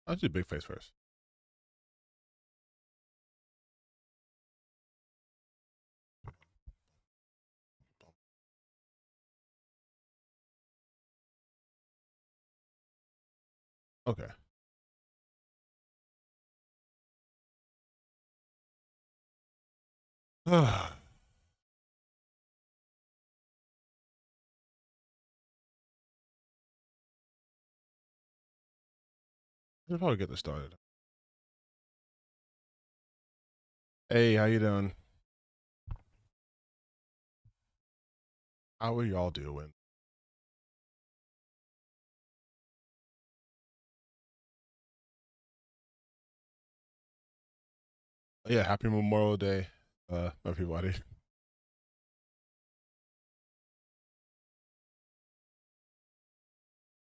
I'll do big face first. Okay. I should probably get this started. Hey, how you doing? How are y'all doing? Yeah, happy Memorial Day, everybody.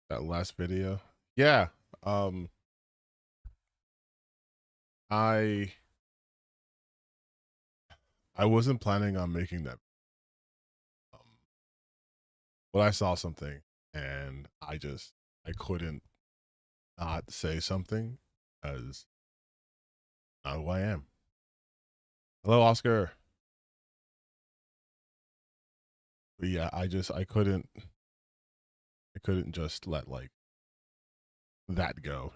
That last video. Yeah. Um, I I wasn't planning on making that, um, but I saw something and I couldn't not say something as not who I am. Hello, Oscar. But yeah, I couldn't just let like that go.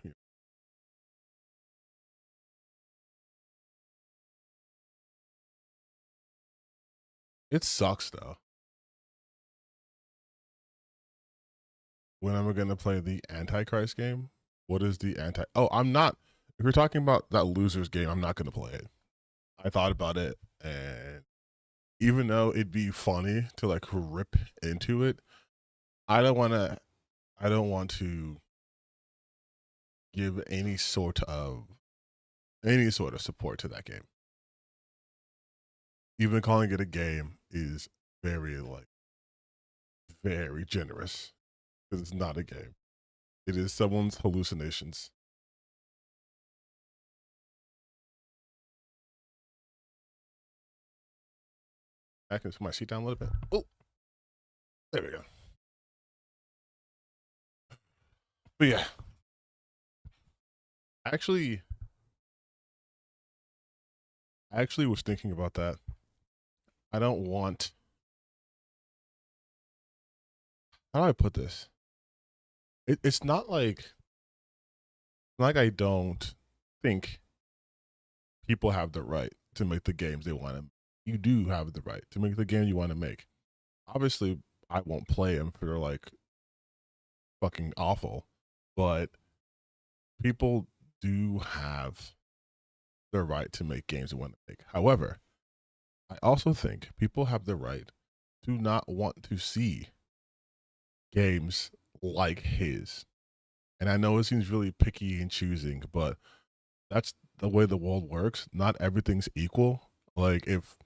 It sucks though. When am I gonna play the Antichrist game? What is the anti? Oh, I'm not. If you're talking about that losers game, I'm not gonna play it. I thought about it, and even though it'd be funny to like rip into it, I don't want to. I don't want to give any sort of support to that game. Even calling it a game is very like very generous because it's not a game. It is someone's hallucinations. I can put my seat down a little bit. Oh, there we go. But yeah, actually, I actually was thinking about that. I don't want. How do I put this? It's not like I don't think people have the right to make the games they want to. You do have the right to make the game you want to make. Obviously, I won't play them if they're like fucking awful, but people do have the right to make games they want to make. However, I also think people have the right to not want to see games like his. And I know it seems really picky and choosing, but that's the way the world works. Not everything's equal. Like if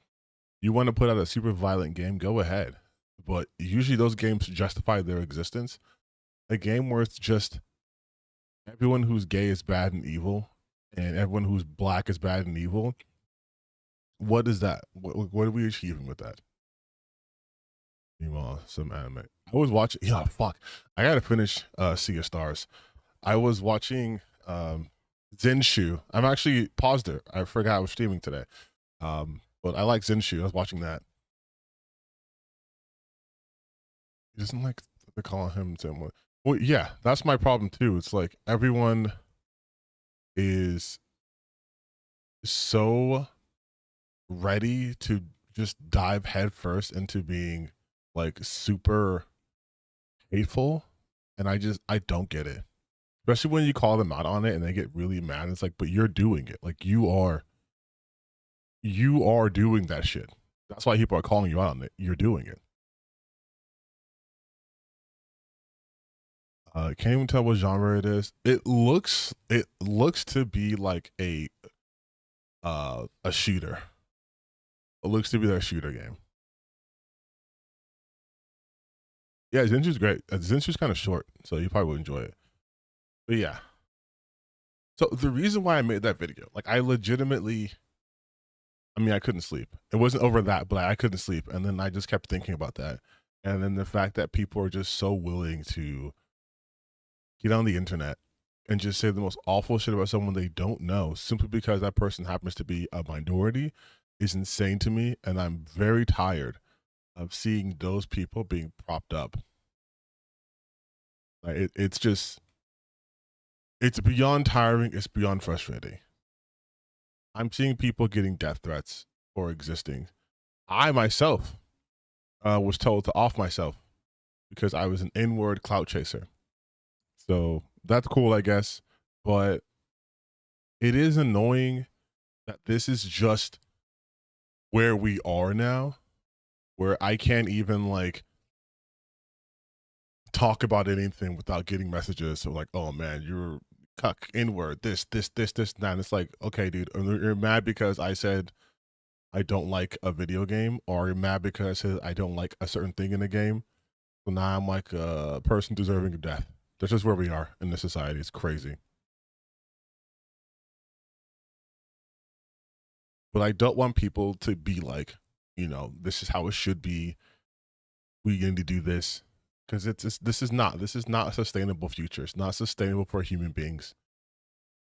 you want to put out a super violent game, go ahead. But usually those games justify their existence. A game where it's just everyone who's gay is bad and evil, and everyone who's black is bad and evil. What is that? What are we achieving with that? Meanwhile, some anime. I was watching. Yeah, fuck. I gotta finish Sea of Stars. I was watching Zenshu. I'm actually paused it. I forgot I was streaming today. But I like Zenshu. I was watching that. He doesn't like to call him someone. Well, yeah, that's my problem too. It's like everyone is so ready to just dive headfirst into being like super hateful, and I don't get it. Especially when you call them out on it and they get really mad. It's like, but you're doing it. Like you are doing that shit. That's why people are calling you out on it. You're doing it. Can't even tell what genre it is. It looks to be like a shooter. It looks to be that shooter game. Yeah, Zensu's great. Zensu's kind of short, so you probably would enjoy it. But yeah. So the reason why I made that video, like I legitimately, I mean, I couldn't sleep. It wasn't over that, but I couldn't sleep, and then I just kept thinking about that, and then the fact that people are just so willing to get on the internet and just say the most awful shit about someone they don't know simply because that person happens to be a minority is insane to me. And I'm very tired of seeing those people being propped up. Like it's just, it's beyond tiring. It's beyond frustrating. I'm seeing people getting death threats for existing. I myself was told to off myself because I was an inward clout chaser. So that's cool, I guess. But it is annoying that this is just where we are now, where I can't even like talk about anything without getting messages. So like, oh man, you're cuck, inward, this, that. And it's like, okay, dude, you're mad because I said I don't like a video game, or you're mad because I said I don't like a certain thing in a game. So now I'm like a person deserving of death. That's just where we are in this society. It's crazy. But I don't want people to be like, you know, this is how it should be. We need to do this because this is not a sustainable future. It's not sustainable for human beings.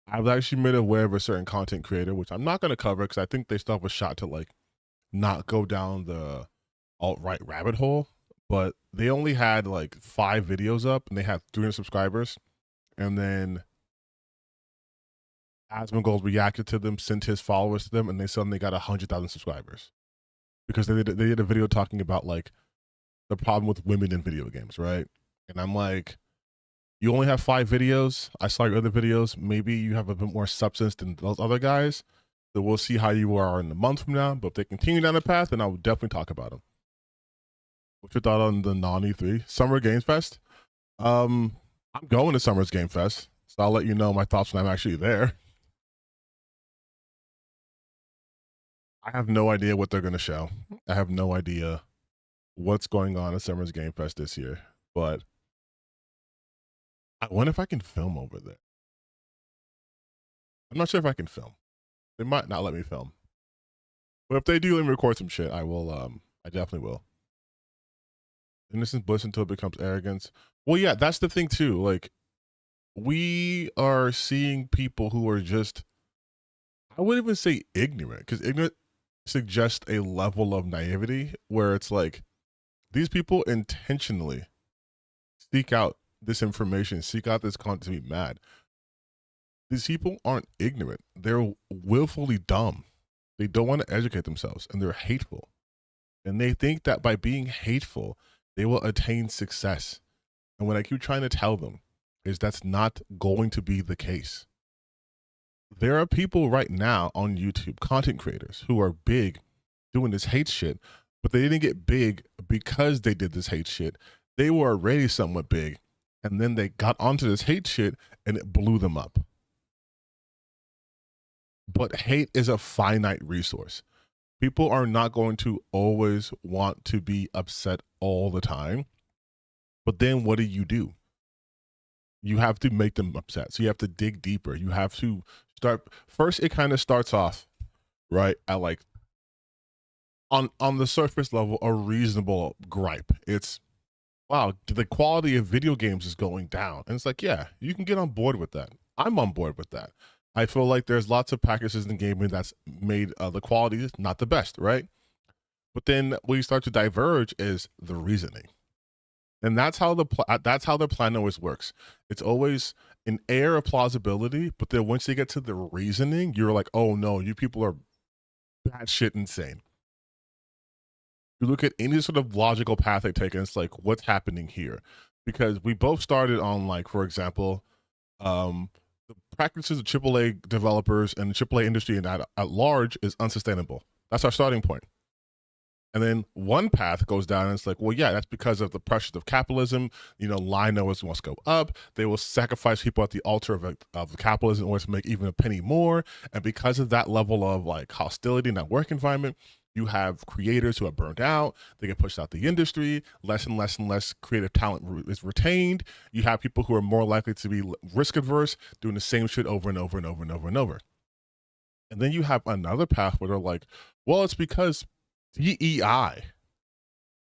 I've actually made aware of a certain content creator, which I'm not going to cover because I think they still have a shot to like not go down the alt-right rabbit hole. But they only had like 5 videos up and they had 300 subscribers. And then Asmongold reacted to them, sent his followers to them, and they suddenly got 100,000 subscribers because they did a video talking about like the problem with women in video games, right? And I'm like, you only have 5 videos. I saw your other videos. Maybe you have a bit more substance than those other guys. So we'll see how you are in a month from now. But if they continue down the path, then I will definitely talk about them. What's your thought on the non-E3 Summer Games Fest? I'm going to Summer's Game Fest, so I'll let you know my thoughts when I'm actually there. I have no idea what they're going to show. I have no idea what's going on at Summer's Game Fest this year, but I wonder if I can film over there. I'm not sure if I can film. They might not let me film, but if they do let me record some shit, I will. I definitely will. Innocence bliss until it becomes arrogance. Well, yeah, that's the thing too. Like, we are seeing people who are just, I wouldn't even say ignorant, because ignorant suggests a level of naivety where it's like these people intentionally seek out this information, seek out this content to be mad. These people aren't ignorant. They're willfully dumb. They don't want to educate themselves, and they're hateful. And they think that by being hateful, they will attain success. And what I keep trying to tell them is that's not going to be the case. There are people right now on YouTube, content creators, who are big doing this hate shit, but they didn't get big because they did this hate shit. They were already somewhat big, and then they got onto this hate shit, and it blew them up. But hate is a finite resource. People are not going to always want to be upset all the time. But then what do? You have to make them upset. So you have to dig deeper. You have to start first. It kind of starts off right at like on the surface level, a reasonable gripe. It's, wow, the quality of video games is going down. And it's like, yeah, you can get on board with that. I'm on board with that. I feel like there's lots of packages in gaming that's made the quality is not the best, right? But then what you start to diverge is the reasoning. And that's how the plan always works. It's always an air of plausibility, but then once you get to the reasoning, you're like, oh no, you people are batshit insane. You look at any sort of logical path they take, and it's like, what's happening here? Because we both started on, like, for example, the practices of AAA developers and the AAA industry and at large is unsustainable. That's our starting point. And then one path goes down and it's like, well, yeah, that's because of the pressures of capitalism. You know, line always must go up. They will sacrifice people at the altar of capitalism in order to make even a penny more. And because of that level of like hostility in that work environment, you have creators who are burned out. They get pushed out the industry. Less and less and less creative talent is retained. You have people who are more likely to be risk adverse, doing the same shit over and over and over and over and over. And then you have another path where they're like, well, it's because DEI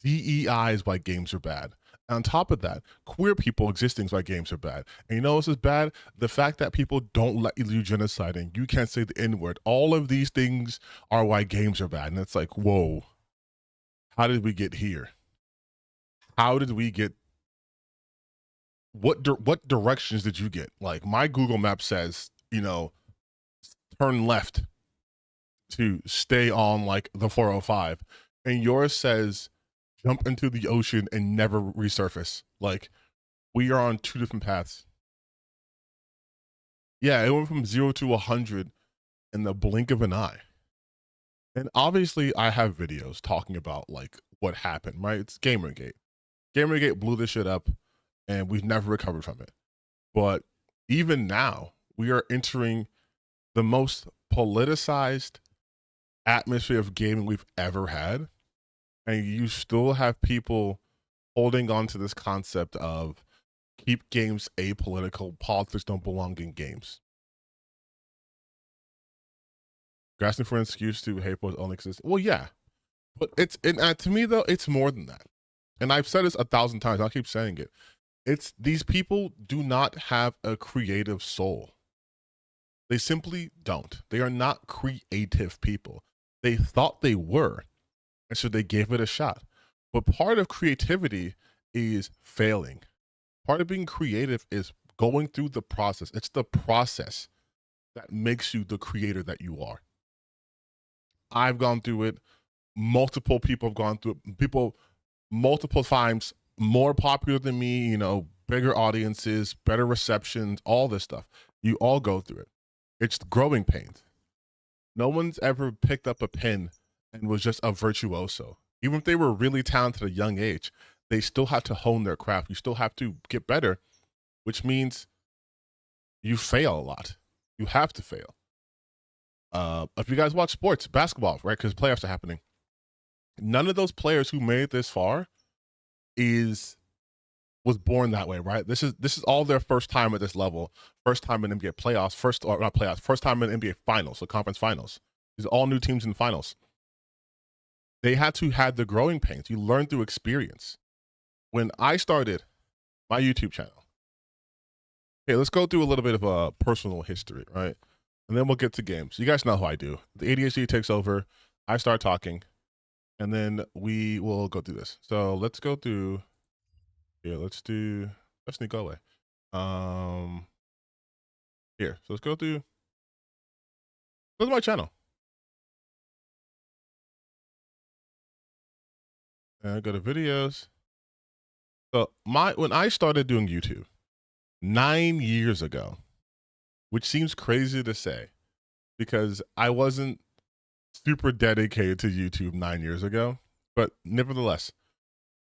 is why games are bad. On top of that, queer people existing is why games are bad. And you know this is bad? The fact that people don't let you do genociding, you can't say the N-word. All of these things are why games are bad. And it's like, whoa, how did we get here? How did we get, what directions did you get? Like my Google map says, you know, turn left to stay on like the 405. And yours says jump into the ocean and never resurface. Like, we are on two different paths. Yeah, it went from 0 to 100 in the blink of an eye. And obviously, I have videos talking about like what happened, right? It's Gamergate. Gamergate blew this shit up, and we've never recovered from it. But even now, we are entering the most politicized atmosphere of gaming we've ever had. And you still have people holding on to this concept of keep games apolitical. Politics don't belong in games. Grasping for an excuse to hate was only exists. Well, yeah, but to me though, it's more than that. And I've said this 1,000 times. I'll keep saying it. It's these people do not have a creative soul. They simply don't. They are not creative people. They thought they were, and so they gave it a shot. But part of creativity is failing. Part of being creative is going through the process. It's the process that makes you the creator that you are. I've gone through it. Multiple people have gone through it. People multiple times more popular than me, you know, bigger audiences, better receptions, all this stuff. You all go through it. It's growing pains. No one's ever picked up a pen and was just a virtuoso. Even if they were really talented at a young age, they still have to hone their craft. You still have to get better, which means you fail a lot. You have to fail. If you guys watch sports, basketball, right? Because playoffs are happening. None of those players who made it this far was born that way, right? This is all their first time at this level, first time in NBA playoffs, first time in NBA finals, so conference finals. These are all new teams in the finals. They had to have the growing pains. You learn through experience. When I started my YouTube channel, okay, let's go through a little bit of a personal history, right? And then we'll get to games. You guys know how I do. The ADHD takes over. I start talking, and then we will go through this. So let's go through. Yeah, let's sneak away. Here, so let's go through. Go to my channel. And go to videos. So when I started doing YouTube 9 years ago, which seems crazy to say because I wasn't super dedicated to YouTube 9 years ago, but nevertheless,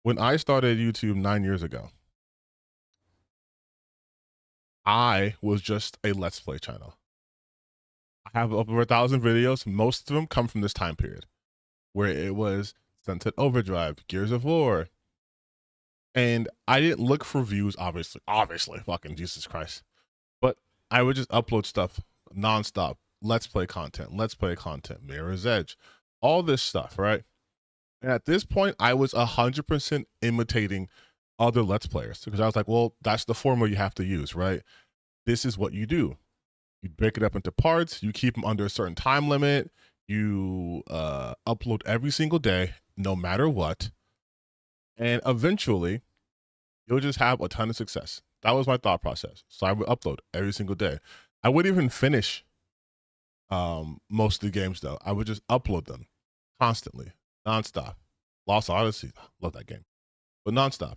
when I started YouTube 9 years ago, I was just a Let's Play channel. I have over 1,000 videos. Most of them come from this time period where it was Sunset Overdrive, Gears of War. And I didn't look for views, obviously, fucking Jesus Christ. But I would just upload stuff nonstop. Let's play content, Mirror's Edge, all this stuff, right? And at this point, I was 100% imitating other Let's Players because I was like, well, that's the formula you have to use, right? This is what you do. You break it up into parts. You keep them under a certain time limit. You upload every single day, no matter what. And eventually, you'll just have a ton of success. That was my thought process. So I would upload every single day. I wouldn't even finish most of the games, though. I would just upload them constantly, nonstop. Lost Odyssey, love that game, but nonstop.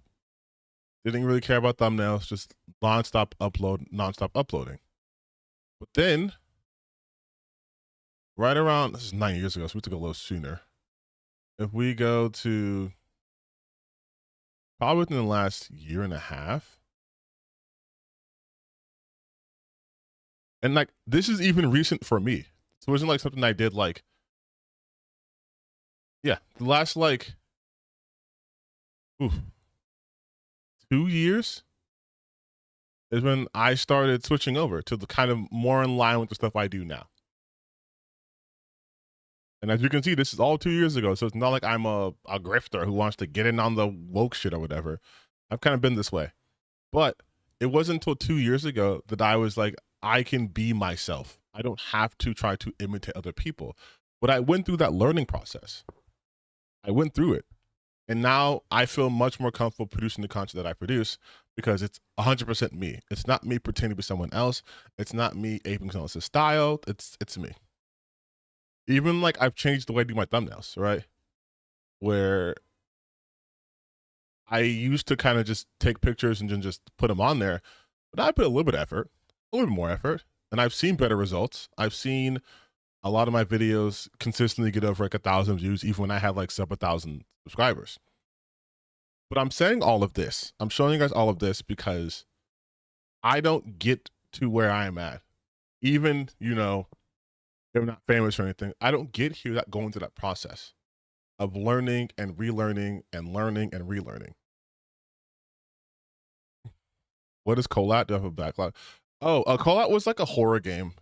Didn't really care about thumbnails, just nonstop uploading. But then, right around, this is 9 years ago, so we took a little sooner. If we go to probably within the last year and a half, and like this is even recent for me. So it wasn't like something I did like, yeah, the last like 2 years is when I started switching over to the kind of more in line with the stuff I do now. And as you can see, this is all 2 years ago. So it's not like I'm a grifter who wants to get in on the woke shit or whatever. I've kind of been this way. But it wasn't until 2 years ago that I was like, I can be myself. I don't have to try to imitate other people. But I went through that learning process. I went through it. And now I feel much more comfortable producing the content that I produce because it's 100% me. It's not me pretending to be someone else. It's not me aping someone else's style. It's me. Even like I've changed the way I do my thumbnails, right? Where I used to kind of just take pictures and then just put them on there, but I put a little bit of effort, a little bit more effort, and I've seen better results. I've seen a lot of my videos consistently get over like 1,000 views, even when I had like sub 1,000 subscribers. But I'm saying all of this, I'm showing you guys all of this because I don't get to where I am at. Even, you know, if I'm not famous or anything, I don't get here without going through that process of learning and relearning and learning and relearning. What is Colat? Do I have a backlog? Oh, Colat was like a horror game.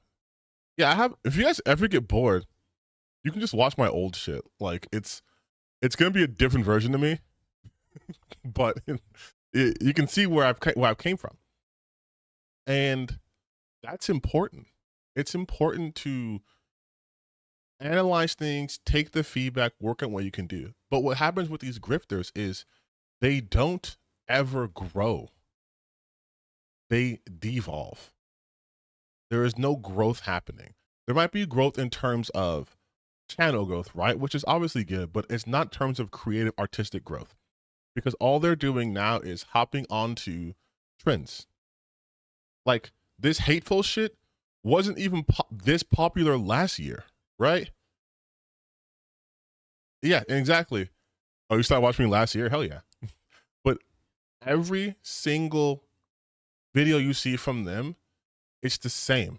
Yeah, I have. If you guys ever get bored, you can just watch my old shit. Like it's gonna be a different version of me, but you can see where I came from, and that's important. It's important to analyze things, take the feedback, work on what you can do. But what happens with these grifters is they don't ever grow. They devolve. There is no growth happening. There might be growth in terms of channel growth, right? Which is obviously good, but it's not in terms of creative artistic growth because all they're doing now is hopping onto trends. Like this hateful shit wasn't even this popular last year, right? Yeah, exactly. Oh, you started watching me last year? Hell yeah. But every single video you see from them, it's the same.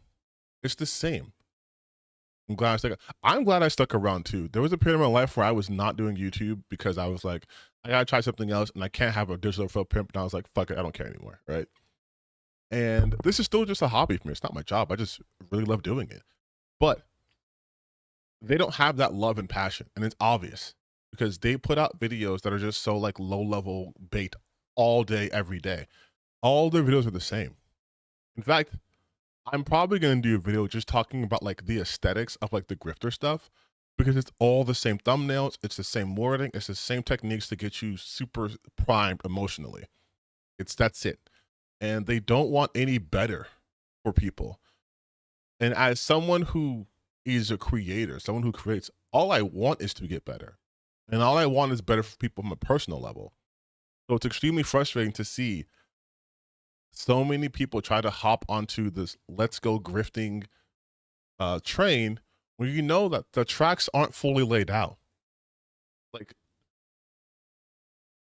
It's the same. I'm glad I stuck around too. There was a period of my life where I was not doing YouTube because I was like, I gotta try something else and I can't have a digital foot pimp. And I was like, fuck it, I don't care anymore, right? And this is still just a hobby for me. It's not my job. I just really love doing it. But they don't have that love and passion, and it's obvious because they put out videos that are just so like low level bait all day, every day. All their videos are the same. In fact, I'm probably going to do a video just talking about like the aesthetics of like the grifter stuff because it's all the same thumbnails. It's the same wording. It's the same techniques to get you super primed emotionally. That's it. And they don't want any better for people. And as someone who is a creator, someone who creates, all I want is to get better. And all I want is better for people from a personal level. So it's extremely frustrating to see so many people try to hop onto this let's go grifting train when you know that the tracks aren't fully laid out. Like,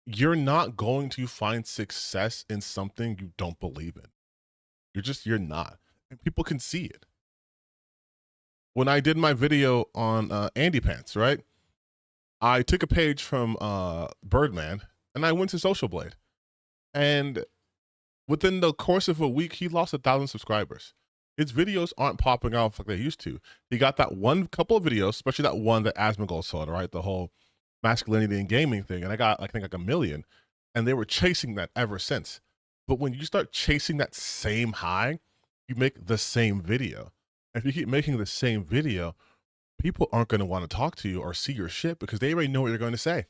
you're not going to find success in something you don't believe in. You're not. And people can see it. When I did my video on Andy Pants, right? I took a page from Birdman and I went to Social Blade. And within the course of a week, he lost 1,000 subscribers. His videos aren't popping off like they used to. He got that one couple of videos, especially that one that Asmongold saw, right? The whole masculinity in gaming thing. And I got, I think, like 1 million. And they were chasing that ever since. But when you start chasing that same high, you make the same video. If you keep making the same video, people aren't going to want to talk to you or see your shit because they already know what you're going to say.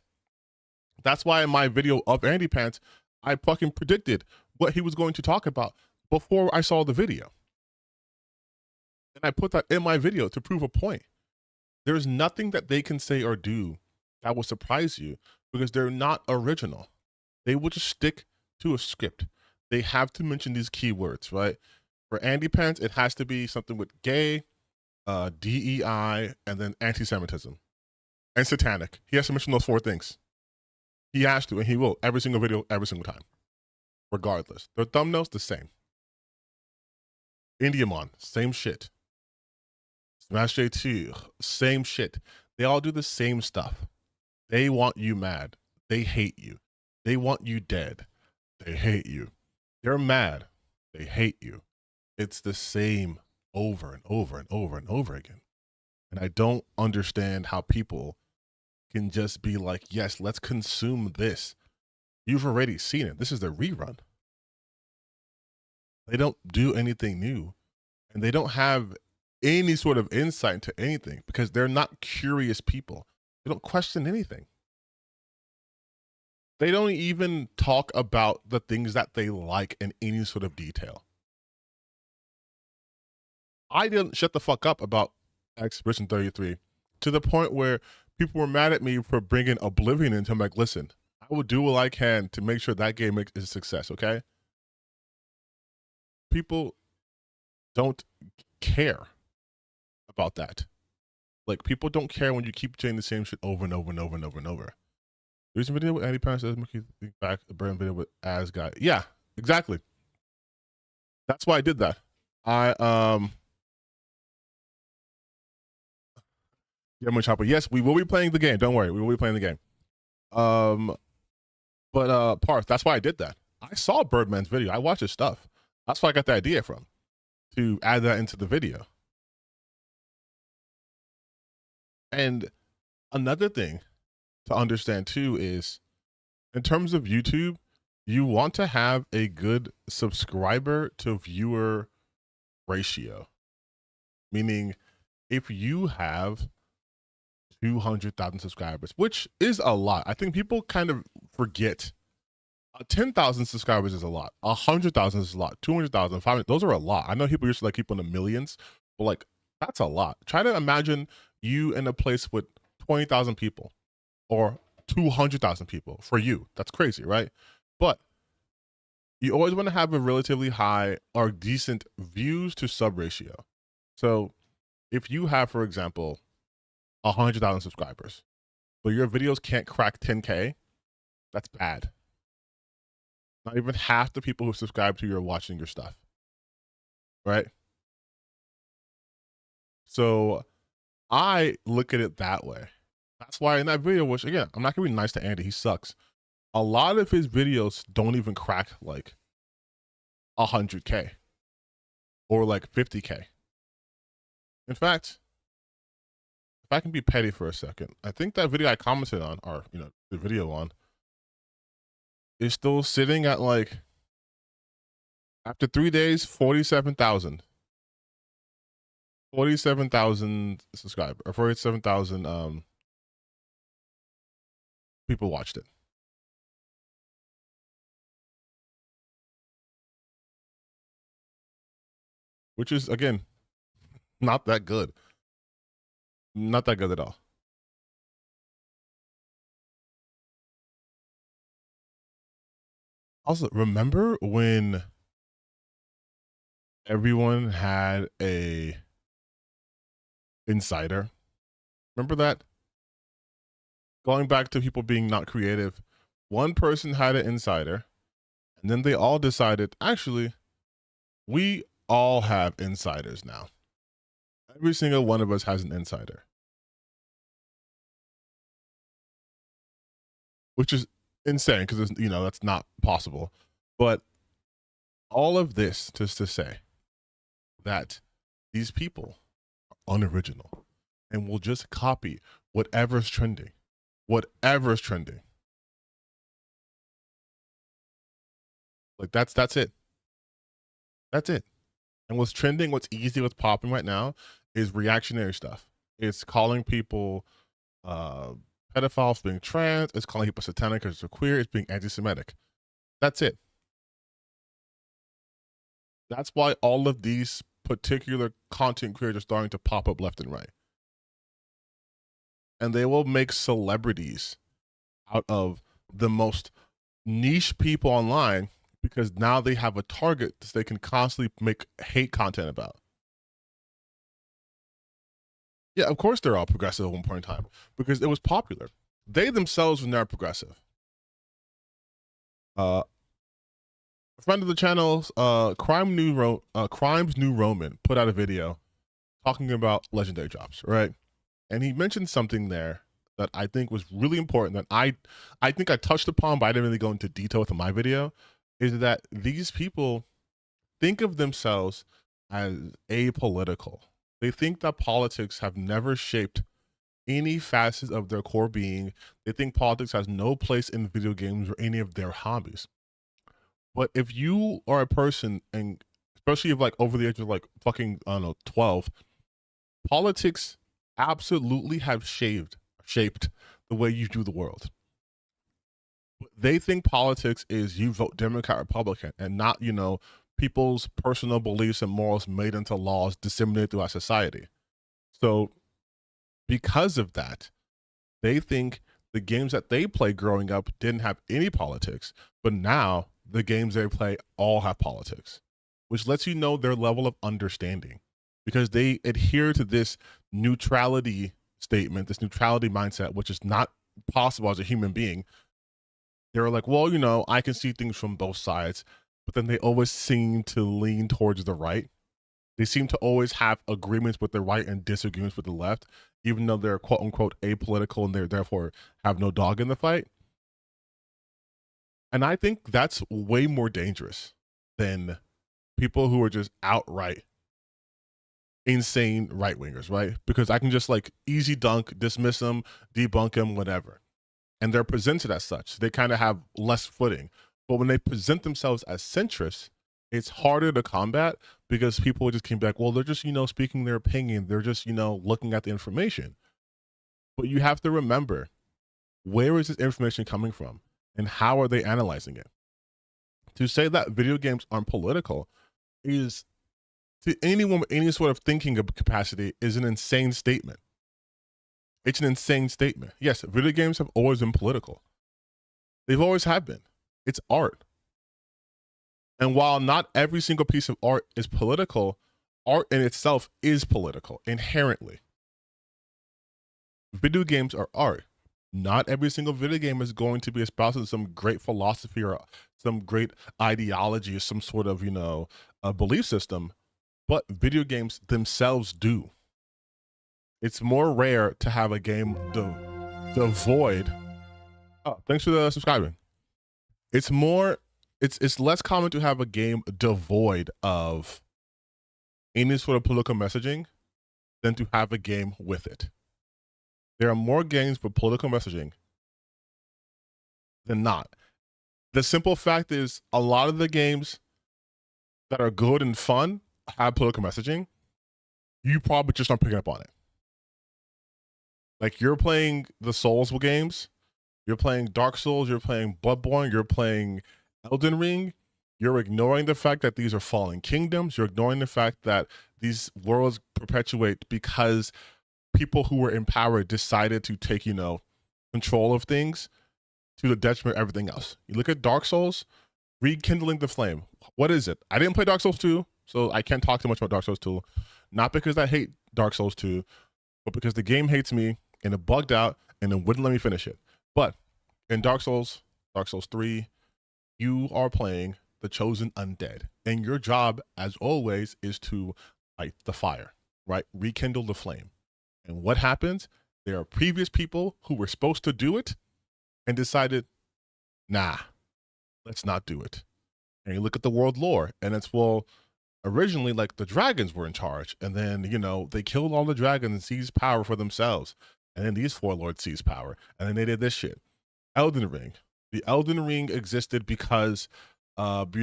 That's why in my video of Andy Pants, I fucking predicted what he was going to talk about before I saw the video. And I put that in my video to prove a point. There's nothing that they can say or do that will surprise you because they're not original. They will just stick to a script. They have to mention these keywords, right? For Andy Pants, it has to be something with gay, DEI, and then anti-Semitism and satanic. He has to mention those 4 things. He has to, and he will, every single video, every single time, regardless. Their thumbnails, the same. Indiamon, same shit. Smash J2, same shit. They all do the same stuff. They want you mad. They hate you. They want you dead. They hate you. They're mad. They hate you. It's the same over and over and over and over again. And I don't understand how people can just be like, yes, let's consume this. You've already seen it. This is the rerun. They don't do anything new, and they don't have any sort of insight into anything because they're not curious people. They don't question anything. They don't even talk about the things that they like in any sort of detail. I didn't shut the fuck up about Expedition 33 to the point where people were mad at me for bringing Oblivion into. I'm like, listen, I will do what I can to make sure that game is a success, okay? People don't care about that. Like, people don't care when you keep saying the same shit over and over and over and over and over. There's a video with Andy Parents says, make you think back, a brand video with As Guy. Yeah, exactly. That's why I did that. Yeah, Chopper. Yes, we will be playing the game. Don't worry, we will be playing the game. But Parth, that's why I did that. I saw Birdman's video. I watched his stuff. That's why I got the idea from, to add that into the video. And another thing to understand too is, in terms of YouTube, you want to have a good subscriber to viewer ratio. Meaning, if you have 200,000 subscribers, which is a lot. I think people kind of forget 10,000 subscribers is a lot. 100,000 is a lot. 200,000, 500, those are a lot. I know people used to like keep on the millions, but like, that's a lot. Try to imagine you in a place with 20,000 people or 200,000 people. For you, that's crazy, right? But you always want to have a relatively high or decent views to sub ratio. So if you have, for example, 100,000 subscribers, but your videos can't crack 10K, that's bad. Not even half the people who subscribe to you are watching your stuff, right? So I look at it that way. That's why in that video, which again, I'm not gonna be nice to Andy, he sucks. A lot of his videos don't even crack like 100K or like 50K. In fact, if I can be petty for a second, I think that video I commented on, or the video on, is still sitting at like, after 3 days, 47,000 subscribers, or 47,000 people watched it. Which is, again, not that good. Not that good at all. Also, remember when everyone had a insider? Remember that? Going back to people being not creative, one person had an insider, and then they all decided, actually, we all have insiders now. Every single one of us has an insider. Which is insane because, that's not possible. But all of this just to say that these people are unoriginal and will just copy whatever's trending. Whatever's trending. Like, that's it. That's it. And what's trending, what's easy, what's popping right now is reactionary stuff. It's calling people pedophiles for being trans. It's calling people satanic because they're queer. It's being anti-Semitic. That's it. That's why all of these particular content creators are starting to pop up left and right. And they will make celebrities out of the most niche people online because now they have a target that they can constantly make hate content about. Yeah, of course they're all progressive at one point in time because it was popular. They themselves were never progressive. A friend of the channel, Crimes New Roman, put out a video talking about legendary drops, right? And he mentioned something there that I think was really important that I think I touched upon, but I didn't really go into detail with my video, is that these people think of themselves as apolitical. They think that politics have never shaped any facets of their core being. They think politics has no place in video games or any of their hobbies. But if you are a person, and especially if like over the age of like fucking, I don't know, 12, politics absolutely have shaped the way you do the world. They think politics is you vote Democrat, Republican, and not, people's personal beliefs and morals made into laws disseminated throughout society. So because of that, they think the games that they played growing up didn't have any politics, but now the games they play all have politics, which lets you know their level of understanding, because they adhere to this neutrality statement, this neutrality mindset, which is not possible as a human being. They're like, well, I can see things from both sides, but then they always seem to lean towards the right. They seem to always have agreements with the right and disagreements with the left, even though they're quote unquote apolitical and they therefore have no dog in the fight. And I think that's way more dangerous than people who are just outright insane right wingers, right? Because I can just like easy dunk, dismiss them, debunk them, whatever. And they're presented as such. They kind of have less footing. But when they present themselves as centrists, it's harder to combat because people just came back, well, they're just, speaking their opinion. They're just, looking at the information. But you have to remember, where is this information coming from and how are they analyzing it? To say that video games aren't political is, to anyone with any sort of thinking capacity, is an insane statement. It's an insane statement. Yes, video games have always been political. They've always have been. It's art. And while not every single piece of art is political, art in itself is political inherently. Video games are art. Not every single video game is going to be espousing some great philosophy or some great ideology or some sort of, a belief system, but video games themselves do. It's more rare to have a game devoid. Oh, thanks for the subscribing. It's less common to have a game devoid of any sort of political messaging than to have a game with it. There are more games with political messaging than not. The simple fact is, a lot of the games that are good and fun have political messaging. You probably just aren't picking up on it. Like, you're playing the Souls games, you're playing Dark Souls, you're playing Bloodborne, you're playing Elden Ring. You're ignoring the fact that these are fallen kingdoms. You're ignoring the fact that these worlds perpetuate because people who were in power decided to take, control of things to the detriment of everything else. You look at Dark Souls, rekindling the flame. What is it? I didn't play Dark Souls 2, so I can't talk too much about Dark Souls 2. Not because I hate Dark Souls 2, but because the game hates me and it bugged out and it wouldn't let me finish it. But in Dark Souls 3, you are playing the chosen undead, and your job, as always, is to light the fire, right? Rekindle the flame. And what happens? There are previous people who were supposed to do it and decided, nah, let's not do it. And you look at the world lore, and it's, well, originally, like, the dragons were in charge, and then, they killed all the dragons and seized power for themselves. And then these four lords seized power, and then they did this shit. Elden Ring. The Elden Ring existed because, of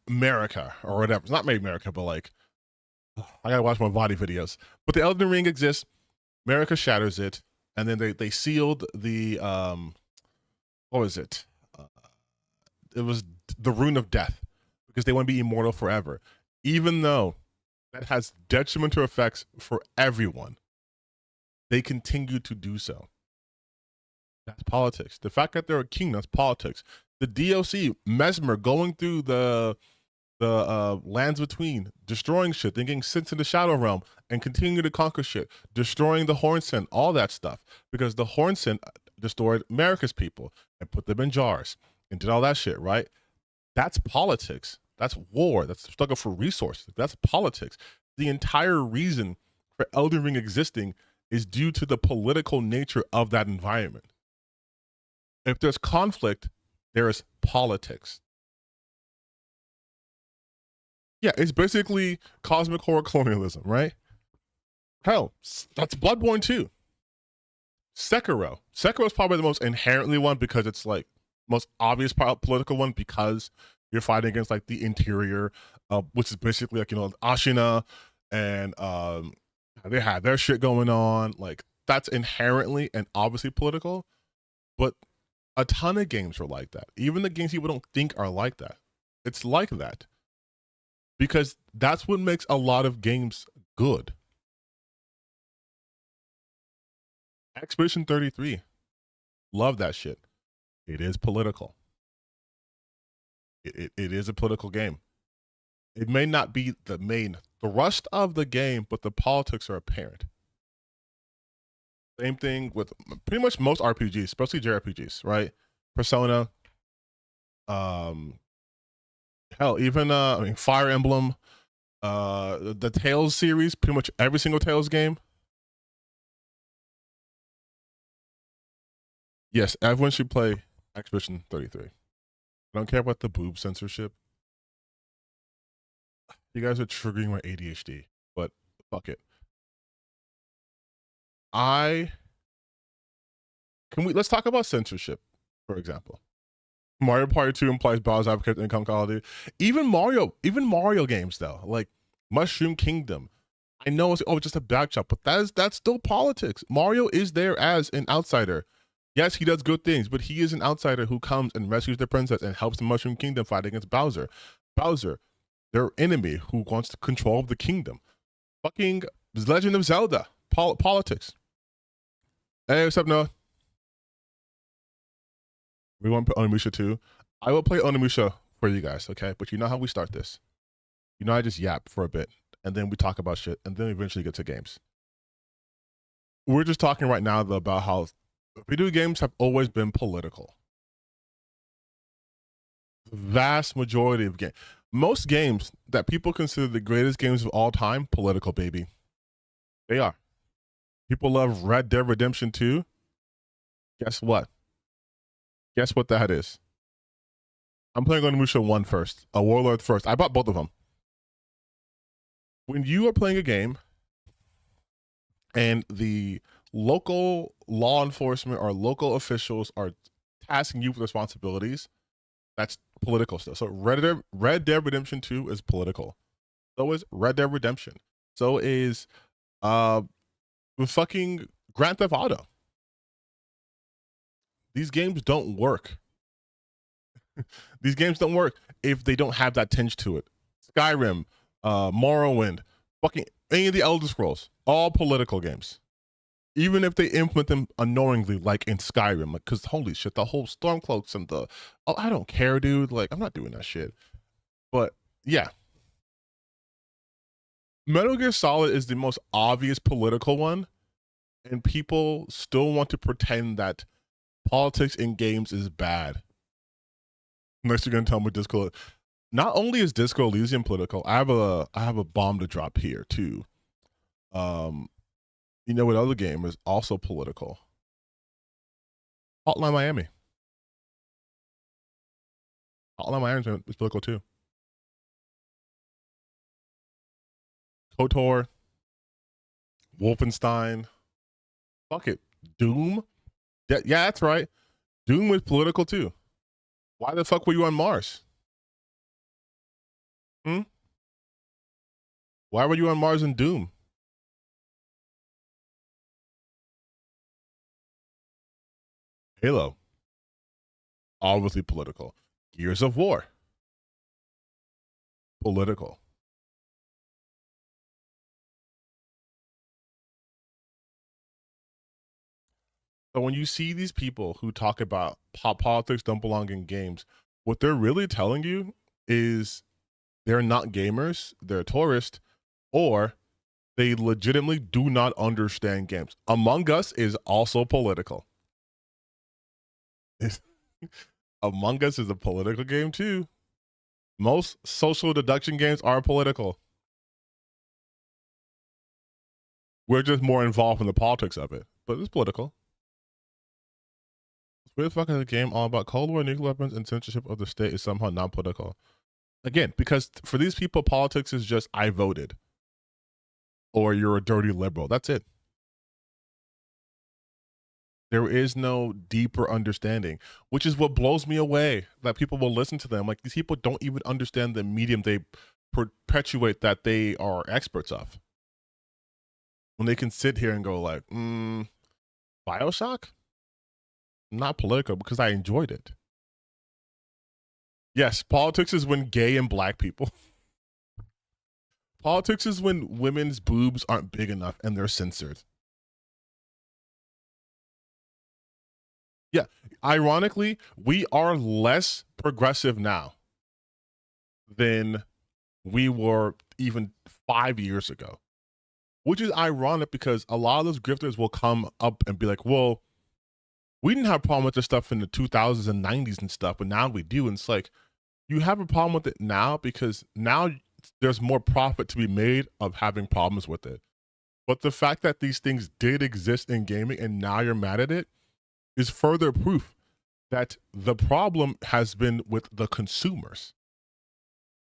America or whatever. It's not made America, but like, I gotta watch my body videos. But the Elden Ring exists. America shatters it, and then they sealed the what was it? It was the Rune of Death, because they want to be immortal forever, even though that has detrimental effects for everyone. They continue to do so. That's politics. The fact that they're a king, that's politics. The DLC, Mesmer, going through the lands between, destroying shit, then getting sent to the Shadow Realm and continuing to conquer shit, destroying the Hornsen, all that stuff. Because the Hornsen destroyed America's people and put them in jars and did all that shit, right? That's politics. That's war. That's struggle for resources. That's politics. The entire reason for Elden Ring existing is due to the political nature of that environment. If there's conflict, there is politics. Yeah, it's basically cosmic horror colonialism, right? Hell, that's Bloodborne too. Sekiro. Sekiro is probably the most inherently one because it's like most obvious political one because you're fighting against like the interior, which is basically like Ashina, and they had their shit going on. Like that's inherently and obviously political, but a ton of games are like that. Even the games people don't think are like that. It's like that because that's what makes a lot of games good. Expedition 33. Love that shit. It is political. It is a political game. It may not be the main thrust of the game, but the politics are apparent. Same thing with pretty much most RPGs, especially JRPGs, right? Persona, hell, even Fire Emblem, the Tales series, pretty much every single Tales game. Yes, everyone should play Expedition 33. I don't care about the boob censorship. You guys are triggering my ADHD, but fuck it. Let's talk about censorship, for example. Mario Party 2 implies Bowser's advocate income quality. Even Mario games though, like Mushroom Kingdom. I know it's just a backdrop, but that's still politics. Mario is there as an outsider. Yes, he does good things, but he is an outsider who comes and rescues the princess and helps the Mushroom Kingdom fight against Bowser. Bowser, their enemy who wants to control the kingdom. Fucking Legend of Zelda. Politics. Hey, what's up, Noah? We want to play Onimusha too. I will play Onimusha for you guys, okay? But you know how we start this. You know I just yap for a bit, and then we talk about shit, and then eventually get to games. We're just talking right now, though, about how video games have always been political. The vast majority of games. Most games that people consider the greatest games of all time, political, baby. They are. People love Red Dead Redemption 2. Guess what? Guess what that is? I'm playing Onimusha 1 first. A Warlord first. I bought both of them. When you are playing a game and the local law enforcement or local officials are tasking you with responsibilities, that's political stuff. So Red Dead Redemption 2 is political. So is Red Dead Redemption. So is fucking Grand Theft Auto. These games don't work. These games don't work if they don't have that tinge to it. Skyrim, Morrowind, fucking any of the Elder Scrolls, all political games. Even if they implement them unknowingly, like in Skyrim, like, cause holy shit, the whole Stormcloaks and I don't care, dude. Like, I'm not doing that shit. But yeah, Metal Gear Solid is the most obvious political one, and people still want to pretend that politics in games is bad. Next, you're gonna tell me Disco. Not only is Disco Elysium political, I have a bomb to drop here too. You know what other game is also political? Hotline Miami. Hotline Miami is political too. KOTOR, Wolfenstein. Fuck it. Doom. Yeah, that's right. Doom was political too. Why the fuck were you on Mars? Why were you on Mars in Doom? Halo. Obviously political. Gears of War. Political. So when you see these people who talk about politics don't belong in games, what they're really telling you is they're not gamers, they're tourists, or they legitimately do not understand games. Among Us is also political. Among Us is a political game too. Most social deduction games are political. We're just more involved in the politics of it, but it's political. Where the fuck is the game all about? Cold War, nuclear weapons, and censorship of the state is somehow non-political. Again, because for these people, politics is just I voted, or you're a dirty liberal. That's it. There is no deeper understanding, which is what blows me away that people will listen to them. Like these people don't even understand the medium they perpetuate that they are experts of. When they can sit here and go like, BioShock? Not political because I enjoyed it. Yes, politics is when gay and black people. Politics is when women's boobs aren't big enough and they're censored. Yeah, ironically, we are less progressive now than we were even 5 years ago, which is ironic because a lot of those grifters will come up and be like, well, we didn't have a problem with this stuff in the 2000s and 90s and stuff, but now we do. And it's like, you have a problem with it now because now there's more profit to be made of having problems with it. But the fact that these things did exist in gaming and now you're mad at it is further proof that the problem has been with the consumers,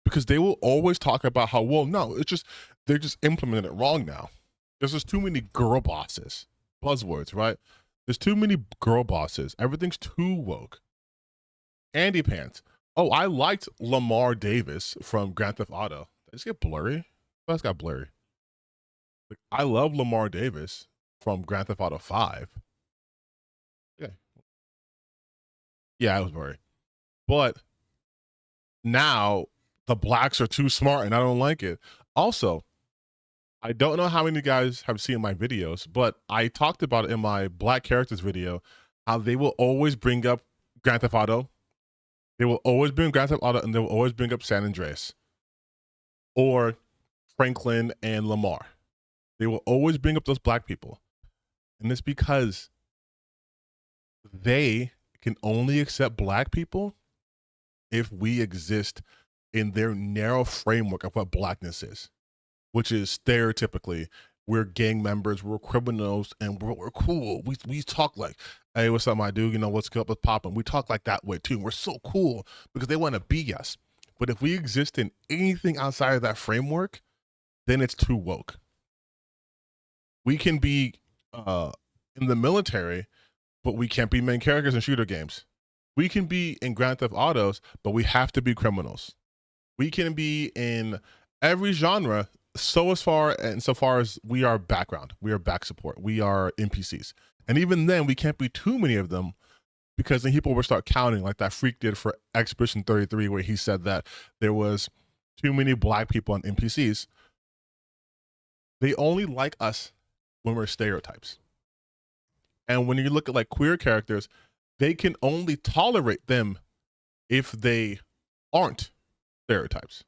because they will always talk about how, well, no, it's just they're just implementing it wrong now. There's just too many girl bosses, buzzwords, right? There's too many girl bosses. Everything's too woke. Andy Pants. Oh, I liked Lamar Davis from Grand Theft Auto. Did it get blurry? Oh, that's got blurry. Like, I love Lamar Davis from Grand Theft Auto 5. Yeah, it was blurry. But now the blacks are too smart and I don't like it. Also, I don't know how many guys have seen my videos, but I talked about it in my Black Characters video, how they will always bring up Grand Theft Auto. They will always bring Grand Theft Auto and they will always bring up San Andreas or Franklin and Lamar. They will always bring up those black people. And it's because they can only accept black people if we exist in their narrow framework of what blackness is, which is stereotypically we're gang members, we're criminals, and we're cool. We talk like, hey, what's up, my dude? You know, what's up with poppin'? We talk like that way too. We're so cool because they want to be us. But if we exist in anything outside of that framework, then it's too woke. We can be in the military, but we can't be main characters in shooter games. We can be in Grand Theft Autos, but we have to be criminals. We can be in every genre so far as we are background, we are back support, we are NPCs. And even then, we can't be too many of them because then people will start counting like that freak did for Expedition 33, where he said that there was too many black people on NPCs. They only like us when we're stereotypes. And when you look at like queer characters, they can only tolerate them if they aren't stereotypes.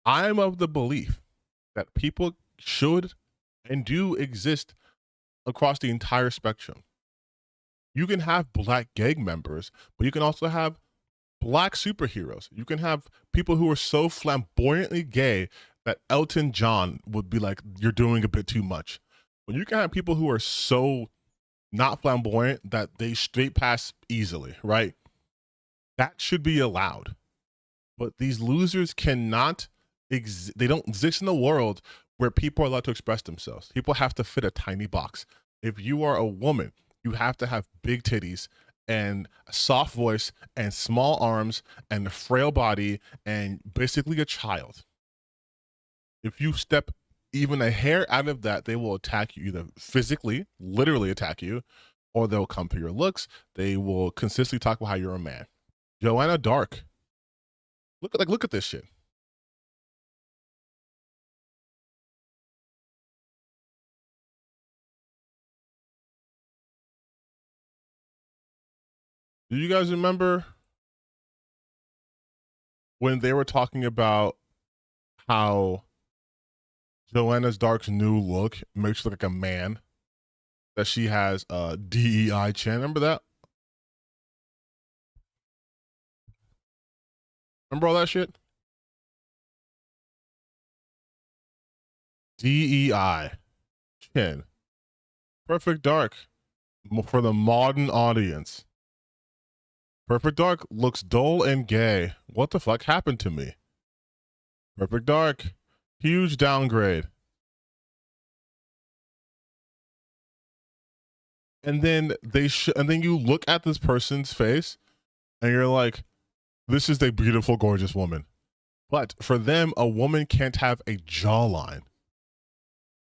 I'm of the belief that people should and do exist across the entire spectrum. You can have black gang members, but you can also have black superheroes. You can have people who are so flamboyantly gay that Elton John would be like, you're doing a bit too much. When you can have people who are so not flamboyant that they straight pass easily, right? That should be allowed. But these losers cannot they don't exist in a world where people are allowed to express themselves. People have to fit a tiny box. If you are a woman, you have to have big titties and a soft voice and small arms and a frail body and basically a child. If you step even a hair out of that, they will attack you, either physically, literally attack you, or they'll come for your looks. They will consistently talk about how you're a man. Joanna Dark. Look at this shit. Do you guys remember when they were talking about how Joanna Dark's new look makes her look like a man? That she has a DEI chin. Remember that? Remember all that shit? DEI chin. Perfect Dark for the modern audience. Perfect Dark looks dull and gay. What the fuck happened to me? Perfect Dark. Huge downgrade. and then and then you look at this person's face and you're like, this is a beautiful, gorgeous woman. But for them, a woman can't have a jawline,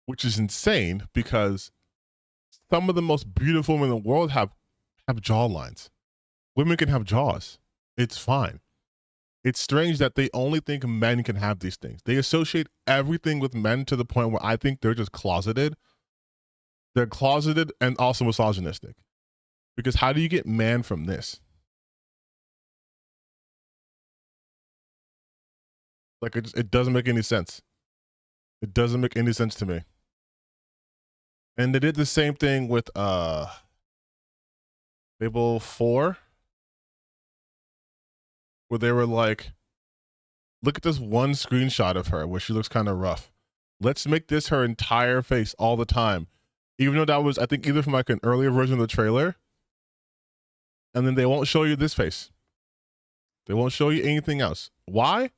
which is insane because some of the most beautiful women in the world have jawlines. Women can have jaws. It's fine. It's strange that they only think men can have these things. They associate everything with men to the point where I think they're just closeted. They're closeted and also misogynistic. Because how do you get man from this? Like, it doesn't make any sense. It doesn't make any sense to me. And they did the same thing with Fable 4, where they were like, look at this one screenshot of her where she looks kind of rough. Let's make this her entire face all the time. Even though that was, I think, either from like an earlier version of the trailer. And then they won't show you this face. They won't show you anything else. Why?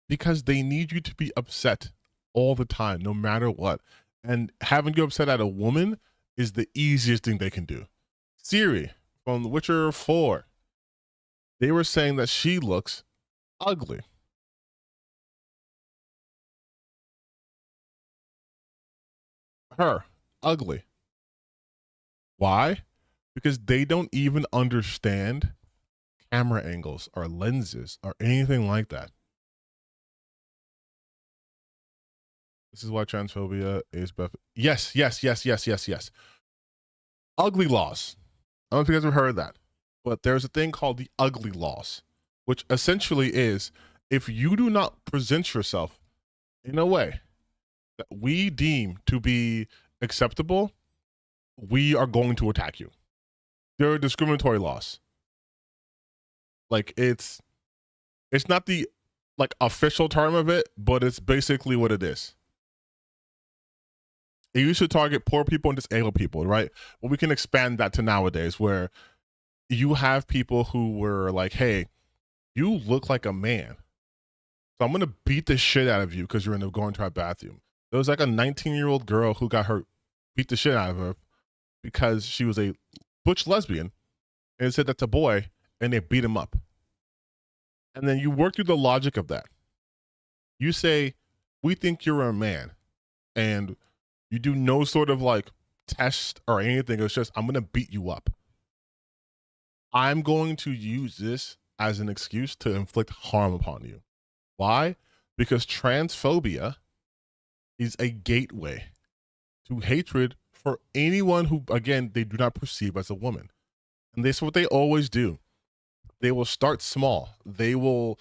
Because they need you to be upset all the time, no matter what. And having you upset at a woman is the easiest thing they can do. Siri from The Witcher 4, they were saying that she looks ugly. Her, ugly. Why? Because they don't even understand camera angles or lenses or anything like that. This is why transphobia is best. Yes. Ugly laws. I don't know if you guys have heard that, but there's a thing called the ugly laws, which essentially is if you do not present yourself in a way that we deem to be acceptable, we are going to attack you. There are discriminatory laws. Like it's not the like official term of it, but it's basically what it is. It used to target poor people and disabled people, right? But we can expand that to nowadays where you have people who were like, hey, you look like a man. So I'm going to beat the shit out of you because you're going to our bathroom. There was like a 19-year-old girl who got beat the shit out of her because she was a butch lesbian and it said that's a boy and they beat him up. And then you work through the logic of that. You say, we think you're a man, and you do no sort of like test or anything. It's just, I'm going to beat you up. I'm going to use this as an excuse to inflict harm upon you. Why? Because transphobia is a gateway to hatred for anyone who, again, they do not perceive as a woman. And this is what they always do. They will start small. They will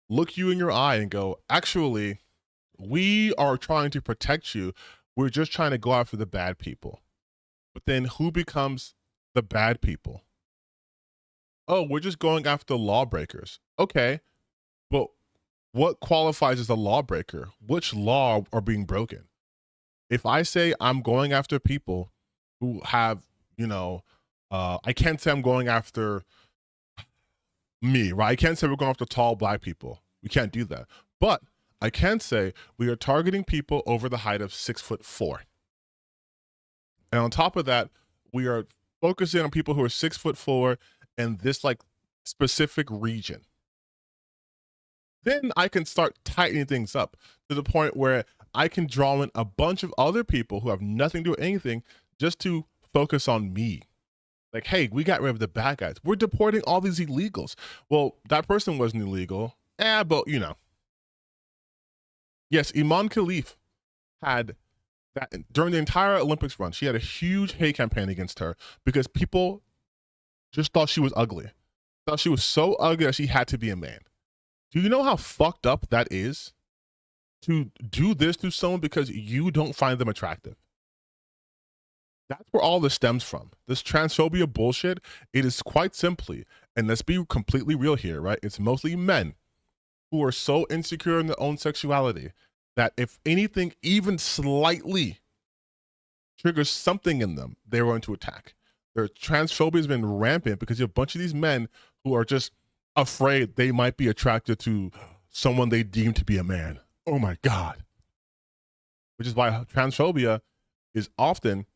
look you in your eye and go, actually, we are trying to protect you. We're just trying to go after the bad people. But then who becomes the bad people? Oh, we're just going after lawbreakers. Okay, but what qualifies as a lawbreaker? Which law are being broken? If I say I'm going after people who have, I can't say I'm going after me, right? I can't say we're going after tall black people. We can't do that. But I can say we are targeting people over the height of 6'4". And on top of that, we are focusing on people who are 6'4" in this like specific region. Then I can start tightening things up to the point where I can draw in a bunch of other people who have nothing to do with anything just to focus on me. Like, hey, we got rid of the bad guys. We're deporting all these illegals. Well, that person wasn't illegal. But yes, Iman Khalif had that during the entire Olympics run. She had a huge hate campaign against her because people just thought she was ugly. Thought she was so ugly that she had to be a man. Do you know how fucked up that is? To do this to someone because you don't find them attractive. That's where all this stems from. This transphobia bullshit, it is quite simply, and let's be completely real here, right? It's mostly men who are so insecure in their own sexuality that if anything even slightly triggers something in them, they're going to attack. Their transphobia has been rampant because you have a bunch of these men who are just afraid they might be attracted to someone they deem to be a man. Oh my God. Which is why transphobia is often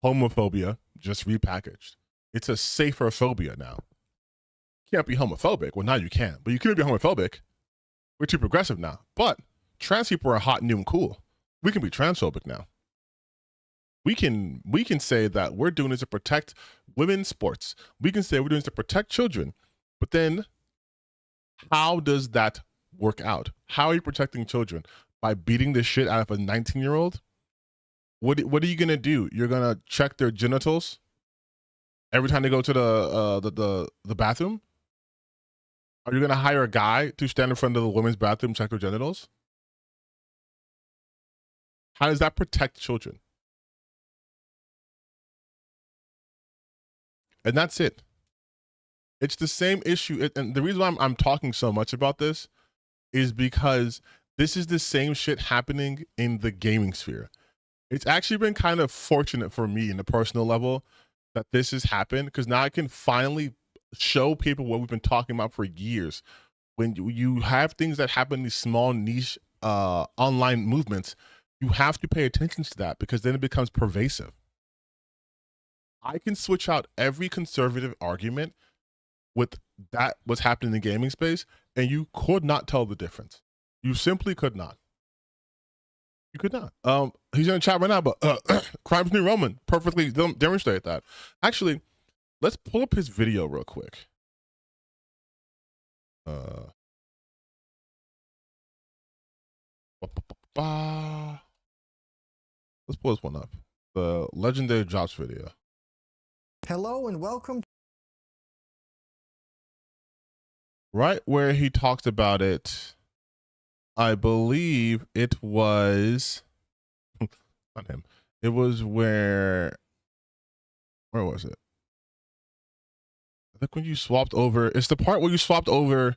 homophobia just repackaged. It's a safer phobia now. You can't be homophobic. Well, now you can, but you couldn't be homophobic. We're too progressive now. But trans people are hot, new, and cool. We can be transphobic now. We can say that we're doing this to protect women's sports. We can say we're doing this to protect children. But then how does that work out? How are you protecting children? By beating the shit out of a 19-year-old? What are you gonna do? You're gonna check their genitals every time they go to the bathroom? Are you gonna hire a guy to stand in front of the women's bathroom and check their genitals? How does that protect children? And that's it. It's the same issue. And the reason why I'm talking so much about this is because this is the same shit happening in the gaming sphere. It's actually been kind of fortunate for me in the personal level that this has happened, because now I can finally show people what we've been talking about for years. When you have things that happen in these small niche online movements, you have to pay attention to that, because then it becomes pervasive. I can switch out every conservative argument with that what's happening in the gaming space, and you could not tell the difference. You simply could not. You could not. He's in the chat right now, but Crimes New Roman perfectly demonstrate that. Actually, let's pull up his video real quick. Let's pull this one up. The Legendary Drops video. Hello and welcome. Right where he talked about it, I believe it was not him. It was where was it? I think when you swapped over, it's the part where you swapped over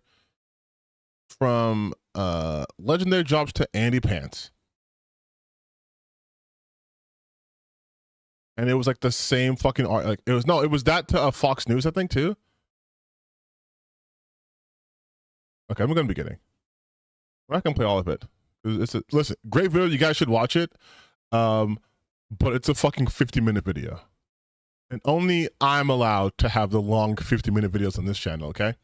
from Legendary Drops to Andy Pants. And it was like the same fucking art. Like it was that to Fox News, I think, too. Okay, I'm gonna be kidding. I'm not gonna play all of it. Listen, great video. You guys should watch it. But it's a fucking 50-minute video, and only I'm allowed to have the long 50-minute videos on this channel. Okay.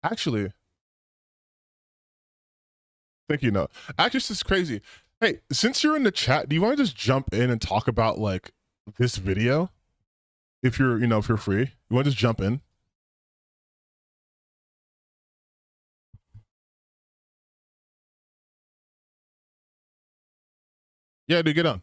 Actually, thank you. No, actually, this is crazy. Hey, since you're in the chat, do you want to just jump in and talk about like this video? If you're, if you're free, you want to just jump in? Yeah, dude, get on.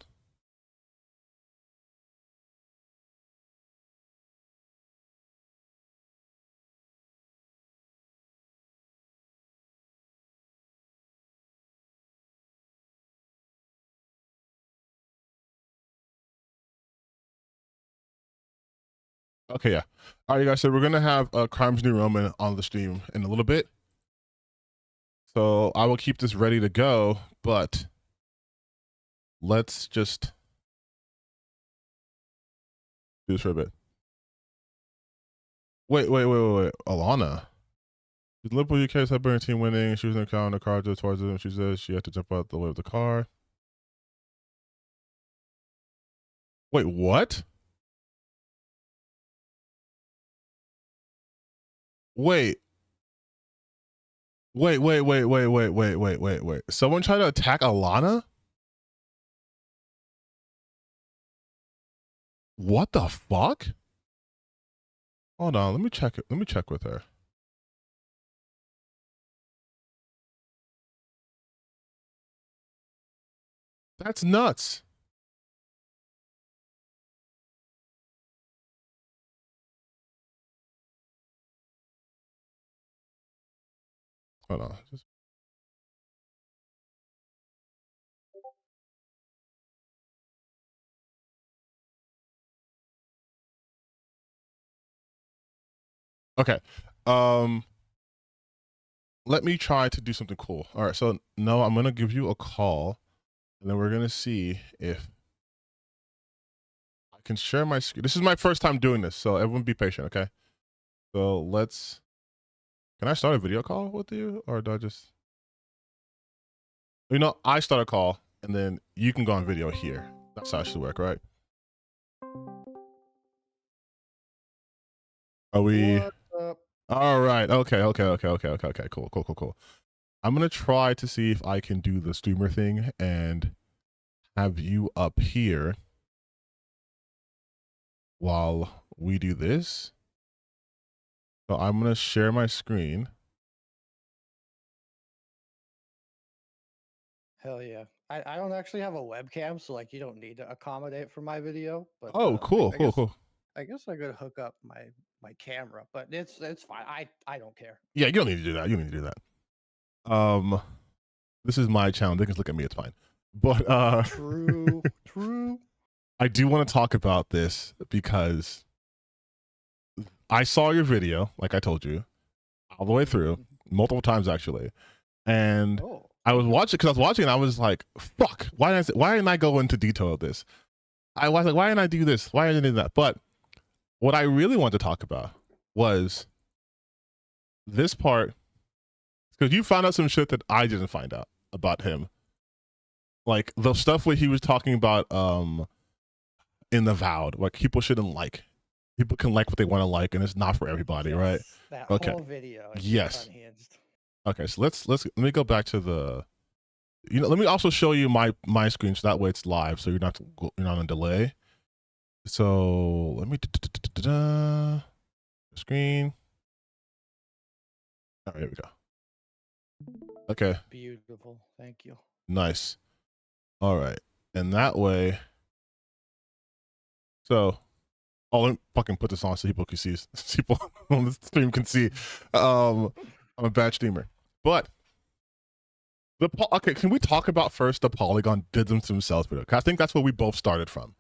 Okay, yeah. All right, you guys. So we're gonna have Crimes New Roman on the stream in a little bit. So I will keep this ready to go, but let's just do this for a bit. Wait. Alana. The Liverpool UK Cyber team winning. She was in the car, and the car drove towards them. She says she had to jump out the way of the car. Wait, what? Wait. Someone tried to attack Alana? What the fuck? Hold on, let me check it. Let me check with her. That's nuts. Hold on. Okay. Let me try to do something cool. All right. So no, I'm gonna give you a call, and then we're gonna see if I can share my screen. This is my first time doing this, so everyone be patient, okay? So let's Can I start a video call with you, or do I just? You know, I start a call, and then you can go on video here. That's how it should work, right? Are we? What's up? All right. Okay. Cool. I'm gonna try to see if I can do the streamer thing and have you up here while we do this. So I'm gonna share my screen. Hell yeah. I don't actually have a webcam, so like you don't need to accommodate for my video. But Oh, cool. I guess I could hook up my camera, but it's fine. I don't care. Yeah, you don't need to do that. You don't need to do that. This is my channel. They can look at me. It's fine. But True. I do want to talk about this because I saw your video, like I told you, all the way through, multiple times actually, and Oh. I was watching and I was like, "Fuck! Why didn't I go into detail of this?" I was like, "Why didn't I do this? Why didn't I do that?" But what I really wanted to talk about was this part, because you found out some shit that I didn't find out about him, like the stuff where he was talking about in the Vowed, like people shouldn't like. People can like what they want to like, and it's not for everybody, Yes, right? That Okay. whole video. Is Yes. Unhinged. Okay, so let me go back to the. You know, let me also show you my screen so that way it's live, so you're not on a delay. So let me screen. All right, here we go. Okay. Beautiful. Thank you. Nice. All right, and that way. So, let me fucking put this on so people can see. People on the stream can see. I'm a bad streamer, but okay. Can we talk about first the Polygon did them themselves video? 'Cause I think that's where we both started from.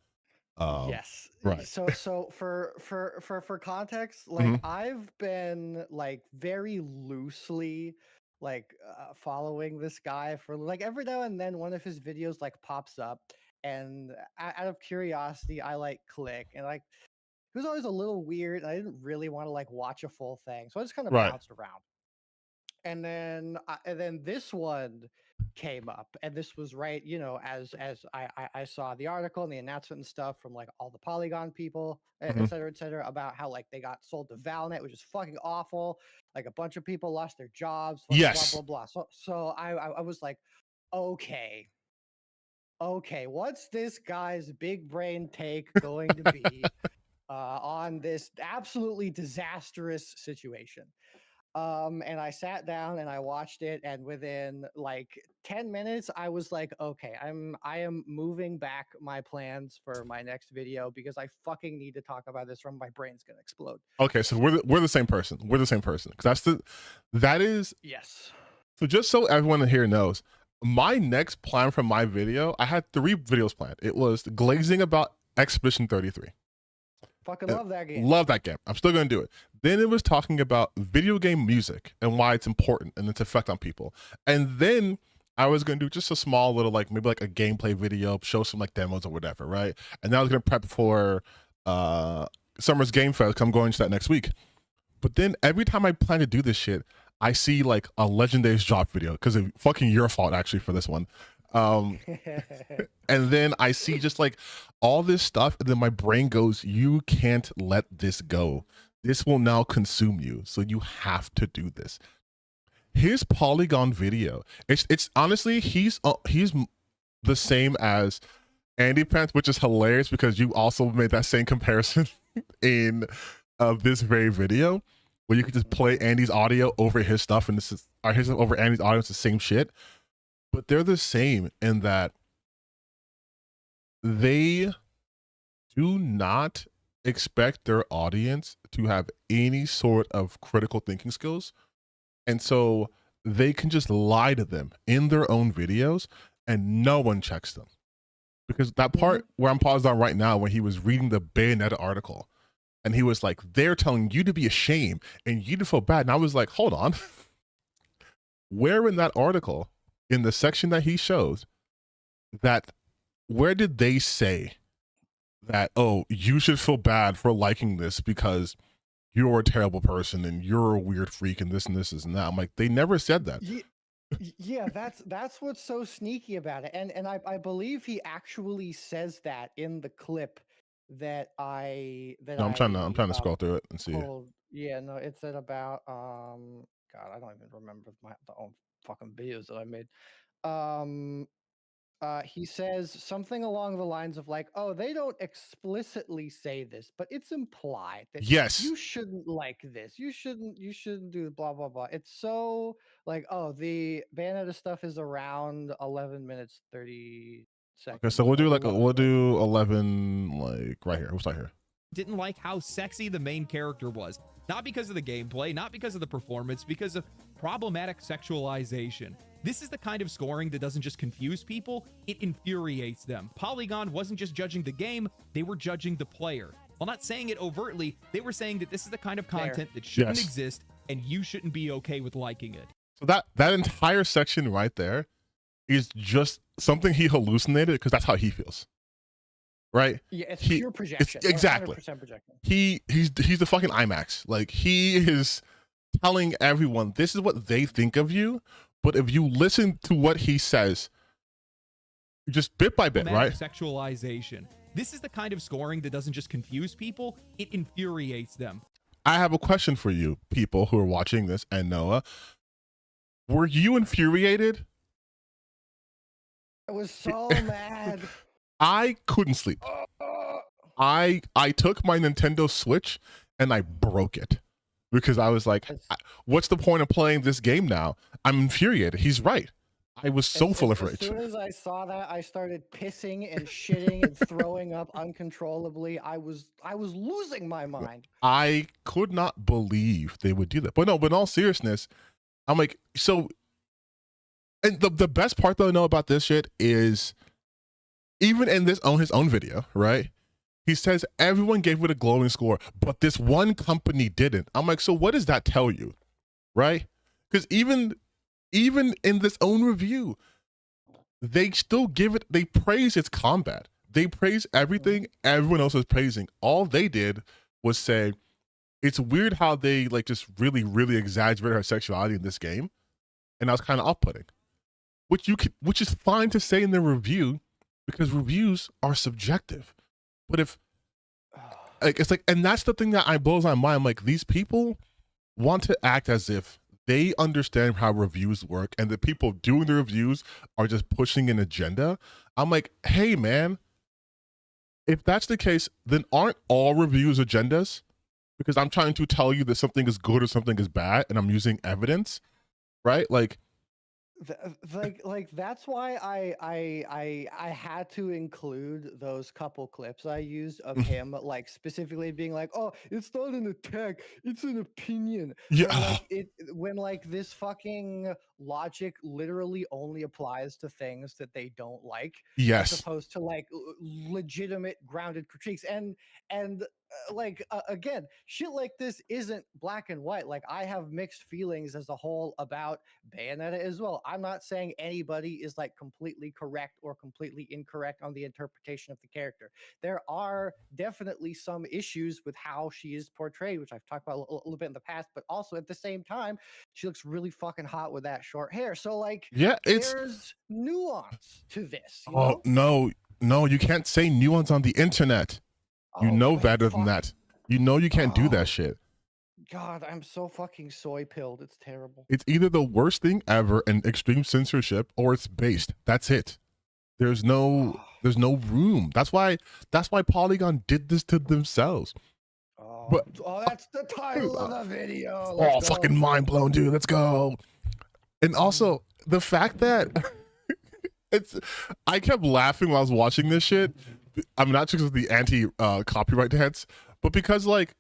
Yes. Right. So for context, like I've been like very loosely like following this guy for like every now and then one of his videos like pops up, and out of curiosity I like click, and like it was always a little weird, and I didn't really want to like watch a full thing, so I just kind of Right. bounced around. And then this one came up, and this was right, you know, as I saw the article and the announcement and stuff from like all the Polygon people, et cetera, about how like they got sold to Valnet, which is fucking awful. Like a bunch of people lost their jobs. Yes. Blah blah blah. So I was like, okay, what's this guy's big brain take going to be on this absolutely disastrous situation? And I sat down and I watched it, and within like 10 minutes I was like, okay, I am moving back my plans for my next video because I fucking need to talk about this, or my brain's gonna explode. Okay, so we're the same person. We're the same person. Because that is Yes. so just so everyone here knows, my next plan for my video, I had 3 videos planned. It was glazing about Expedition 33. Fucking love that game. Love that game. I'm still gonna do it. Then it was talking about video game music and why it's important and its effect on people. And then I was gonna do just a small little like maybe like a gameplay video, show some like demos or whatever, right? And then I was gonna prep for Summer's Game Fest. I'm going to that next week. But then every time I plan to do this shit, I see like a Legendary's drop video because it's fucking your fault actually for this one. And then I see just like all this stuff, and then my brain goes, you can't let this go. This will now consume you, so you have to do this. His Polygon video, it's honestly he's the same as Andy Pants, which is hilarious because you also made that same comparison in this very video where you could just play Andy's audio over his stuff, and this is his over Andy's audio. It's the same shit. But they're the same in that they do not expect their audience to have any sort of critical thinking skills. And so they can just lie to them in their own videos and no one checks them. Because that part where I'm paused on right now, when he was reading the Bayonetta article and he was like, they're telling you to be ashamed and you to feel bad. And I was like, hold on. Where in that article, in the section that he shows, that where did they say that, oh, you should feel bad for liking this because you're a terrible person and you're a weird freak and this and this and that. I'm like, they never said that. Yeah, that's what's so sneaky about it. And I believe he actually says that in the clip that No, I'm trying to scroll through it and see. pulled. Yeah, no, it's at about God, I don't even remember the own fucking videos that I made. He says something along the lines of like, "Oh, they don't explicitly say this, but it's implied that Yes. you shouldn't like this. You shouldn't do blah blah blah." It's so like, oh, the Bayonetta stuff is around 11 minutes 30 Okay, seconds. so we'll do like 11 we'll minutes. do 11 like right here. What's right here? Didn't like how sexy the main character was. Not because of the gameplay, not because of the performance, because of problematic sexualization. This is the kind of scoring that doesn't just confuse people, it infuriates them. Polygon wasn't just judging the game, they were judging the player. While not saying it overtly, they were saying that this is the kind of content that shouldn't Yes. exist and you shouldn't be okay with liking it. So that entire section right there is just something he hallucinated because that's how he feels. Right? Yeah, it's pure projection. It's, exactly. 100% projection. He's the fucking IMAX. Like he is telling everyone this is what they think of you, but if you listen to what he says, just bit by bit, right? Sexualization. This is the kind of scoring that doesn't just confuse people, it infuriates them. I have a question for you, people who are watching this, and Noah. Were you infuriated? I was so mad. I couldn't sleep. I took my Nintendo Switch and I broke it because I was like, what's the point of playing this game now? I'm infuriated. He's right. I was so full of rage. As soon as I saw that, I started pissing and shitting and throwing up uncontrollably. I was losing my mind. I could not believe they would do that. But no, but in all seriousness, I'm like, so, and the best part though I know about this shit is even in his own video, right? He says everyone gave it a glowing score, but this one company didn't. I'm like, so what does that tell you, right? Because even in this own review, they still give it. They praise its combat. They praise everything everyone else is praising. All they did was say it's weird how they like just really exaggerated her sexuality in this game, and that was kind of off-putting. Which is fine to say in the review because reviews are subjective. But if like it's like, and that's the thing that blows my mind. I'm like, these people want to act as if they understand how reviews work, and the people doing the reviews are just pushing an agenda. I'm like, hey man, if that's the case, then aren't all reviews agendas? Because I'm trying to tell you that something is good or something is bad, and I'm using evidence, right? Like that's why I had to include those couple clips I used of him like specifically being like, oh, it's not an attack, it's an opinion. Yeah. When like this fucking logic literally only applies to things that they don't like, yes, as opposed to like legitimate grounded critiques. And again, shit like this isn't black and white. Like I have mixed feelings as a whole about Bayonetta as well. I'm not saying anybody is like completely correct or completely incorrect on the interpretation of the character. There are definitely some issues with how she is portrayed, which I've talked about a little bit in the past, but also at the same time, she looks really fucking hot with that short hair. So like, yeah, there's nuance to this. Oh no, you can't say nuance on the internet. You know better than that. You know you can't do that shit. God, I'm so fucking soy pilled. It's terrible. It's either the worst thing ever and extreme censorship, or it's based. That's it. There's no room. That's why Polygon did this to themselves. That's the title of the video. Fucking mind blown, dude. Let's go. And also the fact that I kept laughing while I was watching this shit. I'm not just because of the anti-copyright dance, but because like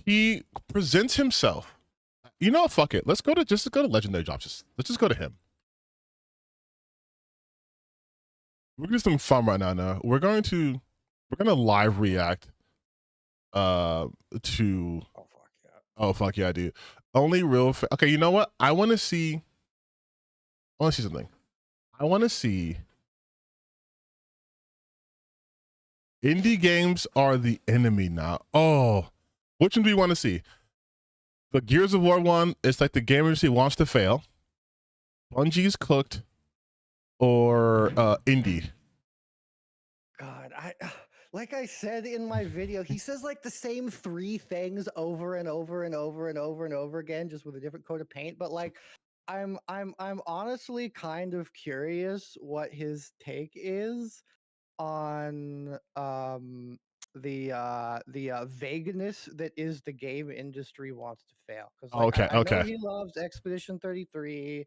he presents himself. You know, fuck it. Let's go to Legendary Drops. Let's just go to him. We're doing some fun right now. Now we're gonna live react to. Oh fuck yeah, dude. Only real. Okay, you know what? I want to see something. I want to see. Indie games are the enemy now. Oh, Which one do you want to see? The Gears of War one, it's like the game industry wants to fail. Bungie's cooked, or indie. God, I like I said in my video, he says like the same 3 things over and over and over and over and over again, just with a different coat of paint. But like, I'm honestly kind of curious what his take is on the vagueness that is the game industry wants to fail. Because like Okay, I know okay. he loves Expedition 33,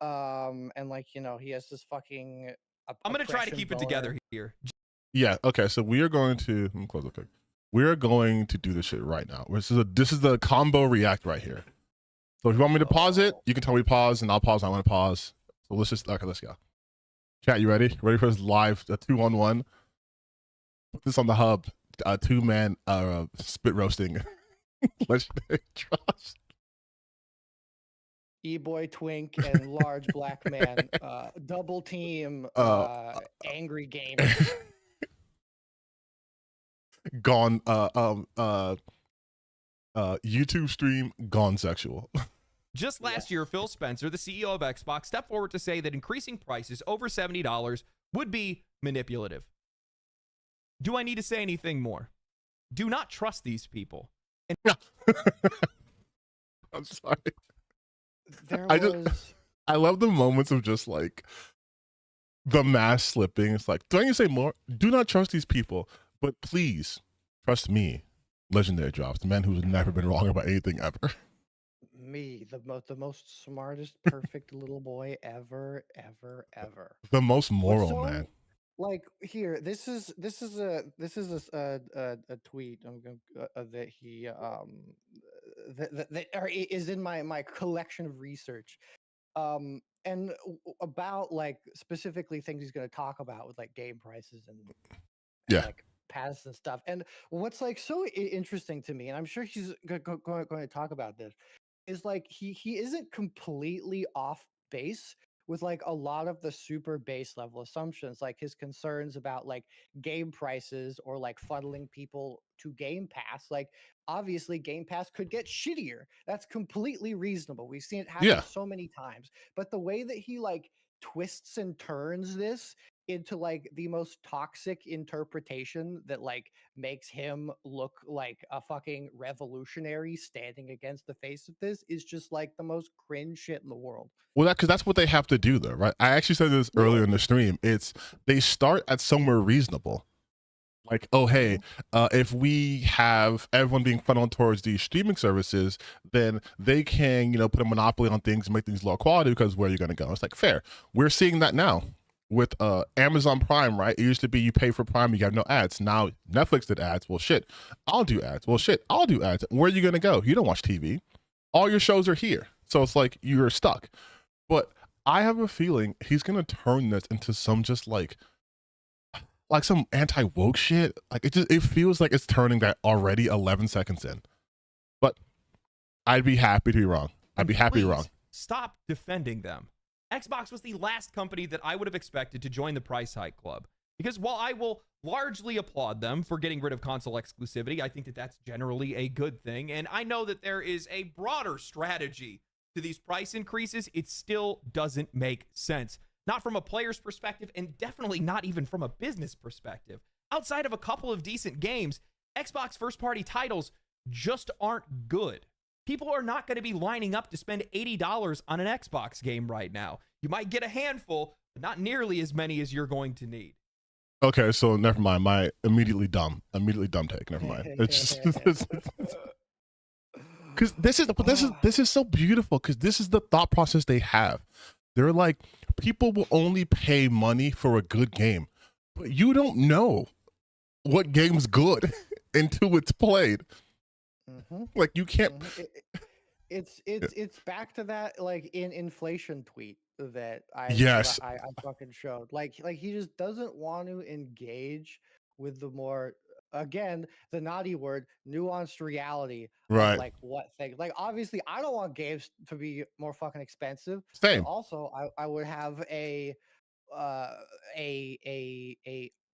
and like he has this fucking I'm gonna try to oppression keep it boner. together here. Yeah, okay. So we are going to let me close the clip. We are going to do this shit right now. This is the combo react right here. So if you want me to pause it, you can tell me pause, and I'll pause. I want to pause. So let's go. Chat, you ready? Ready for this live 2-on-1? Put this on the hub. 2-man spit roasting. Legendary trust. E-boy twink and large black man double team angry gamer. Gone YouTube stream gone sexual. Just last year, Phil Spencer, the CEO of Xbox, stepped forward to say that increasing prices over $70 would be manipulative. Do I need to say anything more? Do not trust these people. And I'm sorry. I love the moments of just like the mask slipping. It's like, do I need to say more? Do not trust these people, but please trust me. Legendary drops, the man who's never been wrong about anything ever. Me, the most smartest, perfect little boy ever. The most moral man. Like here, this is a tweet that he that is in my collection of research, and about like specifically things he's going to talk about with like game prices and like paths and stuff. And what's like so interesting to me, and I'm sure he's going to talk about this, is like he isn't completely off base with like a lot of the super base level assumptions, like his concerns about like game prices or like funneling people to Game Pass. Like obviously Game Pass could get shittier. That's completely reasonable. We've seen it happen so many times. But the way that he like twists and turns this into like the most toxic interpretation that like makes him look like a fucking revolutionary standing against the face of this is just like the most cringe shit in the world. Well, because that's what they have to do, though, right? I actually said this earlier in the stream. It's they start at somewhere reasonable. Like, oh, hey, if we have everyone being funneled towards these streaming services, then they can, put a monopoly on things and make things low quality because where are you going to go? It's like, fair. We're seeing that now with Amazon Prime, right? It used to be you pay for Prime, you have no ads. Now Netflix did ads. Well, shit, I'll do ads. Well, shit, I'll do ads. Where are you going to go? You don't watch TV. All your shows are here. So it's like you're stuck. But I have a feeling he's going to turn this into some just like some anti-woke shit. Like it feels like it's turning that already 11 seconds in. But I'd be happy to be wrong. I'd be happy to be wrong. Stop defending them. Xbox was the last company that I would have expected to join the price hike club. Because while I will largely applaud them for getting rid of console exclusivity, I think that that's generally a good thing. And I know that there is a broader strategy to these price increases. It still doesn't make sense. Not from a player's perspective, and definitely not even from a business perspective. Outside of a couple of decent games, Xbox first-party titles just aren't good. People are not going to be lining up to spend $80 on an Xbox game right now. You might get a handful, but not nearly as many as you're going to need. Okay, so never mind. My immediately dumb take. Never mind. It's because this is so beautiful because this is the thought process they have. They're like, people will only pay money for a good game, but you don't know what game's good until it's played. Like you can't. It's back to that like in inflation tweet that I fucking showed. Like he just doesn't want to engage with the more, again, the naughty word, nuanced reality of like what thing. Like obviously I don't want games to be more fucking expensive. Same. But also I would have a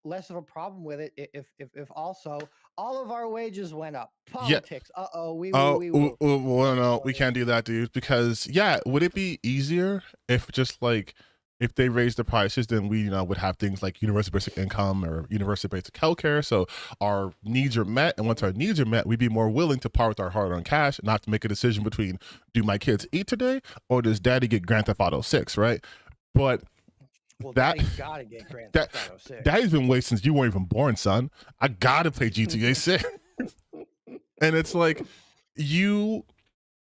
less of a problem with it if also all of our wages went up. Yeah. Politics. We Oh, will. well, no, we can't do that, dude. Because yeah, would it be easier if just like if they raised the prices, then we would have things like universal basic income or universal basic healthcare, so our needs are met. And once our needs are met, we'd be more willing to part with our hard-earned cash, and not to make a decision between do my kids eat today or does Daddy get Grand Theft Auto 6, right? But well, that Daddy's gotta get Grand Theft Auto 6. Daddy's been waiting since you weren't even born, son. I gotta play GTA 6. And it's like you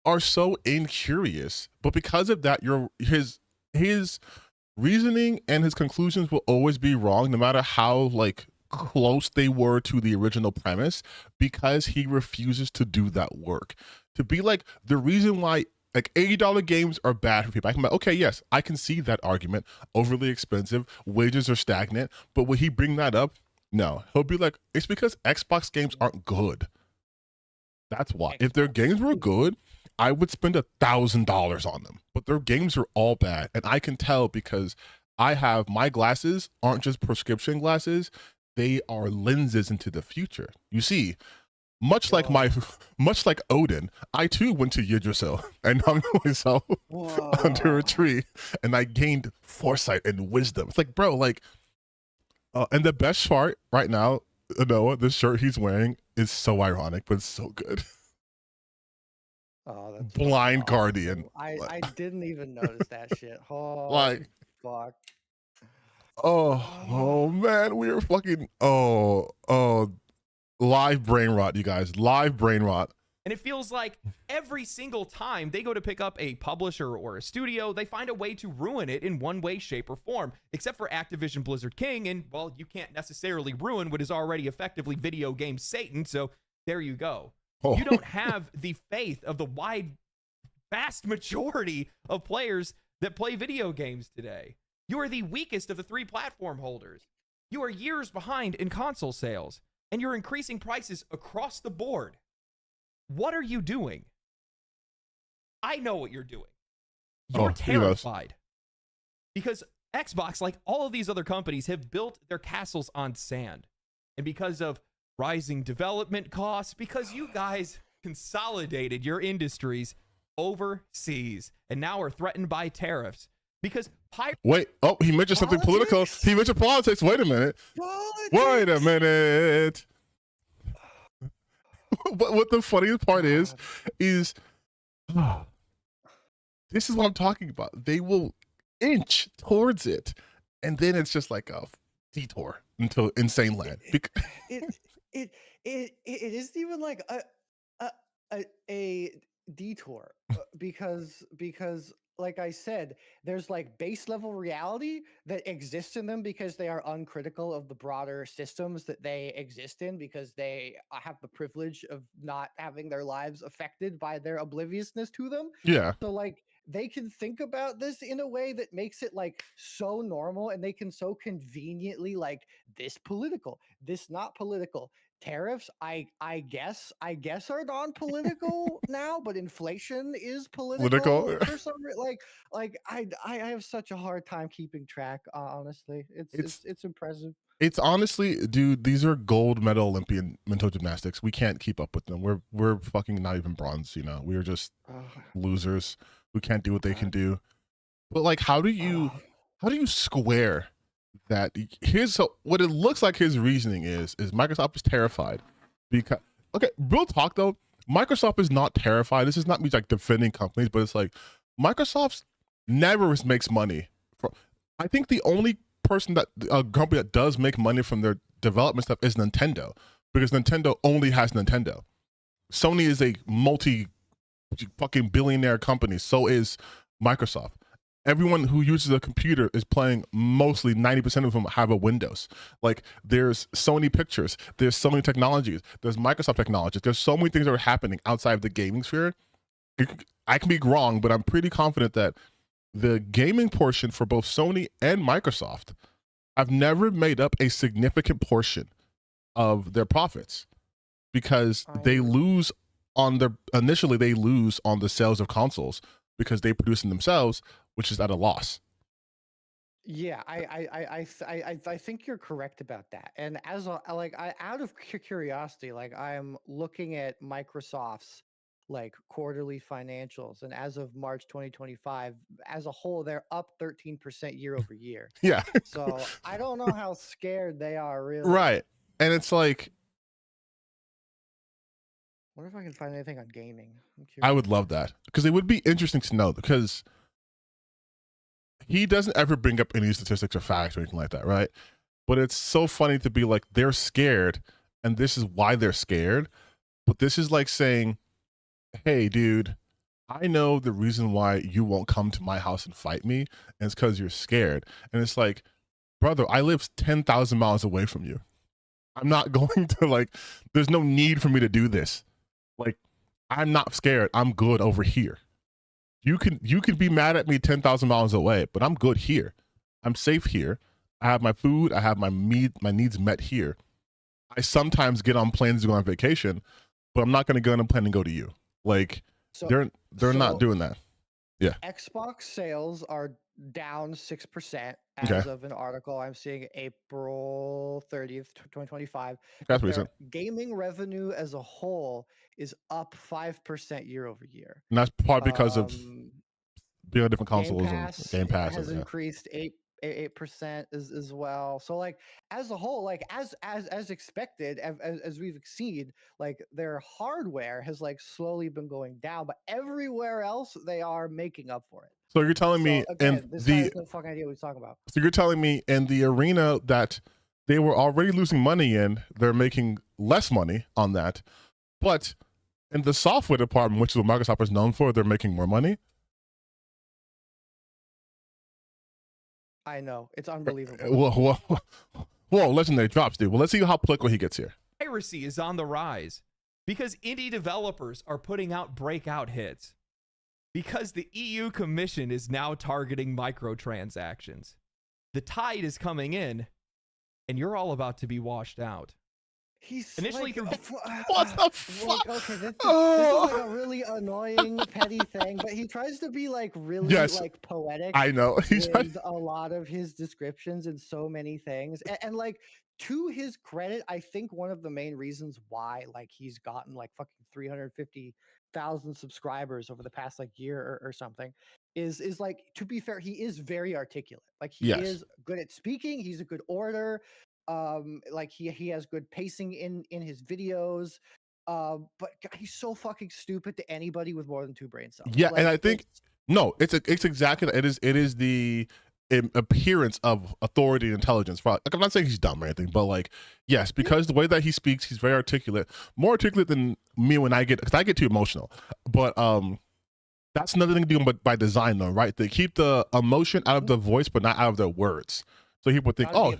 are so incurious, but because of that, his reasoning and his conclusions will always be wrong, no matter how like close they were to the original premise, because he refuses to do that work. To be like, the reason why like $80 games are bad for people, I can be like, okay, yes, I can see that argument. Overly expensive, wages are stagnant, but would he bring that up? No, he'll be like, it's because Xbox games aren't good. That's why. If their games were good, I would spend $1,000 on them, but their games are all bad. And I can tell because my glasses aren't just prescription glasses. They are lenses into the future. You see, much like Odin, I too went to Yggdrasil and hung myself under a tree, and I gained foresight and wisdom. It's like, bro, like, and the best part right now, Noah, the shirt he's wearing is so ironic, but it's so good. Oh, that's Blind awesome. Guardian. I didn't even notice that shit. Oh, like, fuck. Oh man, we were fucking live brain rot, you guys. Live brain rot. And it feels like every single time they go to pick up a publisher or a studio, they find a way to ruin it in one way, shape, or form. Except for Activision Blizzard King, and, well, you can't necessarily ruin what is already effectively video game Satan, so there you go. Oh. You don't have the faith of the vast majority of players that play video games today. You are the weakest of the three platform holders. You are years behind in console sales, and you're increasing prices across the board. What are you doing? I know what you're doing. You're terrified. Because Xbox, like all of these other companies, have built their castles on sand. And because of rising development costs, because you guys consolidated your industries overseas and now are threatened by tariffs. Because wait, he mentioned something political. He mentioned politics. Wait a minute. Wait a minute. But what the funniest part is this is what I'm talking about. They will inch towards it, and then it's just like a detour into insane land. It isn't even like a detour because like I said, there's like base level reality that exists in them because they are uncritical of the broader systems that they exist in, because they have the privilege of not having their lives affected by their obliviousness to them. Yeah. So like they can think about this in a way that makes it like so normal, and they can so conveniently like this political, this not political. Tariffs, I guess are non-political now, but inflation is political. For some reason. Like I have such a hard time keeping track. Honestly, it's impressive. It's honestly, dude, these are gold medal Olympian mental gymnastics. We can't keep up with them. We're fucking not even bronze. We are just losers who can't do what they can do. But like, how do you square that? What it looks like his reasoning is Microsoft is terrified because, okay, real talk though, Microsoft is not terrified. This is not me like defending companies, but it's like Microsoft never makes money. I think the only company that does make money from their development stuff is Nintendo, because Nintendo only has Nintendo. Sony is a fucking billionaire company. So is Microsoft. Everyone who uses a computer is playing, mostly 90% of them have a Windows. Like, there's Sony Pictures, there's Sony Technologies, there's Microsoft Technologies. There's so many things that are happening outside of the gaming sphere. I can be wrong, but I'm pretty confident that the gaming portion for both Sony and Microsoft have never made up a significant portion of their profits, because they lose on they lose on the sales of consoles because they produce them themselves, which is at a loss. Yeah, I think you're correct about that. And as a like, I out of curiosity, like I'm looking at Microsoft's like quarterly financials, and as of March 2025, as a whole, they're up 13% year over year. Yeah. So I don't know how scared they are, really. Right. And it's like, Wonder if I can find anything on gaming. I'm I would curious. love that because it would be interesting to know, because he doesn't ever bring up any statistics or facts or anything like that, right? But it's so funny to be like, they're scared and this is why they're scared. But this is like saying, hey, dude, I know the reason why you won't come to my house and fight me, and it's because you're scared. And it's like, brother, I live 10,000 miles away from you. I'm not going to, like, there's no need for me to do this. Like, I'm not scared. I'm good over here. You can be mad at me 10,000 miles away, but I'm good here. I'm safe here. I have my food. I have my needs met here. I sometimes get on planes to go on vacation, but I'm not going to get on a plane and go to you. Like, So they're not doing that. Yeah. Xbox sales are down 6% Okay. as of an article I'm seeing April 30th, 2025. That's But their recent. gaming revenue as a whole is up 5% year over year. And that's probably because of being on different Game consoles Pass and Game Pass. has And, yeah. increased 8% as well. So like as a whole, like as expected, as we've seen, like their hardware has like slowly been going down, but everywhere else they are making up for it. So you're telling me, So again, and this guy has no fucking idea what he's talking about. So you're telling me in the arena that they were already losing money in, they're making less money on that, but in the software department, which is what Microsoft is known for, they're making more money. I know, it's unbelievable. Whoa, legendary drops, dude. Well, let's see how political he gets here. Piracy is on the rise because indie developers are putting out breakout hits. Because the EU Commission is now targeting microtransactions. The tide is coming in, and you're all about to be washed out. He's Initially like, what the fuck? Like, okay, this is like a really annoying, petty thing, but he tries to be like really like poetic. I know. With a lot of his descriptions and so many things, and like to his credit, I think one of the main reasons why like he's gotten like fucking 350,000 subscribers over the past like year or something is like, to be fair, he is very articulate. Like he is good at speaking. He's a good orator. Like he has good pacing in his videos. But he's so fucking stupid to anybody with more than 2 brain cells. Yeah, like, and I think it's exactly, it is the appearance of authority and intelligence. Like, I'm not saying he's dumb or anything, but like, yes, because the way that he speaks, he's very articulate, more articulate than me when I get, because I get too emotional. But that's another thing to do by design, though, right? They keep the emotion out of the voice, but not out of their words. So people think, oh,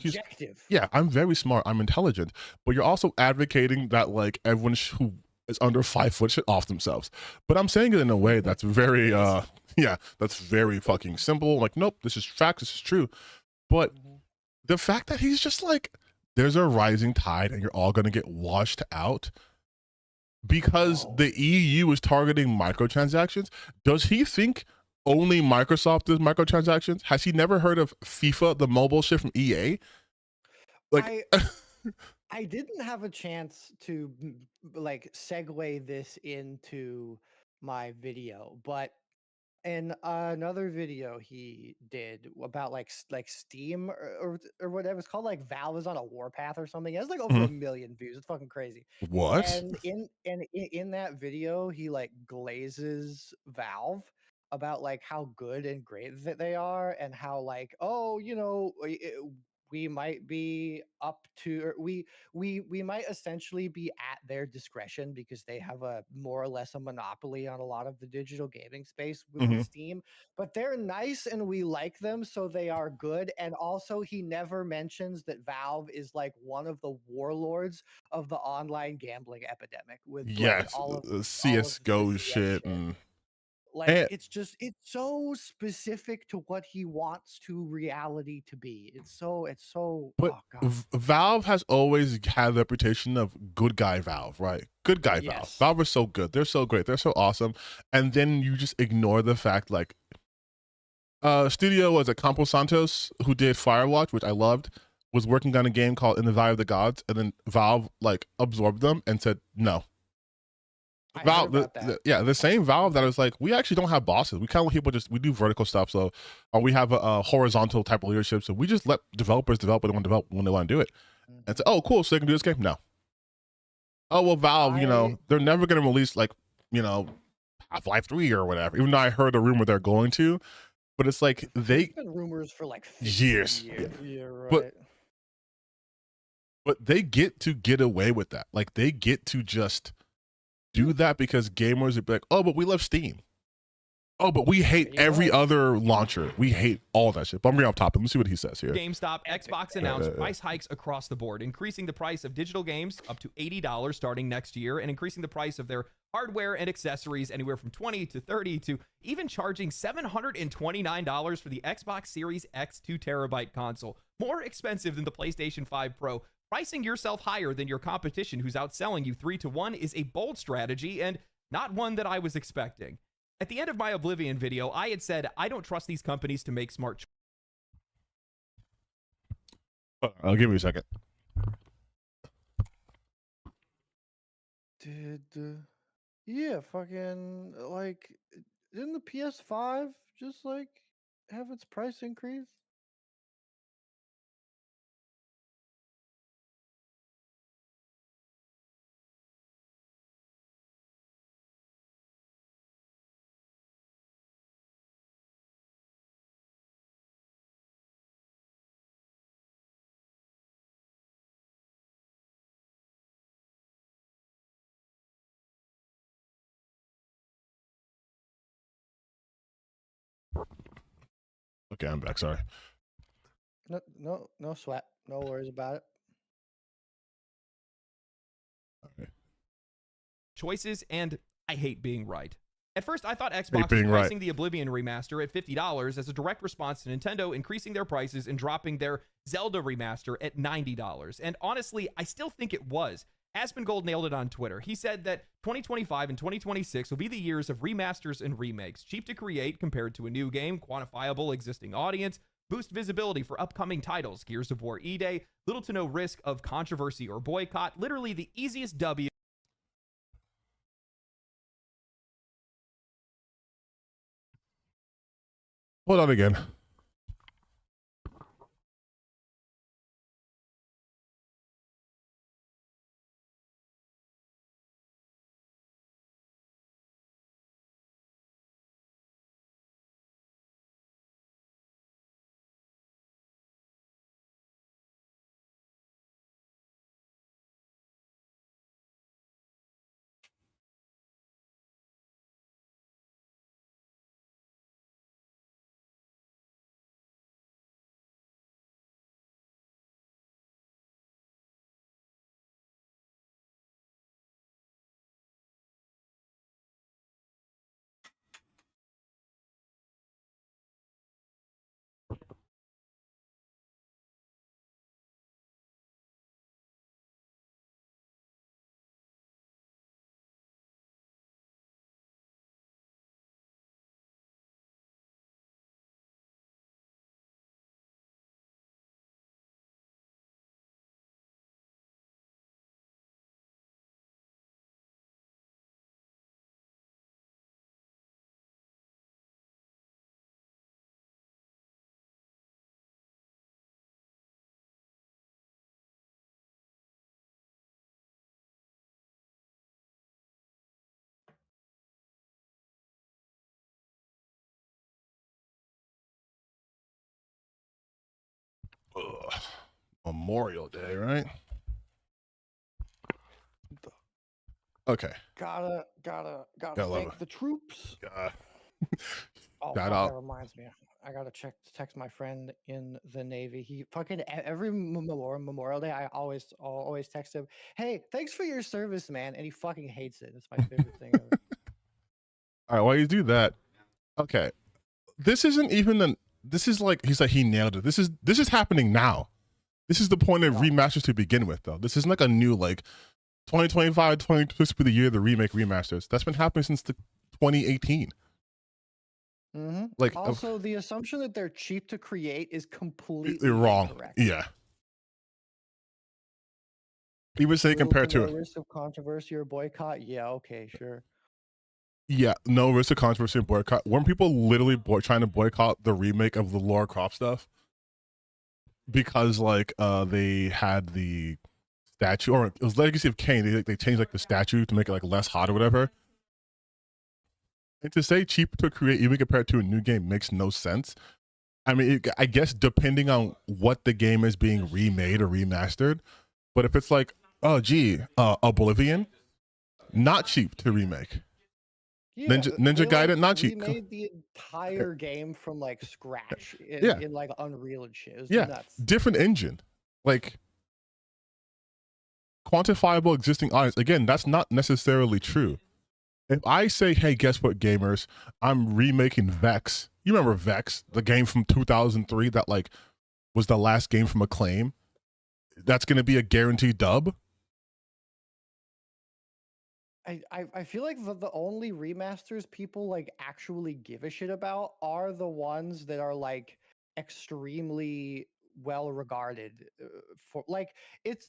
I'm very smart, I'm intelligent, but you're also advocating that like everyone who is under 5 foot should off themselves. But I'm saying it in a way that's very, that's very fucking simple. Like, nope, this is fact, this is true. But the fact that he's just like, there's a rising tide and you're all gonna get washed out because the EU is targeting microtransactions. Does he think only Microsoft does microtransactions? Has he never heard of FIFA, the mobile shit from EA? Like, I didn't have a chance to like segue this into my video, but in another video he did about like Steam or whatever, it's called like Valve is on a warpath or something. It has like over 1 million views. It's fucking crazy. What? And in that video, he like glazes Valve about like how good and great that they are, and how like, oh, you know, we might be up to, or we might essentially be at their discretion because they have a more or less a monopoly on a lot of the digital gaming space with Steam, but they're nice and we like them, so they are good. And also he never mentions that Valve is like one of the warlords of the online gambling epidemic with like all of the CS:GO shit. And like, it's so specific to what he wants to reality to be. It's so but oh God. Valve has always had the reputation of good guy Valve, right? Good guy Valve. Valve is so good. They're so great. They're so awesome. And then you just ignore the fact, like, Studio was at Campo Santos, who did Firewatch, which I loved, was working on a game called In the Valley of the Gods, and then Valve like absorbed them and said no. Valve, the same Valve that was like, we actually don't have bosses. We kind of let people we do vertical stuff. So, we have a horizontal type of leadership. So we just let developers develop what they want to develop when they want to do it. And say, oh, cool. So they can do this game? No. Oh, well, Valve, they're never going to release like, Half-Life 3 or whatever. Even though I heard a rumor they're going to, but it's like There's been rumors for like years. Yeah, right. But they get away with that. Like they get to just do that because gamers would be like, oh, but we love Steam. Oh, but we hate every other launcher. We hate all that shit. But I'm real off topic. Let me see what he says here. GameStop, Xbox announced price hikes across the board, increasing the price of digital games up to $80 starting next year, and increasing the price of their hardware and accessories anywhere from $20 to $30 to even charging $729 for the Xbox Series X 2 terabyte console. More expensive than the PlayStation 5 Pro. Pricing yourself higher than your competition who's outselling you 3-1 is a bold strategy and not one that I was expecting. At the end of my Oblivion video, I had said, I don't trust these companies to make smart choices. I'll give you a second. Yeah, fucking, like, didn't the PS5 just, like, have its price increase? Okay, I'm back. Sorry. No sweat. No worries about it. Okay. Choices, and I hate being right. At first, I thought Xbox was pricing the Oblivion remaster at $50 as a direct response to Nintendo increasing their prices and dropping their Zelda remaster at $90. And honestly, I still think it was. Aspengold nailed it on Twitter. He said that 2025 and 2026 will be the years of remasters and remakes. Cheap to create compared to a new game, quantifiable existing audience, boost visibility for upcoming titles, Gears of War E-Day, little to no risk of controversy or boycott, literally the easiest W. Hold on again. Ugh. Memorial Day, right? Okay. Gotta thank the troops. Oh, that reminds me. I gotta text my friend in the Navy. He fucking every Memorial Day, I always text him, "Hey, thanks for your service, man," and he fucking hates it. It's my favorite thing ever. All right, while you do that, okay, this isn't even this is like he said he nailed it. This is happening now. This is the point of remasters to begin with, though. This isn't like a new 2025, 2026 will be the year of the remake remasters. That's been happening since 2018. Like Also, the assumption that they're cheap to create is completely wrong. incorrect. Yeah. Even say Little compared to no to risk of controversy or boycott. Yeah, okay, sure. yeah, no risk of controversy and boycott. Weren't people literally trying to boycott the remake of the Lara Croft stuff because like they had the statue, or it was Legacy of Kain. They changed like the statue to make it like less hot or whatever. And to say cheap to create, even compared to a new game, makes no sense. I mean, I guess depending on what the game is being remade or remastered, but if it's like, oh gee, Oblivion, not cheap to remake. Yeah, Ninja Gaiden, like, not cheap. remade the entire game from like scratch Yeah. in like Unreal and shit. It was Yeah, nuts. different engine, like quantifiable existing audience. Again, that's not necessarily true. If I say, hey, guess what, gamers, I'm remaking Vex. You remember Vex, the game from 2003 that like was the last game from Acclaim? That's going to be a guaranteed dub. I feel like the only remasters people like actually give a shit about are the ones that are like extremely well regarded for it's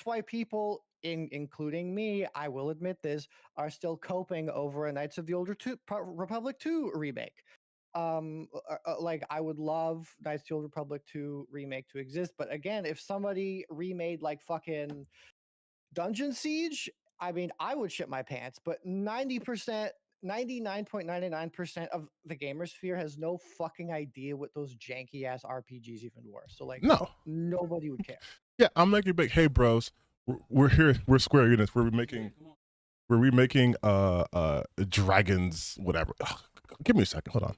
why people including me, I will admit this, are still coping over a Knights of the Old Republic 2 remake. Like I would love Knights of the Old Republic 2 remake to exist, but again, if somebody remade like fucking Dungeon Siege, I mean, I would shit my pants, but 90%, 99.99% of the gamer sphere has no fucking idea what those janky ass RPGs even were. So, like, No. nobody would care. Yeah, I'm making big. Hey, bros, we're here. We're Square Units. We're remaking Dragons, whatever. Ugh, give me a second. Hold on.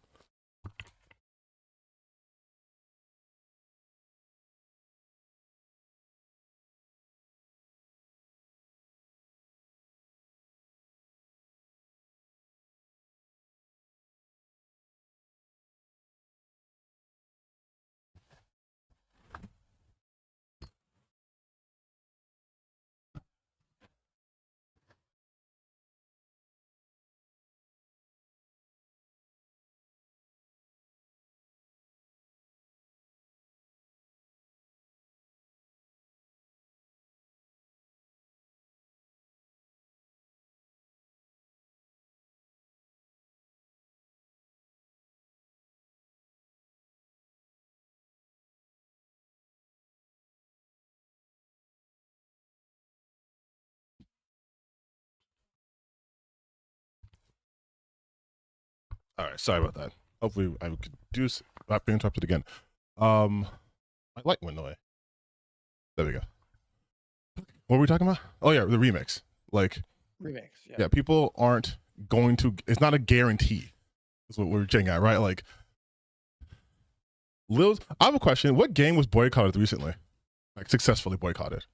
All right, sorry about that. Hopefully, I could do not be interrupted again. My light went away. There we go. What were we talking about? Oh yeah, the remix. Like Remix, yeah, people aren't going to. It's not a guarantee. That's what we're getting at, right? Like, I have a question. What game was boycotted recently? Like successfully boycotted?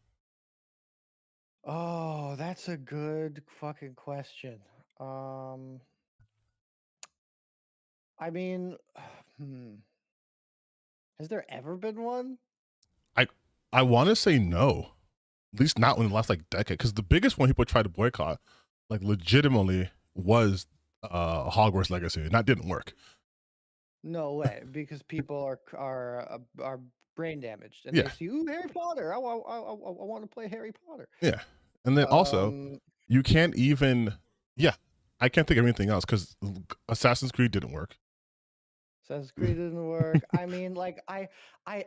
Oh, that's a good fucking question. I mean, has there ever been one? I want to say no, at least not in the last like decade. Because the biggest one people tried to boycott, like legitimately, was Hogwarts Legacy, and that didn't work. No way, because people are brain damaged and Yeah. they see, ooh, Harry Potter. I want to play Harry Potter. Yeah, and then also you can't even. Yeah, I can't think of anything else because Assassin's Creed didn't work. Assassin's Creed didn't work. I mean, like I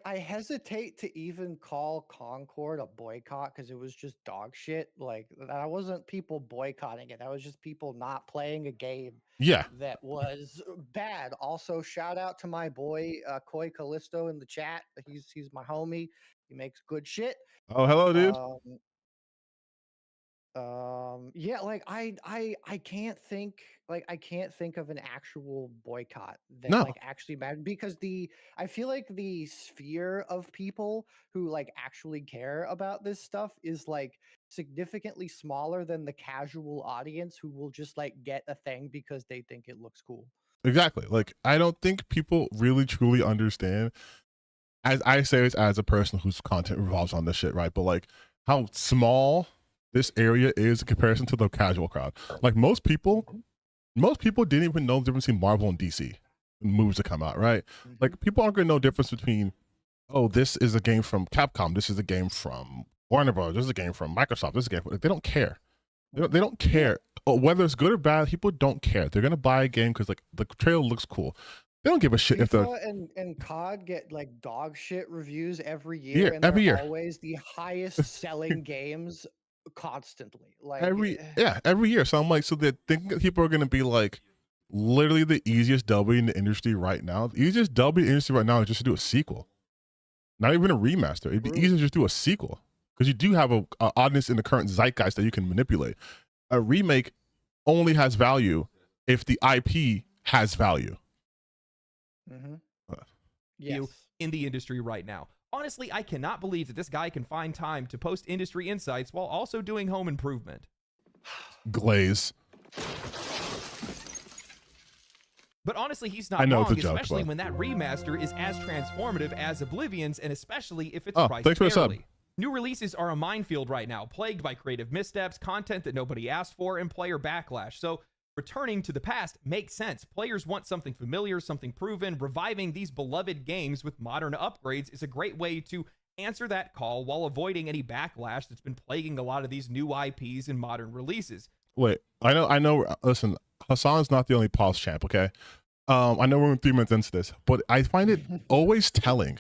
hesitate to even call Concord a boycott because it was just dog shit. Like that wasn't people boycotting it. That was just people not playing a game. Yeah, That was bad. Also, shout out to my boy Koi Callisto in the chat. He's my homie. He makes good shit. Oh, hello, dude. Yeah, like I can't think of an actual boycott that No. like actually mattered because I feel like the sphere of people who like actually care about this stuff is like significantly smaller than the casual audience who will just like get a thing because they think it looks cool. Exactly. Like I don't think people really truly understand. As I say this as a person whose content revolves on this shit, right? But like how small this area is in comparison to the casual crowd. Like most people didn't even know the difference between Marvel and DC. moves to come out, right? Mhm. Like people aren't gonna know difference between, oh, this is a game from Capcom, this is a game from Warner Bros, this is a game from Microsoft, this is a game from, like, they don't care. They don't care. Whether it's good or bad, people don't care. They're gonna buy a game because like the trailer looks cool. They don't give a shit if the FIFA and COD get like dog shit reviews every year, and every they're year, always the highest selling games constantly. Like, every year. So I'm like, so they think that people are gonna be like, literally the easiest W in the industry right now. The easiest W in the industry right now is just to do a sequel, not even a remaster. It'd be easier to just do a sequel because you do have a audience in the current zeitgeist that you can manipulate. A remake only has value if the IP has value. yes. In the industry right now. Honestly, I cannot believe that this guy can find time to post industry insights while also doing home improvement. Glaze. But honestly, he's not wrong, especially when that remaster is as transformative as Oblivion's, and especially if it's priced fairly. New releases are a minefield right now, plagued by creative missteps, content that nobody asked for, and player backlash. So returning to the past makes sense. Players want something familiar, something proven. Reviving these beloved games with modern upgrades is a great way to answer that call while avoiding any backlash that's been plaguing a lot of these new IPs and modern releases. Wait, I know. Listen, Hassan's not the only pause champ, okay? I know we're 3 minutes into this, but I find it always telling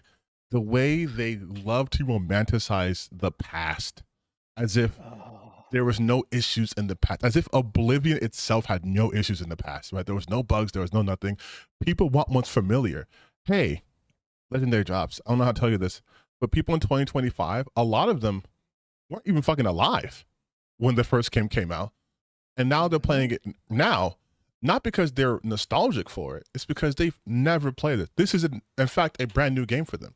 the way they love to romanticize the past as if there was no issues in the past, as if Oblivion itself had no issues in the past, right? There was no bugs, there was no nothing. People want what's familiar. Hey, Legendary Drops, I don't know how to tell you this, but people in 2025, a lot of them weren't even fucking alive when the first game came out. And now they're playing it now, not because they're nostalgic for it. It's because they've never played it. This is, in fact, a brand new game for them.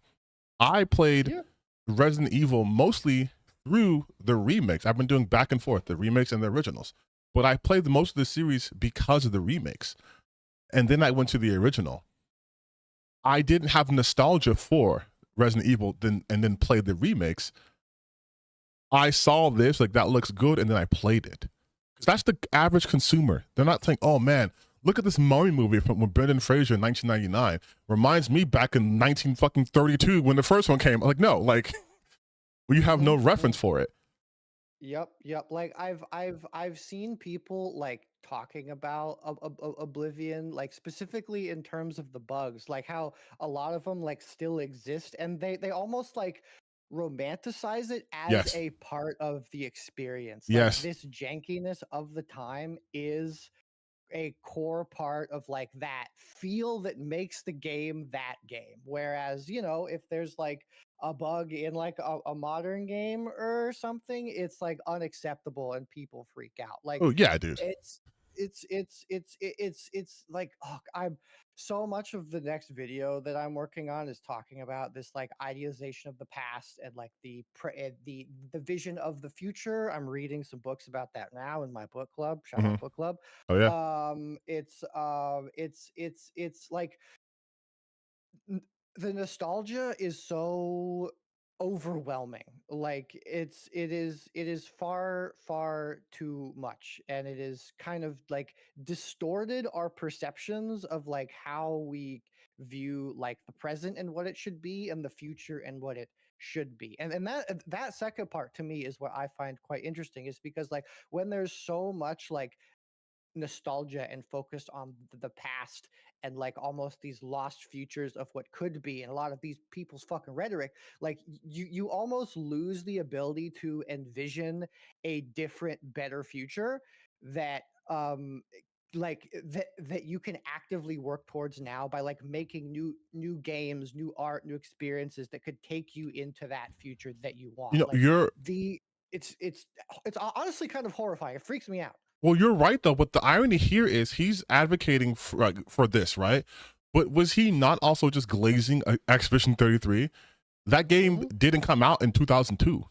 I played Resident Evil mostly through the remakes. I've been doing back and forth, the remakes and the originals. But I played most of the series because of the remakes. And then I went to the original. I didn't have nostalgia for Resident Evil and then played the remakes. I saw this, like, that looks good, and then I played it. That's the average consumer. They're not saying, oh man, look at this Mummy movie from Brendan Fraser in 1999. Reminds me back in 1932 when the first one came. Like, no, like, you have no reference for it. Yep. Like I've seen people like talking about Oblivion, like specifically in terms of the bugs, like how a lot of them like still exist, and they almost like romanticize it as a part of the experience. Like this jankiness of the time is a core part of like that feel that makes the game that game. Whereas, you know, if there's like a bug in like a modern game or something, it's like unacceptable and people freak out. Like, oh yeah, dude. It's like, oh, I'm so much of the next video that I'm working on is talking about this like idealization of the past and like the vision of the future. I'm reading some books about that now in my book club. Shout out book club. Oh yeah. It's like the nostalgia is so overwhelming. Like it is far too much, and it is kind of like distorted our perceptions of like how we view like the present and what it should be, and the future and what it should be. And that second part to me is what I find quite interesting, is because like when there's so much like nostalgia and focused on the past and like almost these lost futures of what could be, and a lot of these people's fucking rhetoric, like you almost lose the ability to envision a different, better future that like that you can actively work towards now by like making new games, new art, new experiences that could take you into that future that you want. You know, like it's honestly kind of horrifying. It freaks me out. Well, you're right though, but the irony here is he's advocating for this, right? But was he not also just glazing Expedition 33? That game didn't come out in 2002.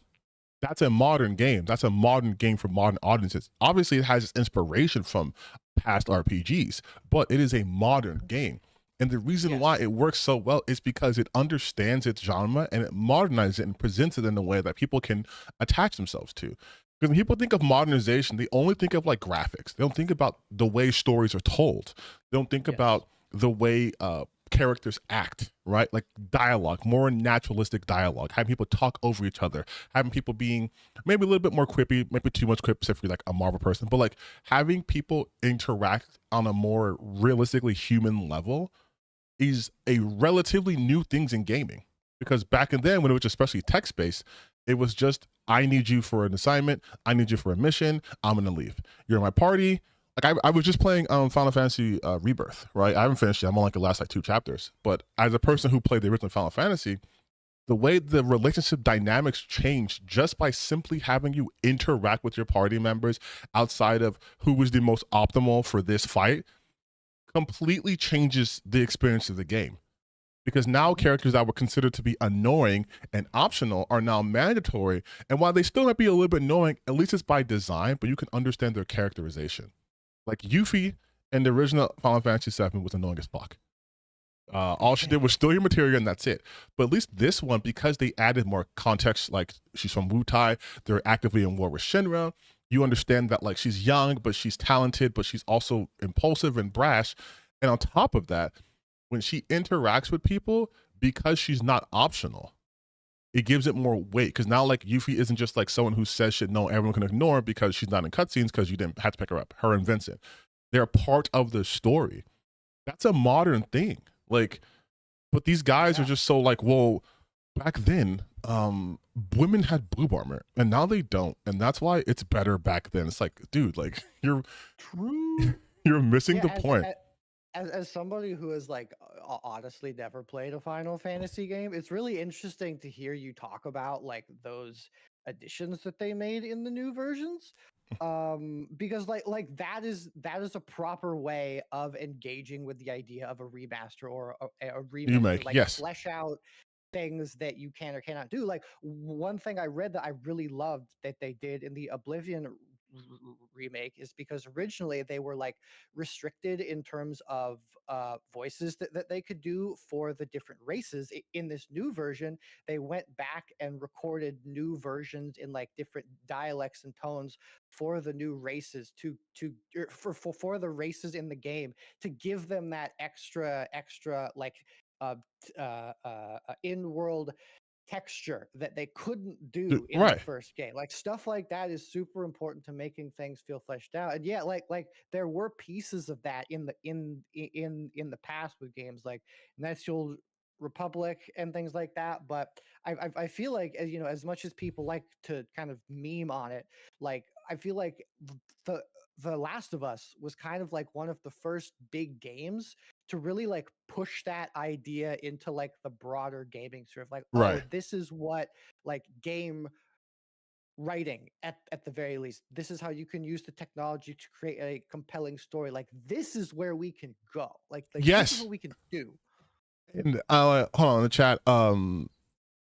That's a modern game. That's a modern game for modern audiences. Obviously, it has its inspiration from past RPGs, but it is a modern game. And the reason why it works so well is because it understands its genre and it modernizes it and presents it in a way that people can attach themselves to. Because when people think of modernization, they only think of like graphics. They don't think about the way stories are told. They don't think about the way characters act, right? Like dialogue, more naturalistic dialogue, having people talk over each other, having people being maybe a little bit more quippy, maybe too much quips if you're like a Marvel person, but like having people interact on a more realistically human level is a relatively new things in gaming. Because back in then, when it was especially text-based, it was just, I need you for an assignment, I need you for a mission, I'm gonna leave. You're in my party. Like I was just playing Final Fantasy Rebirth, right? I haven't finished it. I'm on like the last like 2 chapters. But as a person who played the original Final Fantasy, the way the relationship dynamics changed just by simply having you interact with your party members outside of who was the most optimal for this fight completely changes the experience of the game. Because now characters that were considered to be annoying and optional are now mandatory. And while they still might be a little bit annoying, at least it's by design, but you can understand their characterization. Like Yuffie in the original Final Fantasy VII was annoying as fuck. All she did was steal your material and that's it. But at least this one, because they added more context, like she's from Wutai, they're actively in war with Shinra, you understand that like she's young, but she's talented, but she's also impulsive and brash. And on top of that, when she interacts with people, because she's not optional, it gives it more weight. Because now like Yuffie isn't just like someone who says shit no everyone can ignore because she's not in cutscenes because you didn't have to pick her up. Her and Vincent, they're part of the story. That's a modern thing. Like, but these guys are just so like, well, back then, women had boob armor and now they don't, and that's why it's better back then. It's like, dude, like you're missing the point. As somebody who has like honestly never played a Final Fantasy game, it's really interesting to hear you talk about like those additions that they made in the new versions. Because like that is a proper way of engaging with the idea of a remaster or a remake to, like, yes, flesh out things that you can or cannot do. Like one thing I read that I really loved that they did in the Oblivion remake is because originally they were like restricted in terms of voices that they could do for the different races. In this new version, they went back and recorded new versions in like different dialects and tones for the new races for the races in the game, to give them that extra like in-world texture that they couldn't do in the first game. Like stuff like that is super important to making things feel fleshed out. And yeah, like there were pieces of that in the past with games like National Republic and things like that. But I feel like, as you know, as much as people like to kind of meme on it, like I feel like the Last of Us was kind of like one of the first big games to really like push that idea into like the broader gaming sphere of like, oh, this is what like game writing at the very least, this is how you can use the technology to create a compelling story. Like this is where we can go. Like yes, this is what we can do. And hold on in the chat.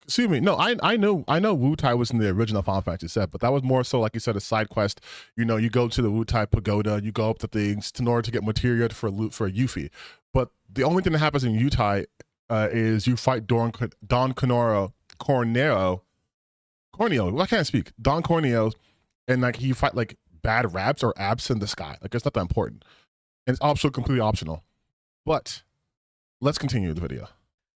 Excuse me. No, I know Wutai was in the original Final Fantasy VII, but that was more so, like you said, a side quest. You know, you go to the Wutai Pagoda, you go up to things in order to get materia for Yuffie. But the only thing that happens in Wutai is you fight Don Corneo. Well, I can't speak. Don Corneo, and like you fight like bad raps or abs in the sky. Like it's not that important, and it's also completely optional. But let's continue the video.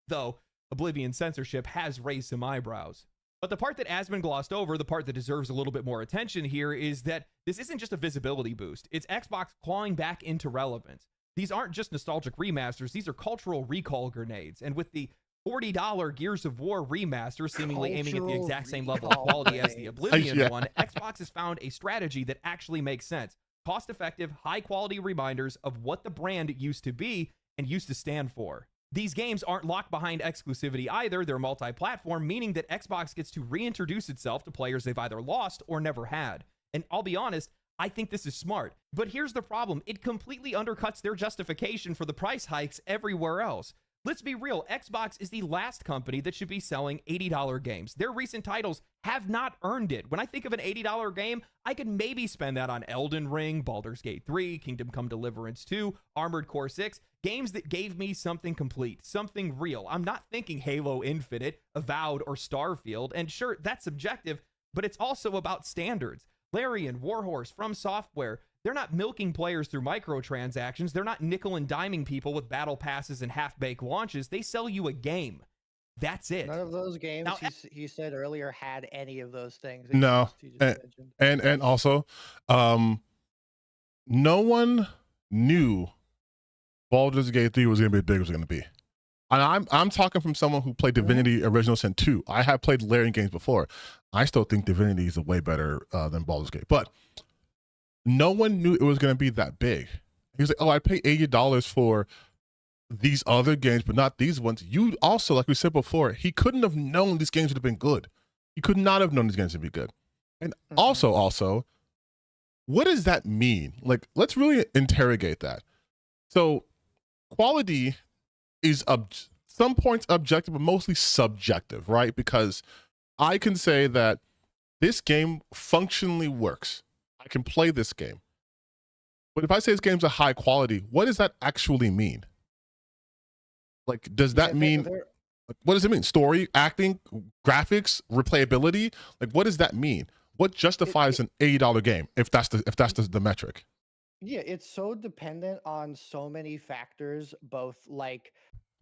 Though Oblivion censorship has raised some eyebrows. But the part that has been glossed over, the part that deserves a little bit more attention here, is that this isn't just a visibility boost. It's Xbox clawing back into relevance. These aren't just nostalgic remasters, these are cultural recall grenades. And with the $40 Gears of War remaster seemingly aiming at the exact same level of quality as the Oblivion one, Xbox has found a strategy that actually makes sense. Cost-effective, high-quality reminders of what the brand used to be and used to stand for. These games aren't locked behind exclusivity either. They're multi-platform, meaning that Xbox gets to reintroduce itself to players they've either lost or never had. And I'll be honest, I think this is smart. But here's the problem. It completely undercuts their justification for the price hikes everywhere else. Let's be real, Xbox is the last company that should be selling $80 games. Their recent titles have not earned it. When I think of an $80 game, I could maybe spend that on Elden Ring, Baldur's Gate 3, Kingdom Come Deliverance 2, Armored Core 6, games that gave me something complete, something real. I'm not thinking Halo Infinite, Avowed, or Starfield, and sure, that's subjective, but it's also about standards. Larian, Warhorse, From Software, They're not milking players through microtransactions. They're not nickel and diming people with battle passes and half-baked launches. They sell you a game. That's it. None of those games Now, he said earlier had any of those things that No, he just mentioned. and also, no one knew Baldur's Gate 3 was going to be as big as it was going to be. And I'm talking from someone who played Divinity Original Sin 2. I have played Larian games before. I still think Divinity is way better than Baldur's Gate. But no one knew it was going to be that big. He was like, oh, I pay $80 for these other games, but not these ones. You also, like we said before, he couldn't have known these games would have been good. He could not have known these games would be good. And also, what does that mean? Like, let's really interrogate that. So quality is some points objective, but mostly subjective, right? Because I can say that this game functionally works. I can play this game. But if I say this game's a high quality, what does that actually mean? Like, does that mean, what does it mean? Story, acting, graphics, replayability? Like, what does that mean? What justifies an $80 game if that's the metric? Yeah, it's so dependent on so many factors, both like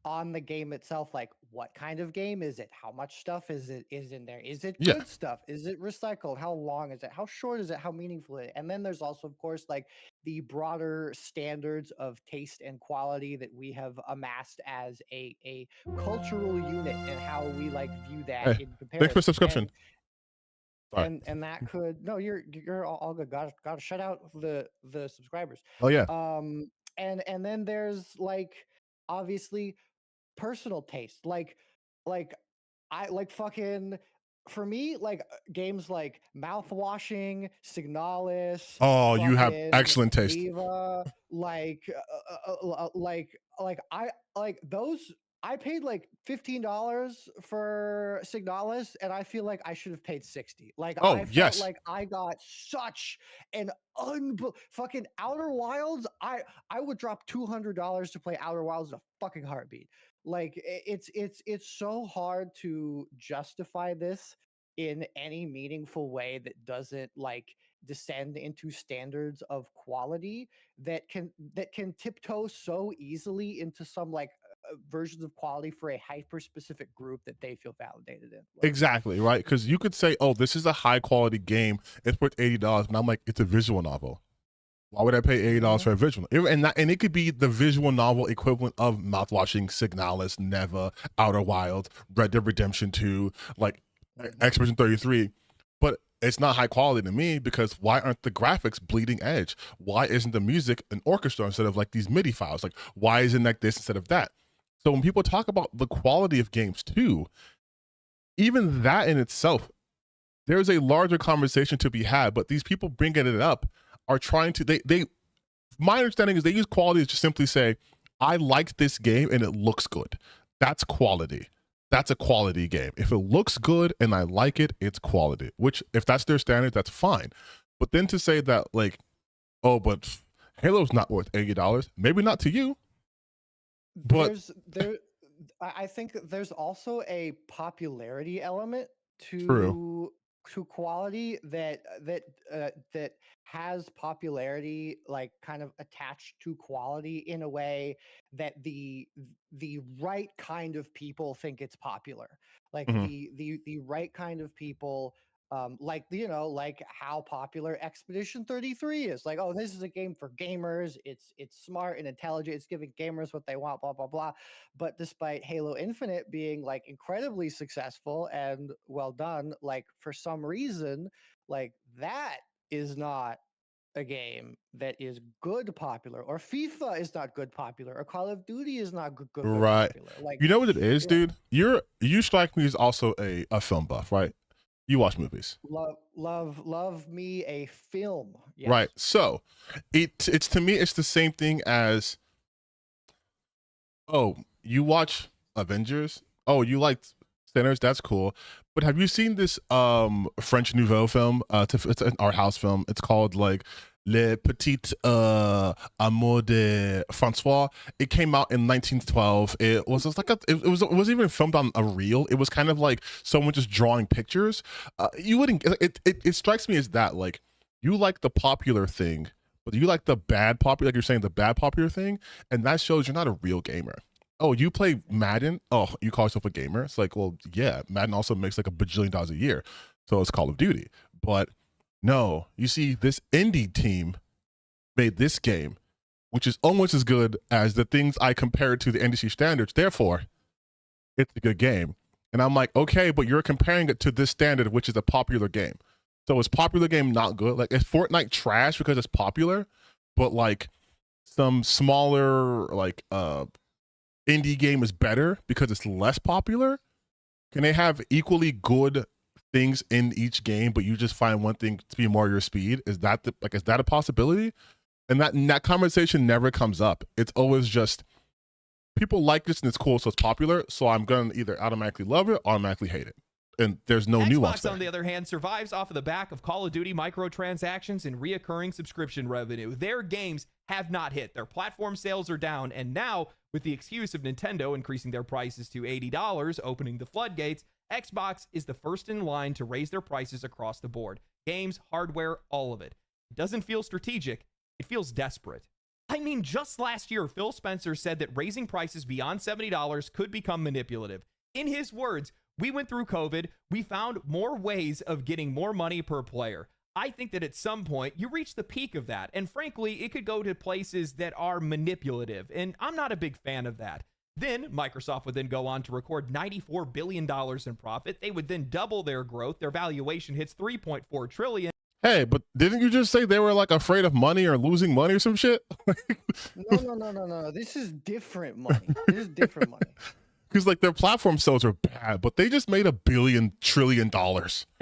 on the game itself, like what kind of game is it? How much stuff is in there? Is it good stuff? Is it recycled? How long is it? How short is it? How meaningful is it? And then there's also, of course, like the broader standards of taste and quality that we have amassed as a cultural unit and how we like view that in comparison. Thanks for subscription. And that could you're all good. Gotta shut out the subscribers. Oh yeah. And then there's like obviously personal taste. Like I like fucking for me, like games like Mouthwashing, Signalis. Oh, you have excellent taste. Viva, like I like those. I paid like $15 for Signalis, and I feel like I should have paid $60. Like, I felt like I got such an fucking Outer Wilds. I would drop $200 to play Outer Wilds in a fucking heartbeat. Like, it's so hard to justify this in any meaningful way that doesn't like descend into standards of quality that can tiptoe so easily into some like versions of quality for a hyper specific group that they feel validated in. Like, exactly, right? Because you could say, oh, this is a high quality game, it's worth $80, and I'm like, it's a visual novel. Why would I pay $80 for a visual? And it could be the visual novel equivalent of Mouthwashing, Signalis, Neva, Outer Wilds, Red Dead Redemption 2, like Expedition 33. But it's not high quality to me because why aren't the graphics bleeding edge? Why isn't the music an orchestra instead of like these MIDI files? Like, why isn't like this instead of that? So when people talk about the quality of games too, even that in itself, there's a larger conversation to be had. But these people bringing it up are trying to, they my understanding is they use quality to just simply say, I liked this game and it looks good. That's quality. That's a quality game. If it looks good and I like it, it's quality. Which, if that's their standard, that's fine. But then to say that, like, oh, but Halo's not worth $80, maybe not to you. But I think there's also a popularity element true. to quality that has popularity like kind of attached to quality in a way that the right kind of people think it's popular. Like the right kind of people like like how popular Expedition 33 is. Like, oh, this is a game for gamers. It's smart and intelligent. It's giving gamers what they want, blah blah blah. But despite Halo Infinite being like incredibly successful and well done, like for some reason, like that is not a game that is good popular, or FIFA is not good popular, or Call of Duty is not good right popular. Like, you know what it is, dude? You strike me as also a film buff, right? You watch movies. Love me a film. Yes. Right. So it's to me, it's the same thing as, oh, you watch Avengers? Oh, you like Sinners? That's cool. But have you seen this French Nouveau film? It's an art house film. It's called like Le Petit Amour de Francois. It came out in 1912. It was just like it was even filmed on a reel. It was kind of like someone just drawing pictures. You wouldn't. It strikes me as that, like, you like the popular thing, but you like the bad popular, like you're saying, the bad popular thing, and that shows you're not a real gamer. Oh, you play Madden? Oh, you call yourself a gamer? It's like, well, yeah, Madden also makes like $1 bajillion a year, so it's Call of Duty. But no, you see, this indie team made this game, which is almost as good as the things I compared to the industry standards. Therefore, it's a good game. And I'm like, okay, but you're comparing it to this standard, which is a popular game. So is popular game not good? Like, is Fortnite trash because it's popular, but like some smaller like indie game is better because it's less popular? Can they have equally good things in each game, but you just find one thing to be more your speed? Is that is that a possibility? And that conversation never comes up. It's always just people like this and it's cool, so it's popular. So I'm gonna either automatically love it or automatically hate it. And there's no nuance there. Xbox, on the other hand, survives off of the back of Call of Duty microtransactions and reoccurring subscription revenue. Their games have not hit. Their platform sales are down. And now, with the excuse of Nintendo increasing their prices to $80, opening the floodgates, Xbox is the first in line to raise their prices across the board. Games, hardware, all of it. It doesn't feel strategic. It feels desperate. I mean, just last year, Phil Spencer said that raising prices beyond $70 could become manipulative. In his words, we went through COVID. We found more ways of getting more money per player. I think that at some point you reach the peak of that. And frankly, it could go to places that are manipulative. And I'm not a big fan of that. Then Microsoft would then go on to record $94 billion in profit. They would then double their growth. Their valuation hits $3.4 trillion. Hey, but didn't you just say they were like afraid of money or losing money or some shit? No. This is different money. This is different money. Because like their platform sales are bad, but they just made $1 trillion.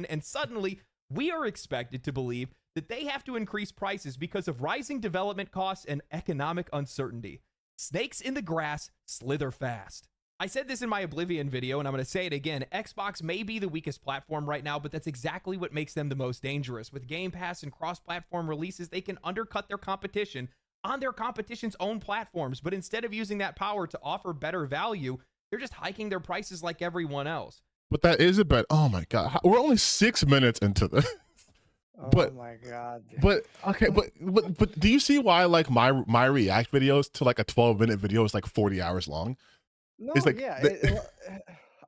And suddenly we are expected to believe that they have to increase prices because of rising development costs and economic uncertainty. Snakes in the grass slither fast. I said this in my Oblivion video, and I'm going to say it again. Xbox may be the weakest platform right now, but that's exactly what makes them the most dangerous. With Game Pass and cross-platform releases, they can undercut their competition on their competition's own platforms. But instead of using that power to offer better value, they're just hiking their prices like everyone else. But that is a bet. Oh my God. We're only 6 minutes into this. Oh my God. But okay, but do you see why like my react videos to like a 12-minute video is like 40 hours long? No, It's like yeah.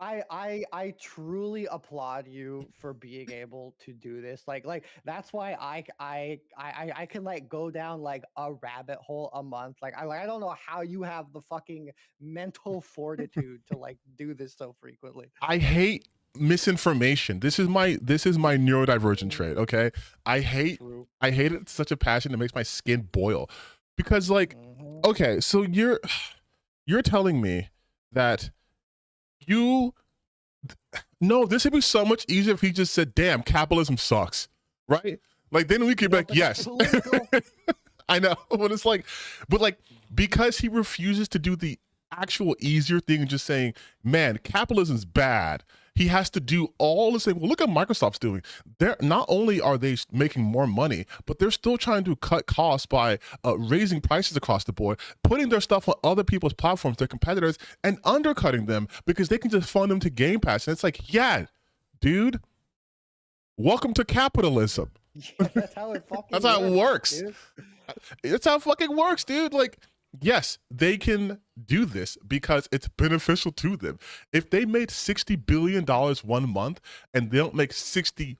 I truly applaud you for being able to do this. Like that's why I can like go down like a rabbit hole a month. Like I don't know how you have the fucking mental fortitude to like do this so frequently. I hate misinformation. This is my neurodivergent trait, okay? I hate it to such a passion that makes my skin boil. Because like okay, so you're telling me that no, this would be so much easier if he just said, damn, capitalism sucks, right? Like then we could be like, yes. I know, but it's like, because he refuses to do the actual easier thing and just saying, man, capitalism's bad. He has to do all the same. Well, look at Microsoft's doing. They're not only are they making more money, but they're still trying to cut costs by raising prices across the board, putting their stuff on other people's platforms, their competitors, and undercutting them because they can just fund them to Game Pass. And it's like, yeah, dude, welcome to capitalism. Yeah, that's how it fucking That's how it works. Dude. It's how it fucking works, dude. Like, yes, they can do this because it's beneficial to them. If they made $60 billion one month and they don't make $61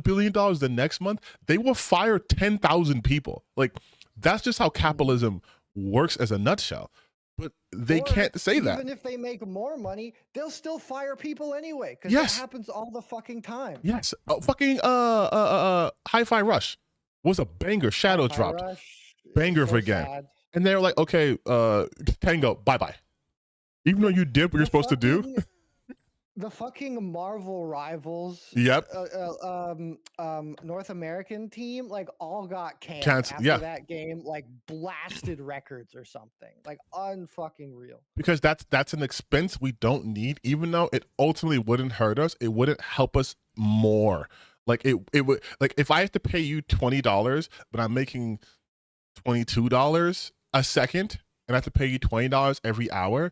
billion the next month, they will fire 10,000 people. Like, that's just how capitalism works as a nutshell. But they can't say that. Even if they make more money, they'll still fire people anyway. Because Yes. that happens all the fucking time. Yes. Fucking Hi-Fi Rush was a banger. Shadow Hi-Fi dropped. Rush, Banger so for a game. sad. And they're like, okay, Tango, bye-bye. Even though you did what you're supposed to do. The fucking Marvel Rivals, Yep. North American team, like all got canned Cancelled, after yeah. that game, like blasted records or something, like unfucking real. Because that's an expense we don't need, even though it ultimately wouldn't hurt us. It wouldn't help us more. Like it would, like if I have to pay you $20, but I'm making $22 a second, and I have to pay you $20 every hour,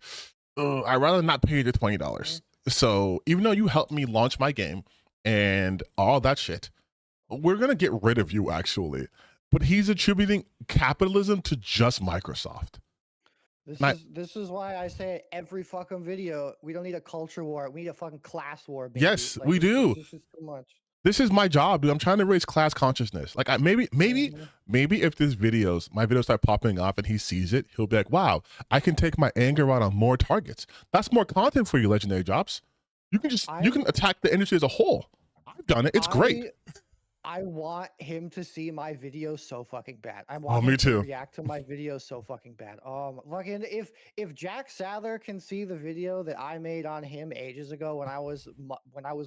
I'd rather not pay you the $20. So even though you helped me launch my game and all that shit, we're gonna get rid of you actually. but he's attributing capitalism to just Microsoft. This is why I say every fucking video, we don't need a culture war. We need a fucking class war, baby. Yes, like, we do. This is too much. This is my job, dude. I'm trying to raise class consciousness. Like, maybe if this my videos start popping up and he sees it, he'll be like, "Wow, I can take my anger out on more targets. That's more content for you, Legendary Jobs. You can you can attack the industry as a whole. I've done it. It's great." I want him to see my videos so fucking bad. I want me him too. to react to my videos so fucking bad. Fucking if Jack Sadler can see the video that I made on him ages ago when I was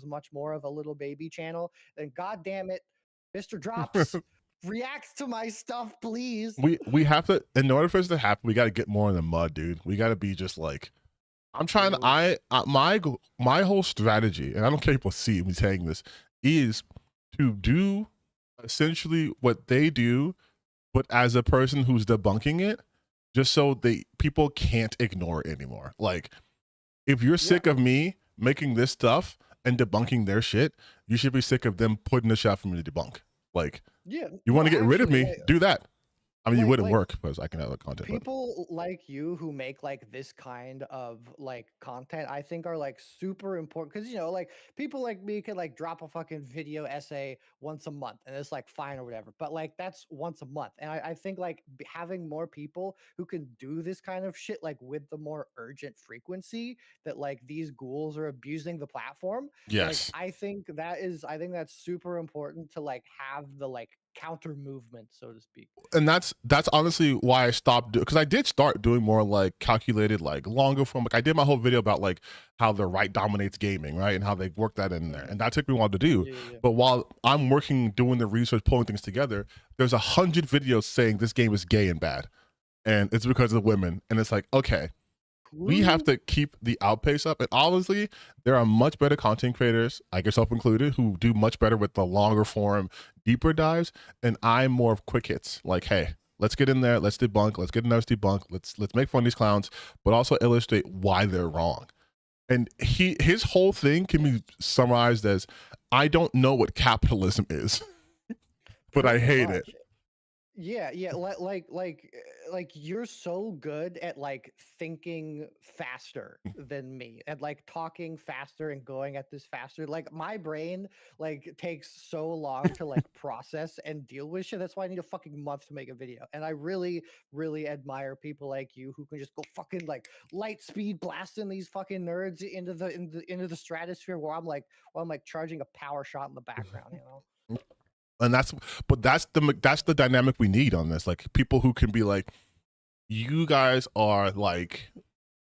much more of a little baby channel, then god damn it, Mr. Drops, react to my stuff, please. We have to, in order for this to happen, we got to get more in the mud, dude. We got to be just like, I'm trying to. My whole strategy, and I don't care if people see me saying this, is to do essentially what they do, but as a person who's debunking it, just so people can't ignore it anymore. Like, if you're sick of me making this stuff and debunking their shit, you should be sick of them putting the shit for me to debunk. Like, you want to get rid of me, do that. I mean, you wouldn't work because I can have the content. People like you who make like this kind of like content, I think are like super important because, you know, like people like me could like drop a fucking video essay once a month and it's like fine or whatever. But like that's once a month. And I think like having more people who can do this kind of shit like with the more urgent frequency that like these ghouls are abusing the platform. Yes. Like, I think that's super important to like have the like counter movement, so to speak. And that's honestly why I stopped because I did start doing more like calculated, like longer form. Like I did my whole video about like how the right dominates gaming, right, and how they work that in there, and that took me a while to do. But while I'm working doing the research, pulling things together, there's 100 videos saying this game is gay and bad, and it's because of the women. And it's like, okay, we have to keep the outpace up. And obviously, there are much better content creators, like yourself included, who do much better with the longer form, deeper dives. And I'm more of quick hits. Like, hey, let's get in there, let's debunk, let's get another debunk, let's make fun of these clowns, but also illustrate why they're wrong. And his whole thing can be summarized as, I don't know what capitalism is, but I hate it. Yeah, like you're so good at like thinking faster than me and like talking faster and going at this faster. Like my brain like takes so long to like process and deal with shit. That's why I need a fucking month to make a video. And I really, really admire people like you who can just go fucking like light speed blasting these fucking nerds into the stratosphere while I'm like charging a power shot in the background, you know? And that's the dynamic we need on this. Like people who can be like, you guys are like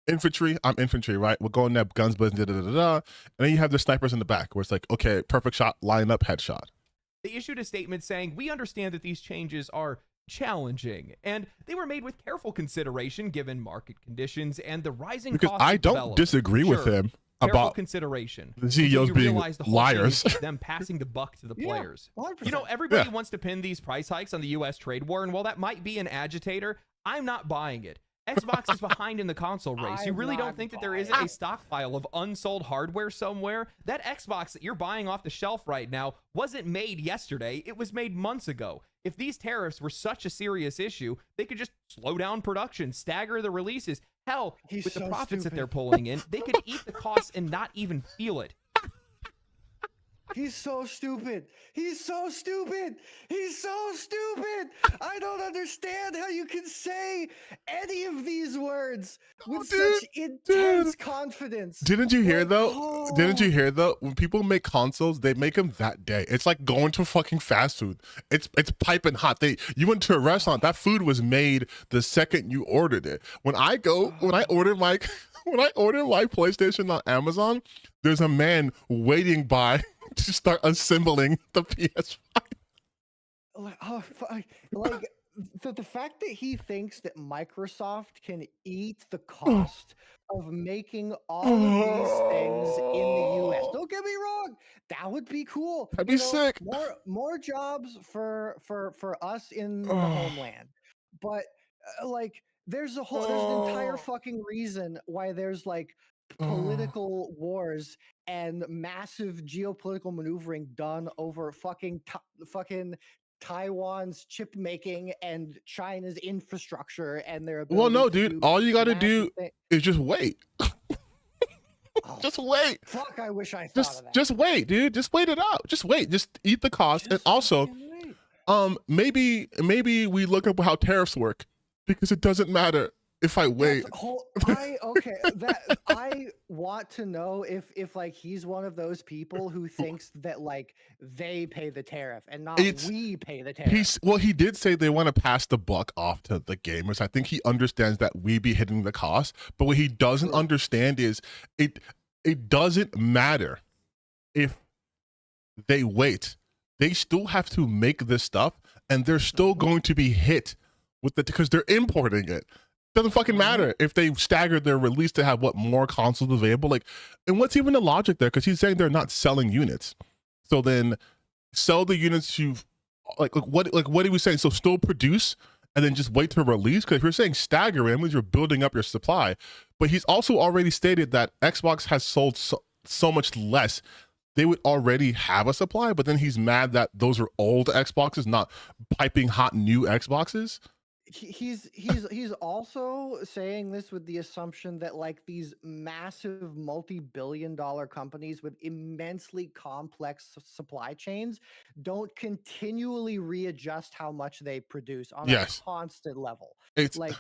infantry, I'm infantry, right? We're going there, guns blazing, and then you have the snipers in the back where it's like, okay, perfect shot, line up, headshot. They issued a statement saying, we understand that these changes are challenging, and they were made with careful consideration given market conditions and the rising cost. Because I don't disagree with him about consideration. The CEOs being liars. Them passing the buck to the players. 100%. You know, everybody wants to pin these price hikes on the U.S. trade war, and while that might be an agitator, I'm not buying it. Xbox is behind in the console race. You really don't think that there isn't a stockpile of unsold hardware somewhere? That Xbox that you're buying off the shelf right now wasn't made yesterday. It was made months ago. If these tariffs were such a serious issue, they could just slow down production, stagger the releases. Hell, with the profits that they're pulling in, they could eat the costs and not even feel it. He's so stupid. He's so stupid. He's so stupid. I don't understand how you can say any of these words with such intense confidence. Didn't you hear though? Didn't you hear though? When people make consoles, they make them that day. It's like going to fucking fast food. It's piping hot. You went to a restaurant. That food was made the second you ordered it. When I order my PlayStation on Amazon, there's a man waiting by to start assembling the PS5. Like the fact that he thinks that Microsoft can eat the cost of making all of these things in the US. Don't get me wrong, that would be cool. That'd be sick. More jobs for us in the homeland. But like there's an entire fucking reason why there's like political wars and massive geopolitical maneuvering done over fucking Taiwan's chip making and China's infrastructure and their ability. Well, no, to dude. do All you got to do massive is just wait. Oh, Just wait. fuck! I wish I thought of that. Just wait, dude. Just wait it out. Just wait. Just eat the cost. And Just also, fucking wait. maybe we look up how tariffs work, because it doesn't matter if I wait. I want to know if like he's one of those people who thinks that like they pay the tariff and not we pay the tariff. He did say they want to pass the buck off to the gamers. I think he understands that we be hitting the cost, but what he doesn't understand is it doesn't matter if they wait. They still have to make this stuff, and they're still going to be hit with it because they're importing it. Doesn't fucking matter if they staggered their release to have more consoles available. Like, and what's even the logic there? Because he's saying they're not selling units. So then sell the units you've what he was saying. So still produce and then just wait to release. Because if you're saying stagger, it means you're building up your supply. But he's also already stated that Xbox has sold so much less. They would already have a supply, but then he's mad that those are old Xboxes, not piping hot new Xboxes. He's also saying this with the assumption that like these massive multi-billion-dollar companies with immensely complex supply chains don't continually readjust how much they produce on a constant level. It's like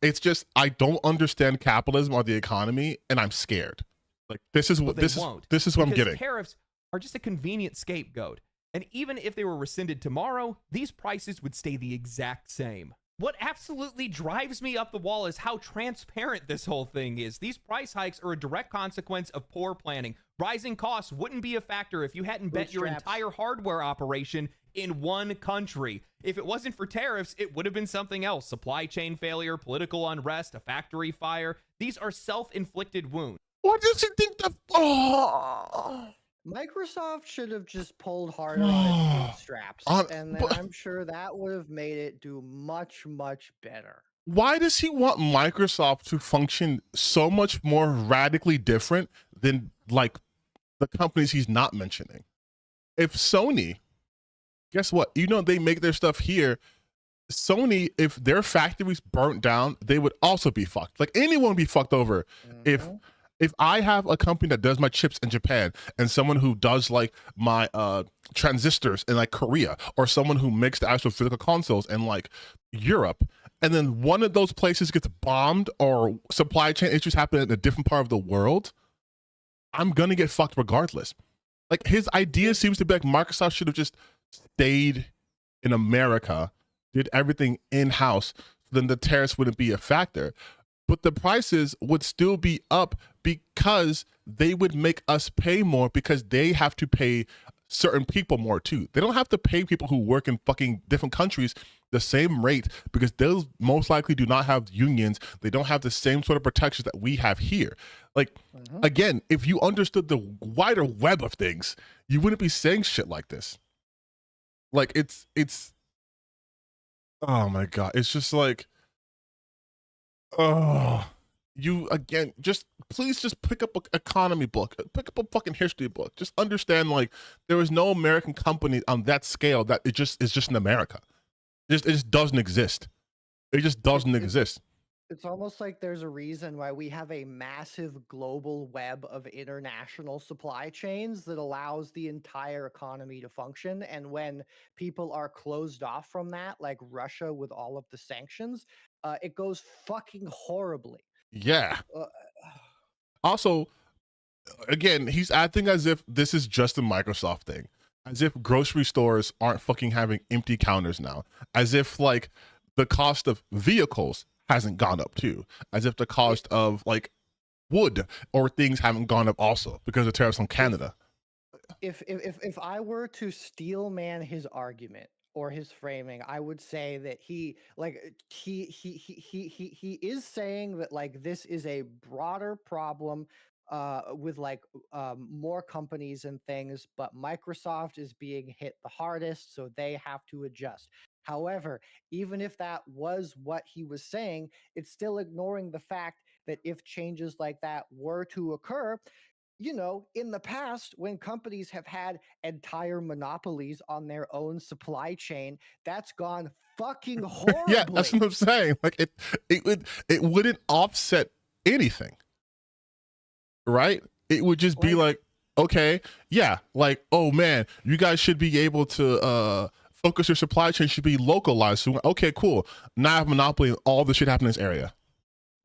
it's just I don't understand capitalism or the economy, and I'm scared. Like this is what I'm getting. Tariffs are just a convenient scapegoat. And even if they were rescinded tomorrow, these prices would stay the exact same. What absolutely drives me up the wall is how transparent this whole thing is. These price hikes are a direct consequence of poor planning. Rising costs wouldn't be a factor if you hadn't bet your entire hardware operation in one country. If it wasn't for tariffs, it would have been something else. Supply chain failure, political unrest, a factory fire. These are self-inflicted wounds. What does he think the... Microsoft should have just pulled harder on its straps, and then I'm sure that would have made it do much, much better. Why does he want Microsoft to function so much more radically different than like the companies he's not mentioning? If Sony, guess what? You know, they make their stuff here. Sony, if their factories burnt down, they would also be fucked. Like anyone would be fucked over if I have a company that does my chips in Japan and someone who does like my transistors in like Korea, or someone who makes the actual physical consoles in like Europe, and then one of those places gets bombed or supply chain issues happen in a different part of the world, I'm gonna get fucked regardless. Like his idea seems to be like Microsoft should have just stayed in America, did everything in-house, then the tariffs wouldn't be a factor. But the prices would still be up because they would make us pay more, because they have to pay certain people more too. They don't have to pay people who work in fucking different countries the same rate, because those most likely do not have unions. They don't have the same sort of protections that we have here. Like, again, if you understood the wider web of things, you wouldn't be saying shit like this. Like, it's, oh my God. It's just like, you again, please just pick up an economy book, pick up a fucking history book. Just understand, like, there is no American company on that scale that is just in America. It just doesn't exist. It just doesn't exist. It's almost like there's a reason why we have a massive global web of international supply chains that allows the entire economy to function. And when people are closed off from that, like Russia with all of the sanctions, it goes fucking horribly. Yeah. Also, again, he's acting as if this is just a Microsoft thing, as if grocery stores aren't fucking having empty counters now, as if like the cost of vehicles hasn't gone up too, as if the cost of like wood or things haven't gone up also because of tariffs on Canada. If I were to steel man his argument or his framing, I would say that he is saying that like this is a broader problem with like more companies and things, but Microsoft is being hit the hardest, so they have to adjust. However, even if that was what he was saying, it's still ignoring the fact that if changes like that were to occur, you know, in the past, when companies have had entire monopolies on their own supply chain, that's gone fucking Yeah, that's horribly. what I'm saying. Like it wouldn't offset anything, right? It would just be like, okay, yeah, like, oh man, you guys should be able to focus your supply chain should be localized. So okay, cool. Now I have monopoly and all the shit happen in this area.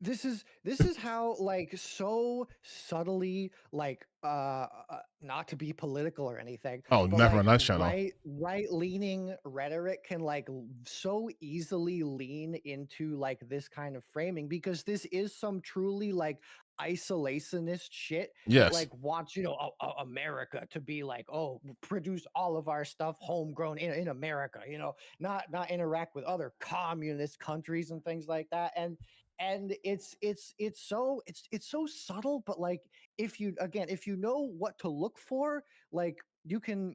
This is how, like, so subtly, like, not to be political or anything, Oh, but never like on that channel. right leaning rhetoric can like so easily lean into like this kind of framing, because this is some truly like isolationist shit that Yes. like wants, you know, America to be like, oh, produce all of our stuff homegrown in America, you know, not interact with other communist countries and things like that. And it's so subtle, but like, if you know what to look for, like you can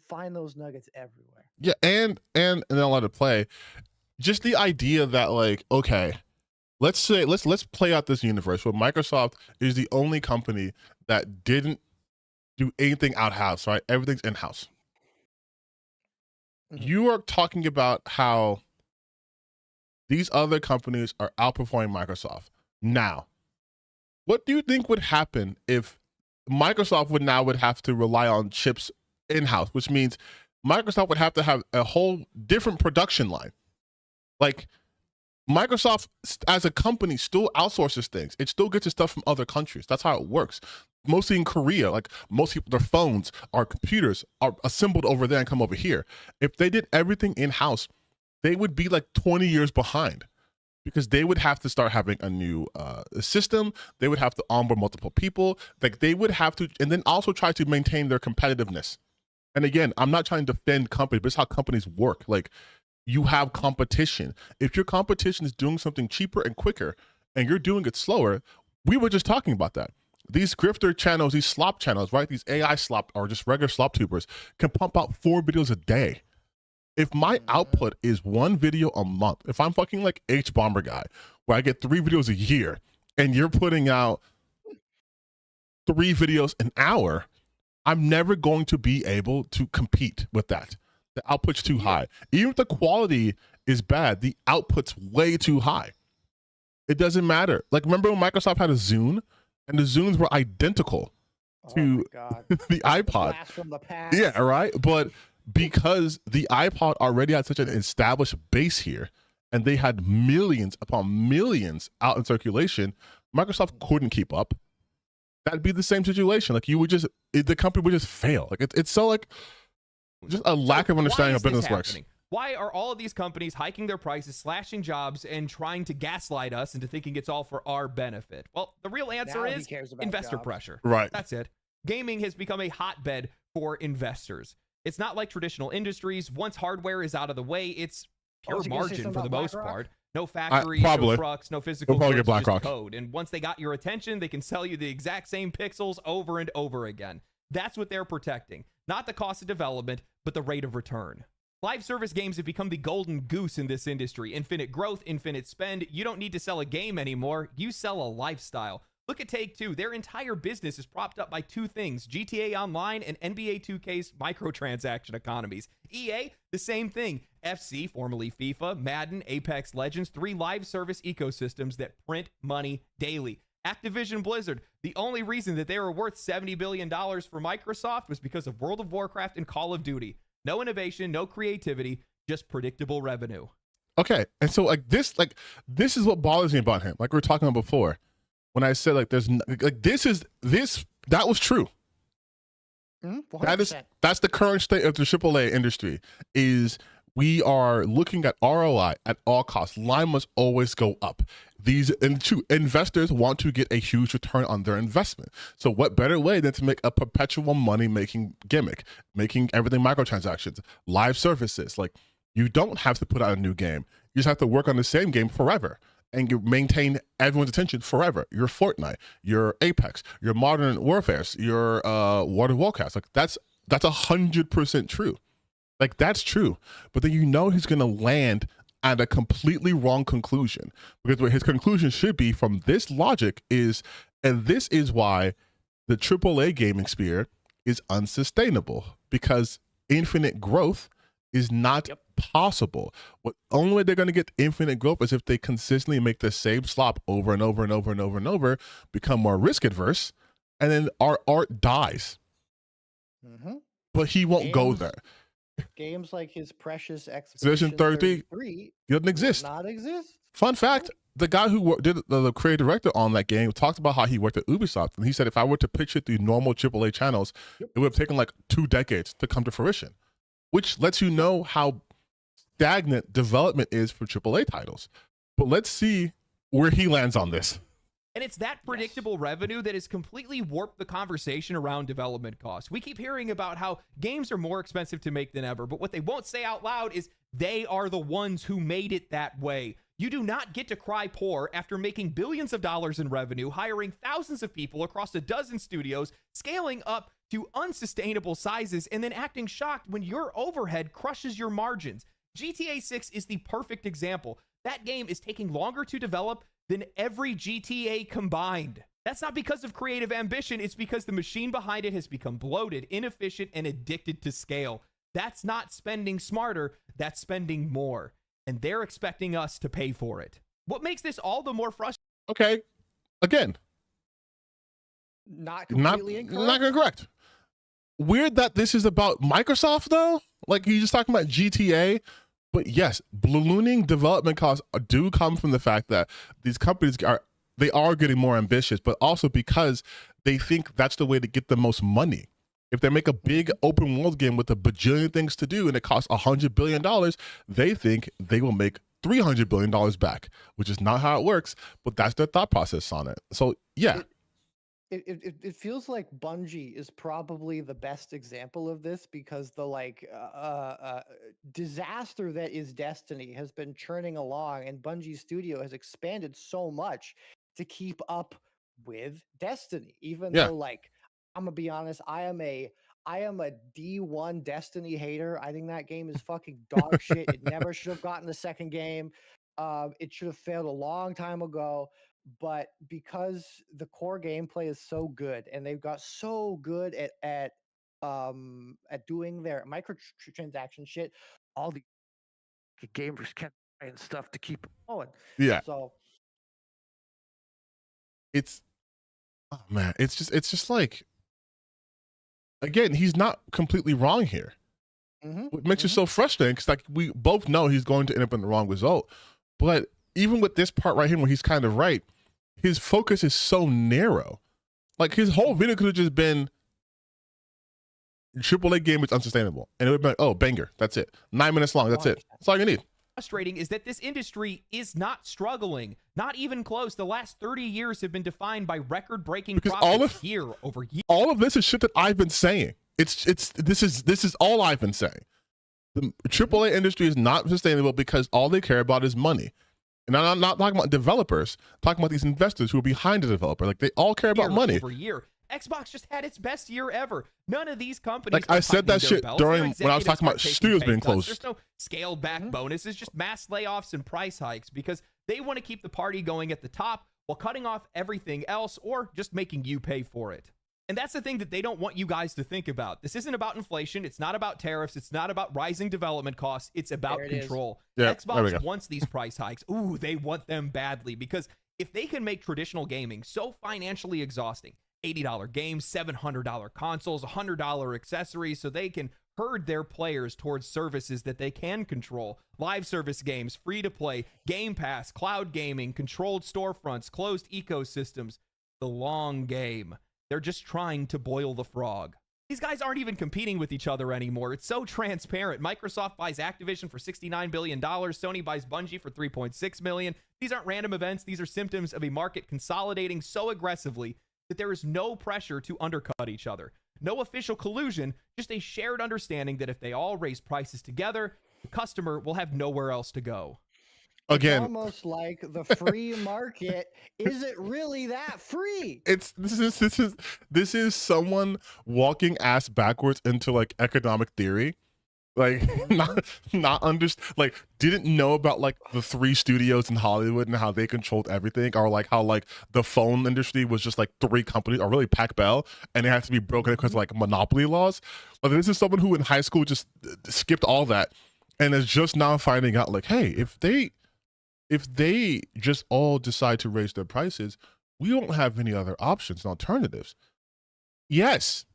find those nuggets everywhere. Yeah, and then I'll let it play. Just the idea that, like, okay, let's play out this universe where Microsoft is the only company that didn't do anything out-house, right? Everything's in-house. Mhm. You are talking about how these other companies are outperforming Microsoft. Now, what do you think would happen if Microsoft would have to rely on chips in-house, which means Microsoft would have to have a whole different production line? Like, Microsoft as a company still outsources things. It still gets its stuff from other countries. That's how it works. Mostly in Korea, like most people, their phones, our computers are assembled over there and come over here. If they did everything in-house, they would be like 20 years behind, because they would have to start having a new system. They would have to onboard multiple people. Like, they would have to, and then also try to maintain their competitiveness. And again, I'm not trying to defend companies, but it's how companies work. Like, you have competition. If your competition is doing something cheaper and quicker and you're doing it slower, we were just talking about that. These grifter channels, these slop channels, right? These AI slop or just regular slop tubers can pump out 4 videos a day. If my output is 1 video a month, if I'm fucking like H Bomber Guy, where I get 3 videos a year, and you're putting out 3 videos an hour, I'm never going to be able to compete with that. The output's too high. Even if the quality is bad, the output's way too high. It doesn't matter. Like, remember when Microsoft had a Zune, and the Zunes were identical to the iPod? Blast from the past. Yeah, right? But because the iPod already had such an established base here, and they had millions upon millions out in circulation, Microsoft couldn't keep up. That'd be the same situation. Like, you would just, the company would just fail. Like, it's so like, just a lack of understanding how business works. Why are all of these companies hiking their prices, slashing jobs, and trying to gaslight us into thinking it's all for our benefit? Well, the real answer is investor pressure. Right. That's it. Gaming has become a hotbed for investors. It's not like traditional industries. Once hardware is out of the way, it's pure margin for the most part. No factories, no trucks, no physical goods, just code. And once they got your attention, they can sell you the exact same pixels over and over again. That's what they're protecting. Not the cost of development, but the rate of return. Live service games have become the golden goose in this industry. Infinite growth, infinite spend. You don't need to sell a game anymore. You sell a lifestyle. Look at Take-Two. Their entire business is propped up by 2 things: GTA Online and NBA 2K's microtransaction economies. EA, the same thing. FC, formerly FIFA, Madden, Apex Legends, 3 live service ecosystems that print money daily. Activision Blizzard, the only reason that they were worth $70 billion for Microsoft was because of World of Warcraft and Call of Duty. No innovation, no creativity, just predictable revenue. Okay, and so this is what bothers me about him. Like we were talking about before, when I said like there's like that was true. 100%. That's the current state of the AAA industry. Is we are looking at ROI at all costs. Line must always go up. These investors want to get a huge return on their investment. So what better way than to make a perpetual money-making gimmick, making everything microtransactions, live services. Like, you don't have to put out a new game. You just have to work on the same game forever and you maintain everyone's attention forever. Your Fortnite, your Apex, your Modern Warfare, your World of Warcraft. Like, that's 100% true. Like, that's true. But then he's going to land at a completely wrong conclusion, because what his conclusion should be from this logic is, and this is why the AAA gaming sphere is unsustainable because infinite growth is not possible. What only way they're going to get infinite growth is if they consistently make the same slop over and over and over and over and over, become more risk adverse, and then our art dies. But he won't go there. Games like his precious Expedition 33 doesn't exist. Not exist. Fun fact: the guy who did the creative director on that game talked about how he worked at Ubisoft, and he said if I were to pitch it through normal AAA channels, it would have taken like 2 decades to come to fruition, which lets you know how stagnant development is for AAA titles. But let's see where he lands on this. And it's that predictable revenue that has completely warped the conversation around development costs. We keep hearing about how games are more expensive to make than ever, but what they won't say out loud is they are the ones who made it that way. You do not get to cry poor after making billions of dollars in revenue, hiring thousands of people across a dozen studios, scaling up to unsustainable sizes, and then acting shocked when your overhead crushes your margins. GTA 6 is the perfect example. That game is taking longer to develop than every GTA combined. That's not because of creative ambition. It's because the machine behind it has become bloated, inefficient, and addicted to scale. That's not spending smarter. That's spending more. And they're expecting us to pay for it. What makes this all the more frustrating? Okay, again, not completely incorrect. Not correct. Weird that this is about Microsoft though. Like you're just talking about GTA. But yes, ballooning development costs do come from the fact that these companies are getting more ambitious, but also because they think that's the way to get the most money. If they make a big open world game with a bajillion things to do and it costs $100 billion, they think they will make $300 billion back, which is not how it works, but that's their thought process on it. So yeah. It feels like Bungie is probably the best example of this because the disaster that is Destiny has been churning along, and Bungie Studio has expanded so much to keep up with Destiny. Even though, like, I'm gonna be honest, I am a D1 Destiny hater. I think that game is fucking dog shit. It never should have gotten the second game. It should have failed a long time ago. But because the core gameplay is so good and they've got so good at doing their microtransaction shit, all the gamers kept buying stuff to keep going. Yeah. So it's just like, again, he's not completely wrong here. What makes it so frustrating, because like we both know he's going to end up in the wrong result. But even with this part right here where he's kind of right, his focus is so narrow. Like his whole video could have just been AAA game is unsustainable. And it would be like, oh, banger. That's it. 9 minutes long. That's it. That's all you need. Frustrating is that this industry is not struggling. Not even close. The last 30 years have been defined by record-breaking profits year over year. All of this is shit that I've been saying. This is all I've been saying. The AAA industry is not sustainable because all they care about is money. And I'm not talking about developers, I'm talking about these investors who are behind the developer. Like they all care about money. Over year. Xbox just had its best year ever. None of these companies. Like I said that shit during when I was talking about studios being closed. There's no scaled back bonuses, just mass layoffs and price hikes because they want to keep the party going at the top while cutting off everything else or just making you pay for it. And that's the thing that they don't want you guys to think about. This isn't about inflation. It's not about tariffs. It's not about rising development costs. It's about control. Yeah, Xbox wants these price hikes. Ooh, they want them badly because if they can make traditional gaming so financially exhausting, $80 games, $700 consoles, $100 accessories, so they can herd their players towards services that they can control. Live service games, free to play, Game Pass, cloud gaming, controlled storefronts, closed ecosystems. The long game. They're just trying to boil the frog. These guys aren't even competing with each other anymore. It's so transparent. Microsoft buys Activision for $69 billion. Sony buys Bungie for $3.6 million. These aren't random events. These are symptoms of a market consolidating so aggressively that there is no pressure to undercut each other. No official collusion, just a shared understanding that if they all raise prices together, the customer will have nowhere else to go. Again, it's almost like the free market. Is it really that free? This is someone walking ass backwards into like economic theory Like Mhm. not like didn't know about like the 3 studios in Hollywood and how they controlled everything, or like how like the phone industry was just like 3 companies, or really Pac Bell, and it had to be broken because of Mhm. like monopoly laws. Like this is someone who in high school just skipped all that and is just now finding out like, hey, if they just all decide to raise their prices, we don't have any other options and alternatives. Yes.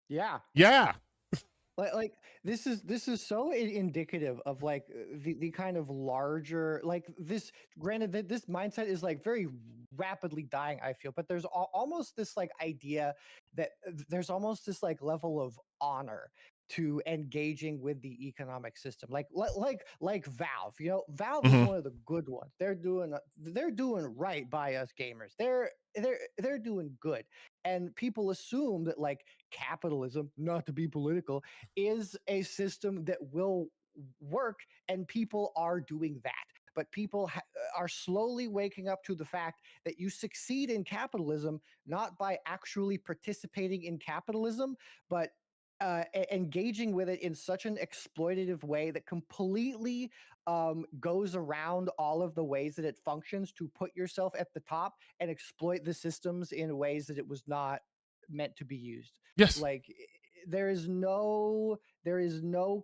Yeah. Yeah. Like this is so indicative of like the kind of larger like this. Granted that this mindset is like very rapidly dying, I feel, but there's almost this like idea that there's almost this like level of honor to engaging with the economic system, like Valve. You know, Valve is Mhm. one of the good ones. They're doing right by us gamers. They're doing good, and people assume that like capitalism, not to be political, is a system that will work, and people are doing that. But people are slowly waking up to the fact that you succeed in capitalism not by actually participating in capitalism, but engaging with it in such an exploitative way that completely goes around all of the ways that it functions to put yourself at the top and exploit the systems in ways that it was not meant to be used. Yes. Like there is no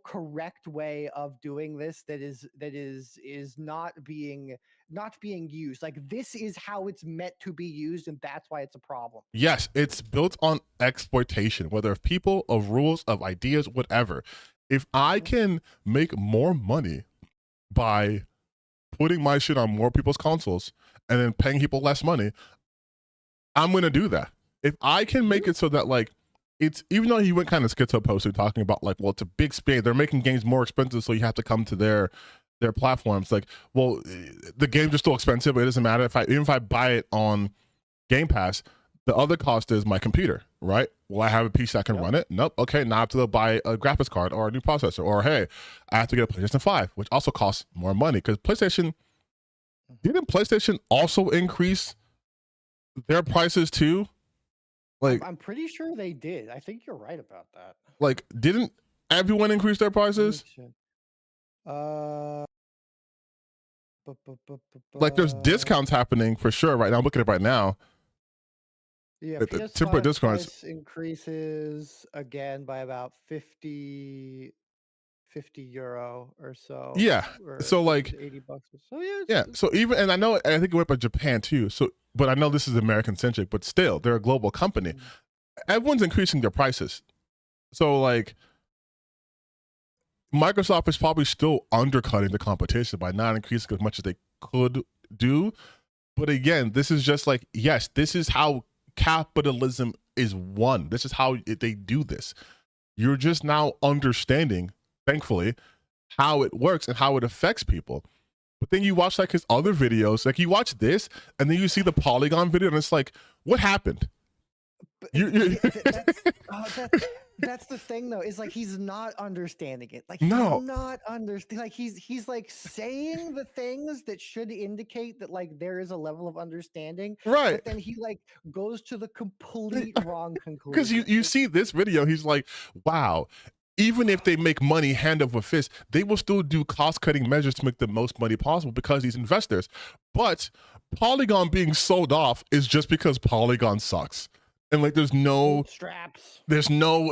correct way of doing this that is not being used. Like this is how it's meant to be used, and that's why it's a problem. Yes, it's built on exploitation, whether of people, of rules, of ideas, whatever. If I Mhm. can make more money by putting my shit on more people's consoles and then paying people less money, I'm gonna do that. If I can make Yeah. it so that like it's, even though he went kind of schizo posted talking about like, well, it's a big space, they're making games more expensive, so you have to come to their platforms. Like, well, the games are still expensive, but it doesn't matter if even if I buy it on Game Pass, the other cost is my computer, right? Will I have a PC that can Yep. run it? Nope. Okay, now I have to buy a graphics card or a new processor, or hey, I have to get a PlayStation 5, which also costs more money because PlayStation, Mhm. didn't PlayStation also increase their prices too? Like, I'm pretty sure they did. I think you're right about that. didn't everyone increase their Let me prices? check. Uh, Like, there's discounts happening for sure right now. I'm looking at it right now. Yeah, The temporary PS5 discounts. price increases again by about 50 euro or so, Yeah. or So which is like, 80 bucks. So yeah, yeah. So even, and I think it went by Japan too. So, but I know this is American centric, but still, they're a global company. mm, Everyone's increasing their prices. So like, Microsoft is probably still undercutting the competition by not increasing as much as they could do. But again, this is just like, yes, this is how capitalism is won. This is how they do this. You're just now understanding, thankfully, how it works and how it affects people. But then you watch like his other videos, like you watch this, and then you see the Polygon video, and it's like, what happened? but You that's the thing though, is like he's not understanding it. Like he's no, not understand. Like he's like saying the things that should indicate that like there is a level of understanding, right? but then he like goes to the complete wrong Because conclusion. you It's see this video, he's like, wow. Even if they make money hand over fist, they will still do cost cutting measures to make the most money possible because these investors. But Polygon being sold off is just because Polygon sucks. And like bootstraps. there's no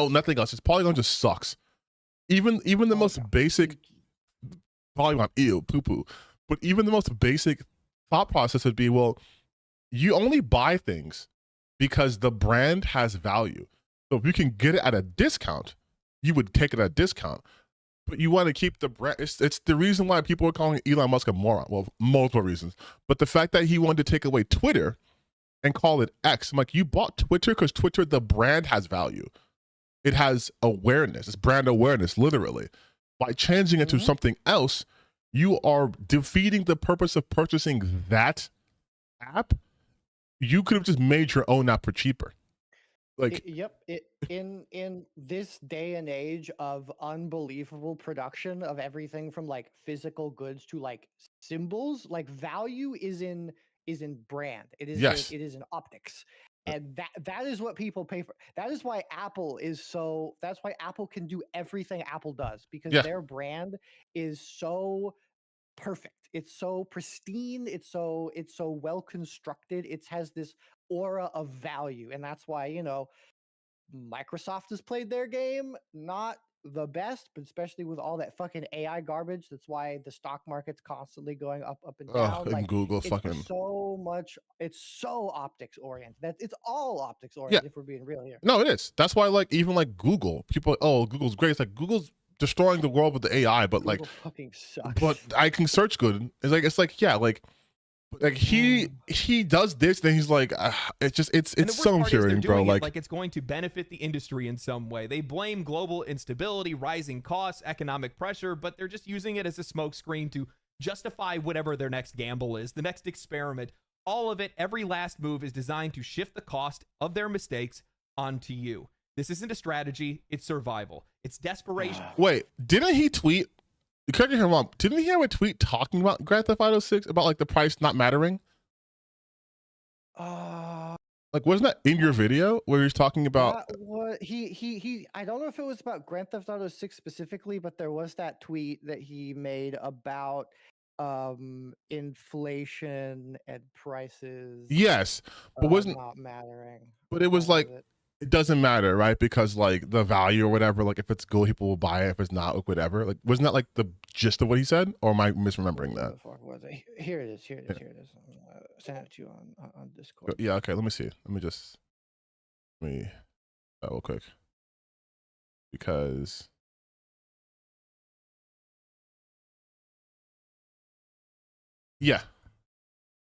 nothing else. It's Polygon just sucks. Even the most Polygon. basic Polygon, ew, poo poo. But even the most basic thought process would be, well, you only buy things because the brand has value. So if you can get it at a discount, you would take it at a discount. But you want to keep the brand. It's the reason why people are calling Elon Musk a moron. Well, multiple reasons. But the fact that he wanted to take away Twitter and call it X, I'm like, you bought Twitter because Twitter, the brand, has value. It has awareness. It's brand awareness, literally. By changing it to Mhm. something else, you are defeating the purpose of purchasing that app. You could have just made your own app for cheaper. Like, Yep. In this day and age of unbelievable production of everything from like physical goods to like symbols, like value is in brand. It is yes. in optics. And that is what people pay for. That is why Apple is so. That's why Apple can do everything Apple does, because Yeah. their brand is so perfect. It's so pristine. It's so well constructed. It has this aura of value, and that's why Microsoft has played their game not the best, but especially with all that fucking AI garbage, that's why the stock market's constantly going up and down. And Like Google it's fucking. it's so optics oriented. That it's all optics Yeah. oriented. If we're being real here. No, it is. That's why, like, even like Google, people, oh, Google's great. It's like Google's destroying the world with the AI, but Google like, fucking sucks. but I can search good. It's like yeah, like he does this, then he's like, it's just it's so infuriating, bro. Like it's going to benefit the industry in some way. They blame global instability, rising costs, economic pressure, but they're just using it as a smokescreen to justify whatever their next gamble is, the next experiment. All of it, every last move is designed to shift the cost of their mistakes onto you. This isn't a strategy, it's survival. It's desperation. Wait, didn't he tweet? Correct me if I'm wrong. Didn't he have a tweet talking about Grand Theft Auto 6 about like the price not mattering? Like, wasn't that in your video where he's talking about? What he I don't know if it was about Grand Theft Auto 6 specifically, but there was that tweet that he made about inflation and prices. Yes, but wasn't not mattering. But it was like it doesn't matter, right? Because like the value or whatever, like if it's good, people will buy it. If it's not, like, whatever. Like, wasn't that like the gist of what he said, or am I misremembering that? Here it is. Here it is. Send it to you on Discord. Yeah. Okay. Let me see. Let me real quick, because yeah.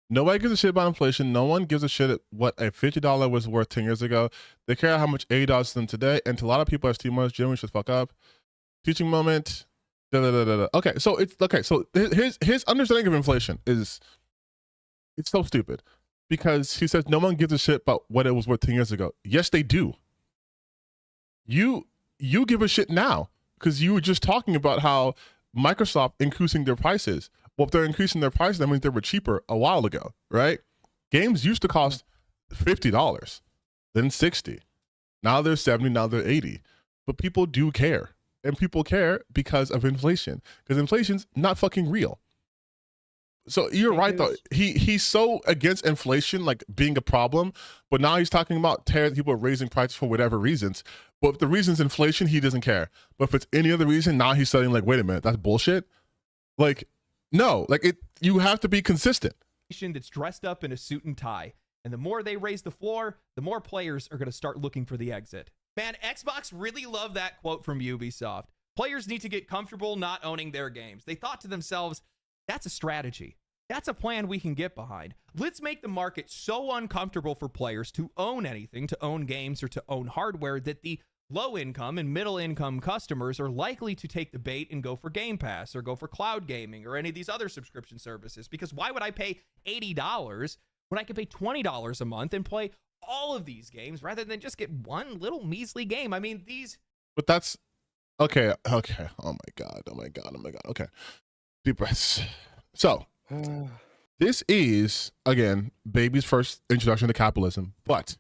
Nobody gives a shit about inflation. No one gives a shit what a $50 was worth 10 years ago. They care how much $80 is to them today. And to a lot of people, as T-Mars, Jimmy should fuck up. Teaching moment. Okay, so his understanding of inflation is it's so stupid, because he says no one gives a shit about what it was worth 10 years ago. Yes, they do. You give a shit now, because you were just talking about how Microsoft increasing their prices. Well, if they're increasing their prices, that means they were cheaper a while ago, right? Games used to cost $50, then $60. Now they're $70, now they're $80. But people do care. And people care because of inflation. Because inflation's not fucking real. So you're right, though. He's so against inflation, like being a problem, but now he's talking about people raising prices for whatever reasons. But if the reason's inflation, he doesn't care. But if it's any other reason, now he's saying, like, wait a minute, that's bullshit. Like, no, like you have to be consistent. That's dressed up in a suit and tie. And the more they raise the floor, the more players are going to start looking for the exit. Man, Xbox really loved that quote from Ubisoft. Players need to get comfortable not owning their games. They thought to themselves, that's a strategy. That's a plan we can get behind. Let's make the market so uncomfortable for players to own anything, to own games or to own hardware, that the low income and middle income customers are likely to take the bait and go for Game Pass or go for cloud gaming or any of these other subscription services. Because why would I pay $80 when I could pay $20 a month and play all of these games rather than just get one little measly game? I mean, these. But that's okay. Oh my god. Okay, deep breaths. So this is, again, baby's first introduction to capitalism, but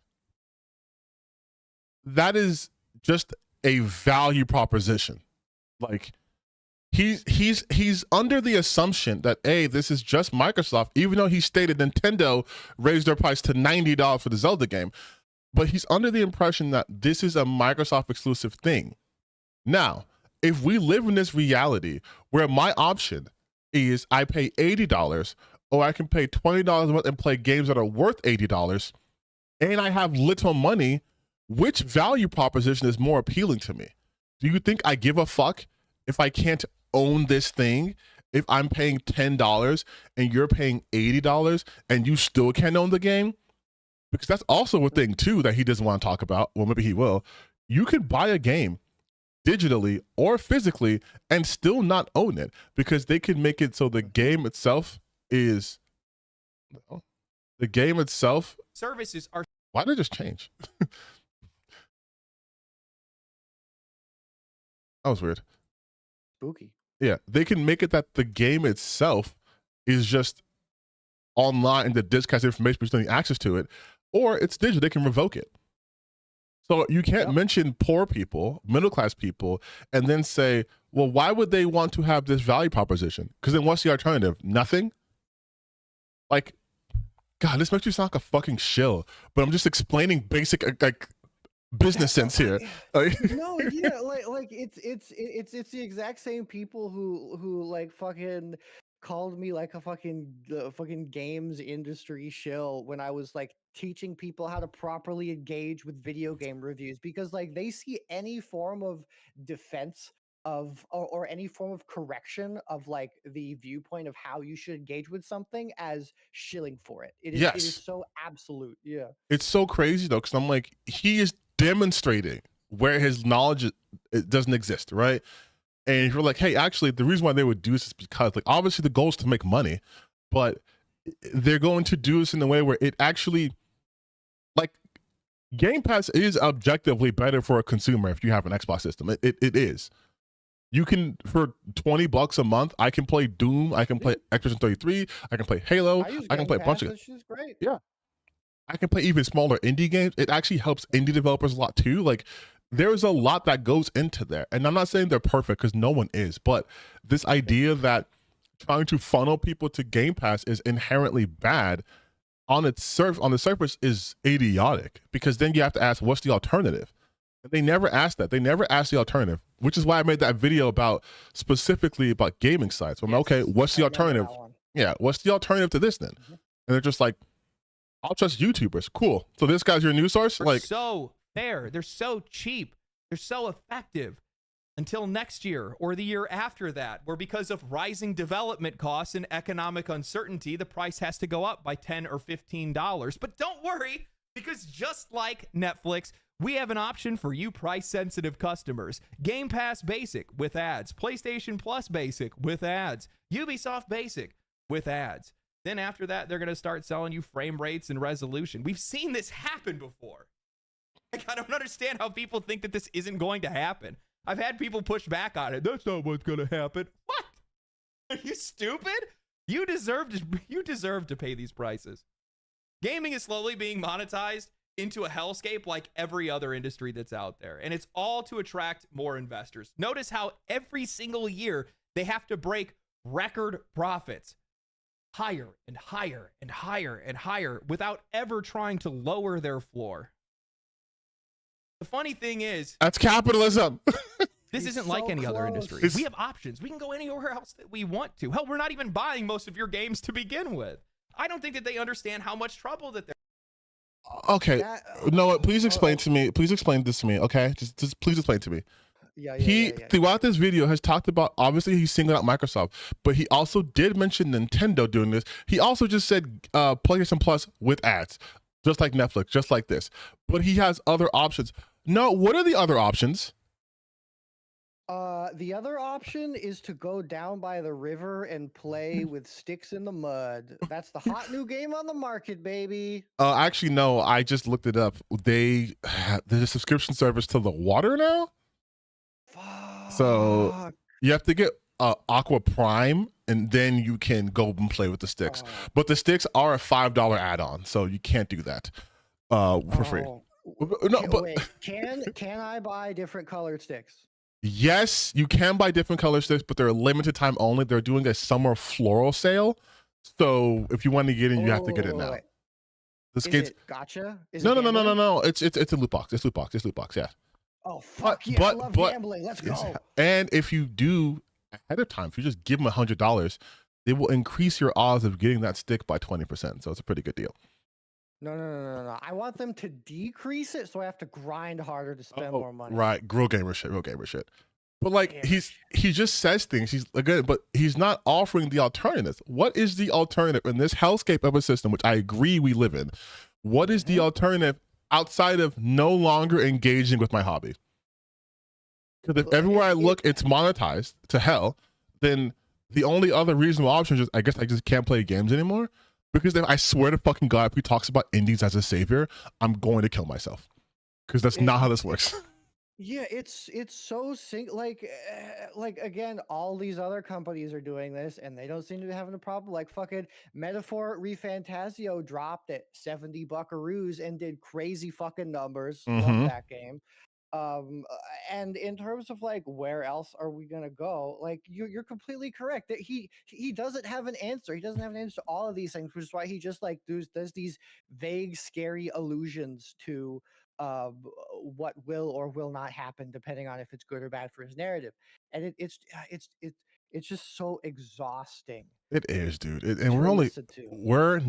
that is just a value proposition. Like he's under the assumption that this is just Microsoft, even though he stated Nintendo raised their price to $90 for the Zelda game. But he's under the impression that this is a Microsoft exclusive thing. Now, if we live in this reality where my option is I pay $80 or I can pay $20 a month and play games that are worth $80, and I have little money, which value proposition is more appealing to me? Do you think I give a fuck if I can't own this thing? If I'm paying $10 and you're paying $80 and you still can't own the game? Because that's also a thing too that he doesn't want to talk about. Well, maybe he will. You could buy a game digitally or physically and still not own it, because they can make it so the game itself is services are. Why did it just change? That was weird. Spooky. Yeah, they can make it that the game itself is just online and the disc has information, but you don't need access to it. or it's digital. They can revoke it. So you can't mention poor people, middle class people, and then say, well, why would they want to have this value proposition? Because then what's the alternative? Nothing? Like, God, this makes you sound like a fucking shill, but I'm just explaining basic like business sense here. No, yeah, like it's the exact same people who like fucking called me like a fucking games industry shill when I was like teaching people how to properly engage with video game reviews, because like they see any form of defense of or any form of correction of like the viewpoint of how you should engage with something as shilling for it. It is so absolute. Yeah. It's so crazy though, because I'm like, he is demonstrating where his knowledge it doesn't exist, right? And you're like, hey, actually, the reason why they would do this is because, like, obviously the goal is to make money, but they're going to do this in a way where it actually, like, Game Pass is objectively better for a consumer if you have an Xbox system. It is. You can, for $20 a month, I can play Doom, I can play Expedition 33, I can play Halo, I can play a bunch of. Which is great. Yeah. I can play even smaller indie games. It actually helps indie developers a lot too. Like, there's a lot that goes into there. And I'm not saying they're perfect because no one is, but this idea that trying to funnel people to Game Pass is inherently bad on the surface is idiotic, because then you have to ask, what's the alternative? And they never ask that. They never ask the alternative, which is why I made that video specifically about gaming sites. I'm like, okay, what's the alternative? Yeah, what's the alternative to this then? And they're just like, I'll trust YouTubers. Cool. So this guy's your news source? They're so fair. They're so cheap. They're so effective until next year or the year after that, where because of rising development costs and economic uncertainty, the price has to go up by $10 or $15. But don't worry, because just like Netflix, we have an option for you price-sensitive customers. Game Pass Basic with ads. PlayStation Plus Basic with ads. Ubisoft Basic with ads. Then after that, they're going to start selling you frame rates and resolution. We've seen this happen before. Like, I don't understand how people think that this isn't going to happen. I've had people push back on it. That's not what's going to happen. What? Are you stupid? You deserve to pay these prices. Gaming is slowly being monetized into a hellscape like every other industry that's out there. And it's all to attract more investors. Notice how every single year they have to break record profits. Higher and higher and higher and higher without ever trying to lower their floor. The funny thing is, that's capitalism. This isn't like any other industry. We have options. We can go anywhere else that we want to. Hell, we're not even buying most of your games to begin with. I don't think that they understand how much trouble that they're. Okay, Noah, please explain to me. Please explain this to me. Okay, just please explain to me. He throughout this video has talked about, obviously he's singling out Microsoft, but he also did mention Nintendo doing this. He also just said PlayStation Plus with ads, just like Netflix, just like this. But he has other options. No, what are the other options? The other option is to go down by the river and play with sticks in the mud. That's the hot new game on the market, baby. Actually, no, I just looked it up. There's a subscription service to the water now. So you have to get Aqua Prime, and then you can go and play with the sticks. But the sticks are a $5 add-on, so you can't do that for free. No, but wait, can I buy different colored sticks? Yes, you can buy different color sticks, but they're limited time only. They're doing a summer floral sale, so if you want to get in, you have to get it now. Wait. This Is it gotcha? No. It's a loot box. It's loot box. Yeah. Oh fuck yeah! I love gambling. Let's go. And if you do ahead of time, if you just give them $100, they will increase your odds of getting that stick by 20%. So it's a pretty good deal. No. I want them to decrease it, so I have to grind harder to spend more money. Right, real gamer shit. But like he just says things. He's again, but he's not offering the alternatives. What is the alternative in this hellscape of a system, which I agree we live in? What is the alternative outside of no longer engaging with my hobby? Because if everywhere I look, it's monetized to hell, then the only other reasonable option is I guess I just can't play games anymore. Because if I swear to fucking God, if he talks about indies as a savior, I'm going to kill myself. Because that's not how this works. Yeah, it's so like again, all these other companies are doing this, and they don't seem to be having a problem. Like fucking Metaphor ReFantazio dropped at 70 buckaroos and did crazy fucking numbers. Love Mm-hmm. that game. And in terms of like where else are we gonna go, like you're completely correct that he doesn't have an answer. He doesn't have an answer to all of these things, which is why he just like does these vague scary allusions to what will or will not happen depending on if it's good or bad for his narrative. And it's just so exhausting It is, dude. And to listen to. we're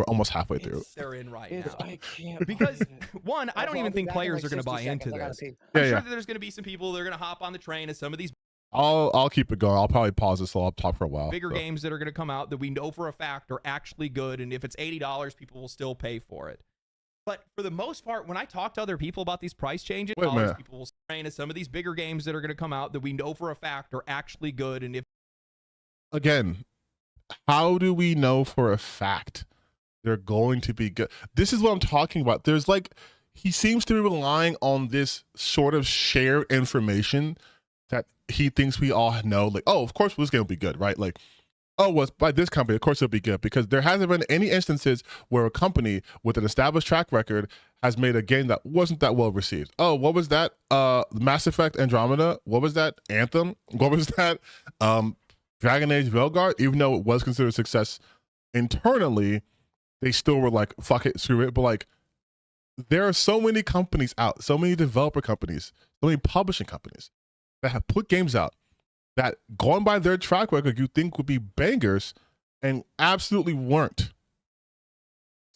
almost halfway through. They're in right It's now. I can't Because believe it. one, I don't I'll even be think back in, players like, are going to 60 buy into seconds. I gotta this. pee. I'm Yeah, sure yeah. that there's going to be some people that are going to hop on the train of some of these I'll keep it going. I'll probably pause this so I'll talk for a while. bigger games that are going to come out that we know for a fact are actually good, and if it's $80, people will still pay for it. But for the most part, when I talk to other people about these price changes, Wait a minute. people will train as some of these bigger games that are going to come out that we know for a fact are actually good, and if Again, how do we know for a fact they're going to be good? This is what I'm talking about. There's like, he seems to be relying on this sort of shared information that he thinks we all know. Like, oh, of course this game will be good, right? Like, oh, well, it's by this company, of course it'll be good, because there hasn't been any instances where a company with an established track record has made a game that wasn't that well received. Oh, what was that? Mass Effect Andromeda? What was that? Anthem? What was that? Dragon Age Velgar? Even though it was considered a success internally, they still were like, fuck it, screw it. But like, there are so many companies out, so many developer companies, so many publishing companies that have put games out that, going by their track record, you think would be bangers and absolutely weren't.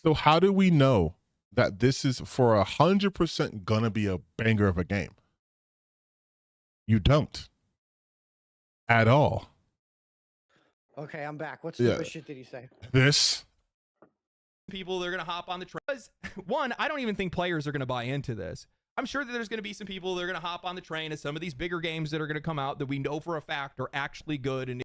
So how do we know that this is for 100% gonna be a banger of a game? You don't at all. Okay, I'm back. What Yeah. stupid shit did he say? This people that are going to hop on the train. One, I don't even think players are going to buy into this. I'm sure that there's going to be some people that are going to hop on the train of some of these bigger games that are going to come out that we know for a fact are actually good. And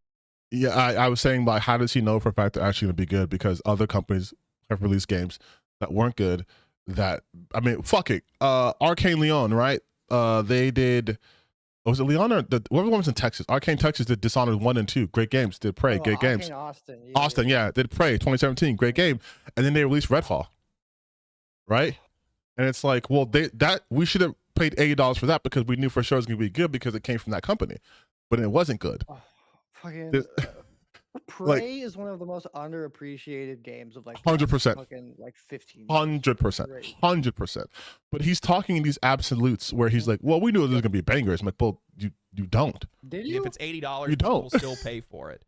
yeah, I was saying, like, how does he know for a fact they're actually gonna be good? Because other companies have released games that weren't good. That, I mean, fuck it. Arcane Leon, right? They did. Was it Leon or whoever was in Texas? Arcane Texas did Dishonored 1 and 2. Great games. Did Prey. Great games. Austin. Austin, yeah, did Prey 2017. Great game. And then they released Redfall. Right? And it's like, well, we should have paid $80 for that because we knew for sure it was gonna be good because it came from that company. But it wasn't good. Oh, fucking Prey like, is one of the most underappreciated games of like 100%. fucking like 15 100%. 100%. But he's talking in these absolutes where he's like, well, we knew it was gonna be bangers. I'm like, well, you don't. Did you? if it's $80, You people don't. will still pay for it.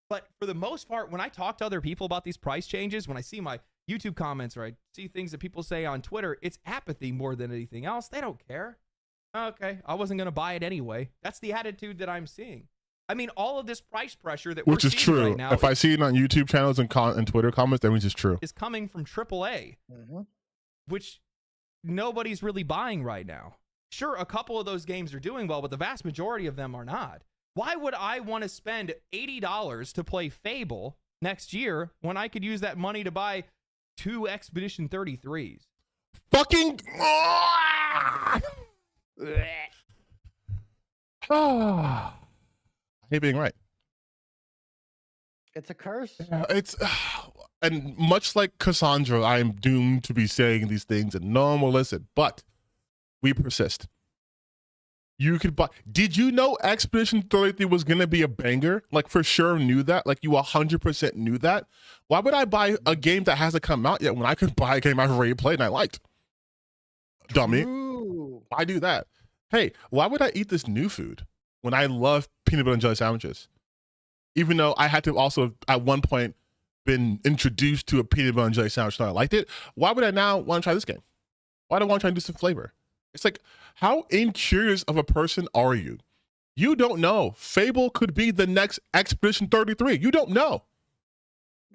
But for the most part, when I talk to other people about these price changes, when I see my YouTube comments or I see things that people say on Twitter, it's apathy more than anything else. They don't care. Okay, I wasn't going to buy it anyway. That's the attitude that I'm seeing. I mean, all of this price pressure that Which we're is seeing true. right now If I see it on YouTube channels and Twitter comments, that means it's true. is coming from AAA, which nobody's really buying right now. Sure, a couple of those games are doing well, but the vast majority of them are not. Why would I want to spend $80 to play Fable next year when I could use that money to buy 2 Expedition 33s? Fucking. I hate being right. It's a curse. It's and much like Cassandra, I am doomed to be saying these things and no one will listen. But we persist. You could buy. Did you know Expedition 33 was gonna be a banger? Like, for sure knew that. Like, you 100% knew that. Why would I buy a game that hasn't come out yet when I could buy a game I've already played and I liked? Dummy. Ooh. Why do that? Hey, why would I eat this new food when I love peanut butter and jelly sandwiches? Even though I had to also at one point been introduced to a peanut butter and jelly sandwich and I liked it. Why would I now want to try this game? Why do I want to try and do some flavor? It's like, how incurious of a person are you? You don't know. Fable could be the next Expedition 33. You don't know.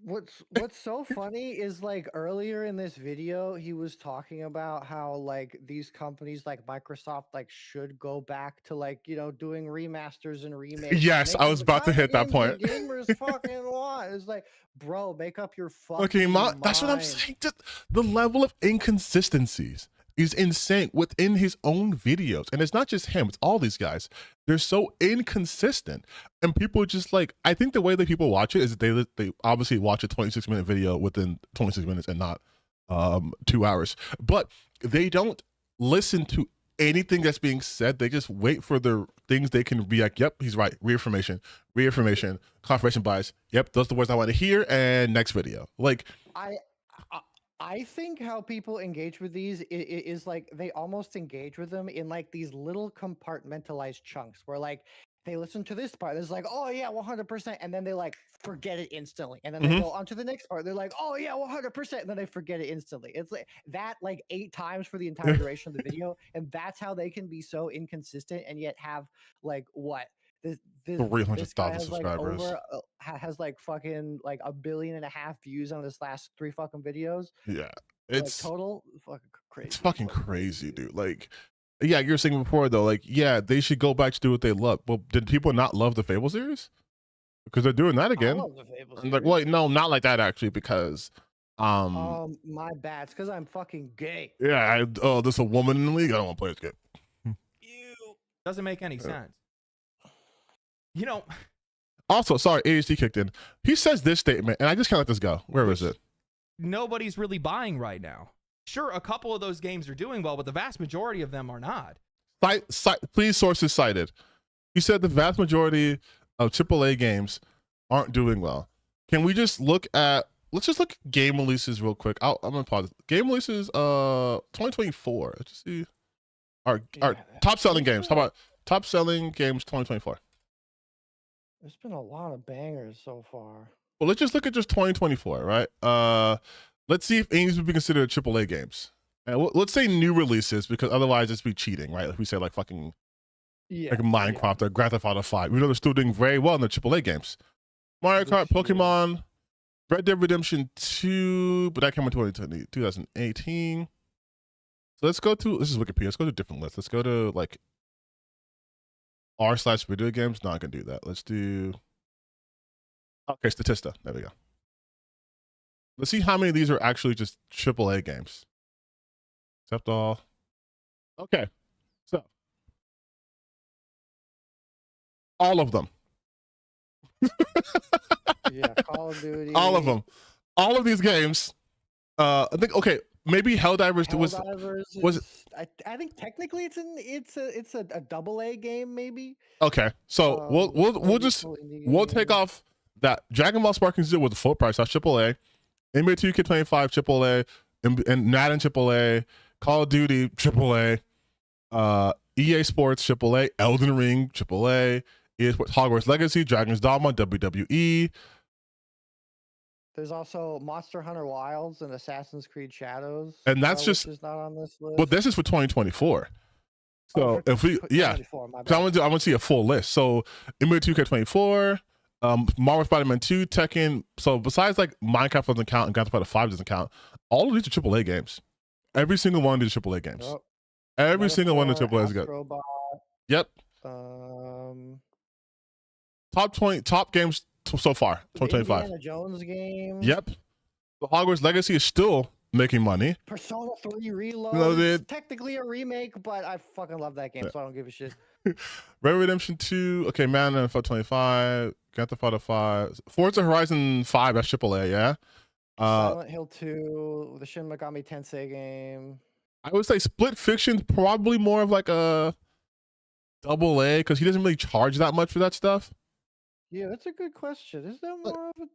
What's so funny is, like, earlier in this video he was talking about how, like, these companies like Microsoft like should go back to, like, you know, doing remasters and remakes. Yes, I was about to hit that point. The gamers fucking want. It's like, bro, make up your fucking Okay, mind. that's what I'm saying. Just the level of inconsistencies is insane within his own videos. And it's not just him, it's all these guys. They're so inconsistent. And people just like, I think the way that people watch it is they obviously watch a 26-minute video within 26 minutes and not 2 hours. But they don't listen to anything that's being said. They just wait for the things they can react. Yep, he's right. Reaffirmation, confirmation bias. Yep, those are the words I want to hear. And next video. Like, I think how people engage with these is like they almost engage with them in like these little compartmentalized chunks where like they listen to this part, it's like, oh yeah, 100%, and then they like forget it instantly, and then they go on to the next part, they're like, oh yeah, 100%, and then they forget it instantly. It's like that like 8 times for the entire duration of the video, and that's how they can be so inconsistent and yet have like what this 300,000 subscribers. Has like fucking like 1.5 billion views on this last 3 fucking videos. Yeah, it's like total fucking crazy. It's fucking crazy, dude. Like, yeah, you were saying before though, like, yeah, they should go back to do what they love. Well, did people not love the Fable series? Because they're doing that again. I love the Fable series. I'm like, well, no, not like that actually, because my bad. It's because I'm fucking gay. Yeah, there's a woman in the league. I don't want to play this game. Doesn't make any sense. You know. Also, sorry, ADHD kicked in. He says this statement, and I just can't let this go. Where is it? Nobody's really buying right now. Sure, a couple of those games are doing well, but the vast majority of them are not. Please, sources cited. He said the vast majority of AAA games aren't doing well. Can we just look at? Let's just look at game releases real quick. I'm gonna pause it. Game releases, 2024. Let's just see. Our top selling games. How about top selling games 2024? There's been a lot of bangers so far. Well, let's just look at just 2024, right? Let's see if any would be considered AAA games. And let's say new releases, because otherwise it's be cheating, right? If we say like fucking like Minecraft or Grand Theft Auto 5, we know they're still doing very well in the AAA games. Mario Kart, Pokemon, Red Dead Redemption 2, but that came in 2018. So let's go to, this is Wikipedia, let's go to a different list. Let's go to like r/video games. Not gonna do that. Let's do, okay, Statista. There we go. Let's see how many of these are actually just AAA games. Except all. Okay, so all of them. Yeah, Call of Duty. All of them. All of these games. I think, okay, maybe Helldivers was I think technically it's a AA game, maybe. Okay, so we'll take off that Dragon Ball Sparking Zero with the full price. That's AAA. NBA 2K25 AAA, and Madden AAA, Call of Duty AAA, EA Sports AAA, Elden Ring AAA, EA Sports Hogwarts Legacy, Dragon's Dogma, WWE. There's also Monster Hunter Wilds and Assassin's Creed Shadows, and that's which is not on this list. But this is for 2024. So if we, I want to see a full list. So NBA 2K24, Marvel Spider-Man 2, Tekken. So besides like Minecraft doesn't count and Grand Theft Auto 5 doesn't count, all of these are AAA games. Every single one of these are AAA games. Yep. Every single one of the AAA is good. Yep. Top games so far, 2025. Indiana Jones game. Yep. The Hogwarts Legacy is still making money. Persona 3 Reload. It's technically a remake, but I fucking love that game, so I don't give a shit. Red Redemption 2. Okay, Madden NFL 25. Grand Theft Auto 5. Forza Horizon 5. That's AAA, yeah. Silent Hill 2. The Shin Megami Tensei game. I would say Split Fiction probably more of like a AA because he doesn't really charge that much for that stuff. Yeah, that's a good question. Is that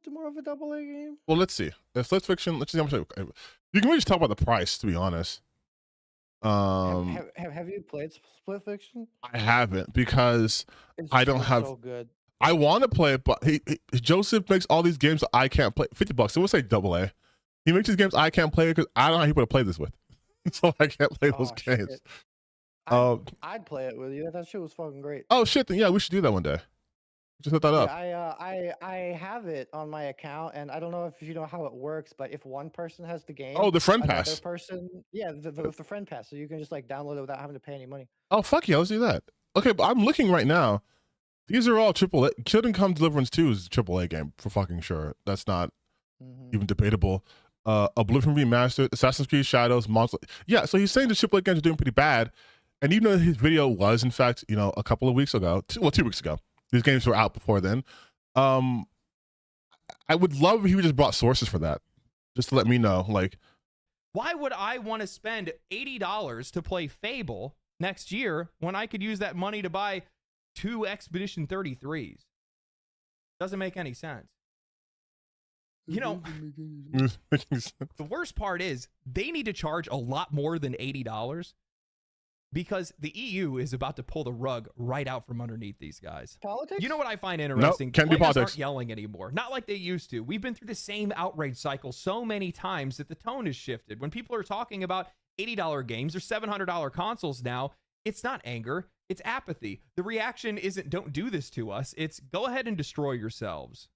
more of a AA game? Well, let's see. If Split Fiction, let's see how much. You can really just talk about the price, to be honest. Have you played Split Fiction? I haven't because I don't have. So good. I want to play it, but Joseph makes all these games that I can't play. $50. So we'll say AA. He makes these games I can't play because I don't know how people to play this with, so I can't play those games. I'd play it with you. That shit was fucking great. Oh shit! Then yeah, we should do that one day. Just set that up. I have it on my account, and I don't know if you know how it works, but if one person has the game, the friend pass. Person, yeah, the friend pass, so you can just like download it without having to pay any money. Oh fuck yeah, let's do that. Okay, but I'm looking right now. These are all AAA. Kingdom Come Deliverance 2 is a AAA game for fucking sure. That's not even debatable. Oblivion Remastered, Assassin's Creed Shadows, Monster. Yeah, so he's saying the AAA games are doing pretty bad. And even though his video was, in fact, a couple of weeks ago, 2 weeks ago, these games were out before then. I would love if he just brought sources for that, just to let me know. Like, why would I want to spend $80 to play Fable next year when I could use that money to buy 2 Expedition 33s? Doesn't make any sense. The worst part is they need to charge a lot more than $80 because the EU is about to pull the rug right out from underneath these guys. Politics? You know what I find interesting? Nope, can't be Players politics. aren't yelling anymore. Not like they used to. We've been through the same outrage cycle so many times that the tone has shifted. When people are talking about $80 games or $700 consoles now, it's not anger, it's apathy. The reaction isn't don't do this to us, it's go ahead and destroy yourselves.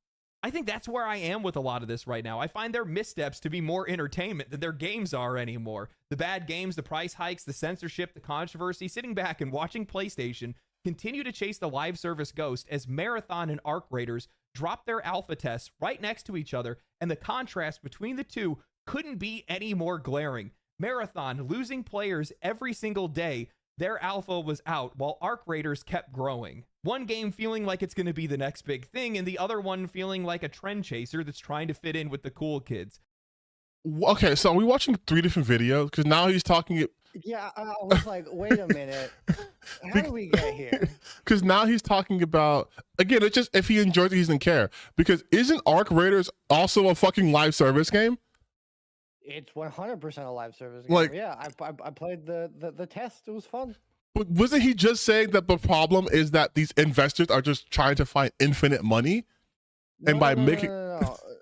I think that's where I am with a lot of this right now. I find their missteps to be more entertainment than their games are anymore. The bad games, the price hikes, the censorship, the controversy, sitting back and watching PlayStation continue to chase the live service ghost as Marathon and Arc Raiders drop their alpha tests right next to each other, and the contrast between the two couldn't be any more glaring. Marathon losing players every single day. Their alpha was out while Arc Raiders kept growing. One game feeling like it's going to be the next big thing, and the other one feeling like a trend chaser that's trying to fit in with the cool kids. Okay, so are we watching 3 different videos? Because now he's talking. Yeah, I was like, wait a minute. How did we get here? Because now he's talking about, again, it's just if he enjoys it, he doesn't care. Because isn't Arc Raiders also a fucking live service game? It's 100% a live service game. Like, yeah, I played the test. It was fun. But wasn't he just saying that the problem is that these investors are just trying to find infinite money? And by making...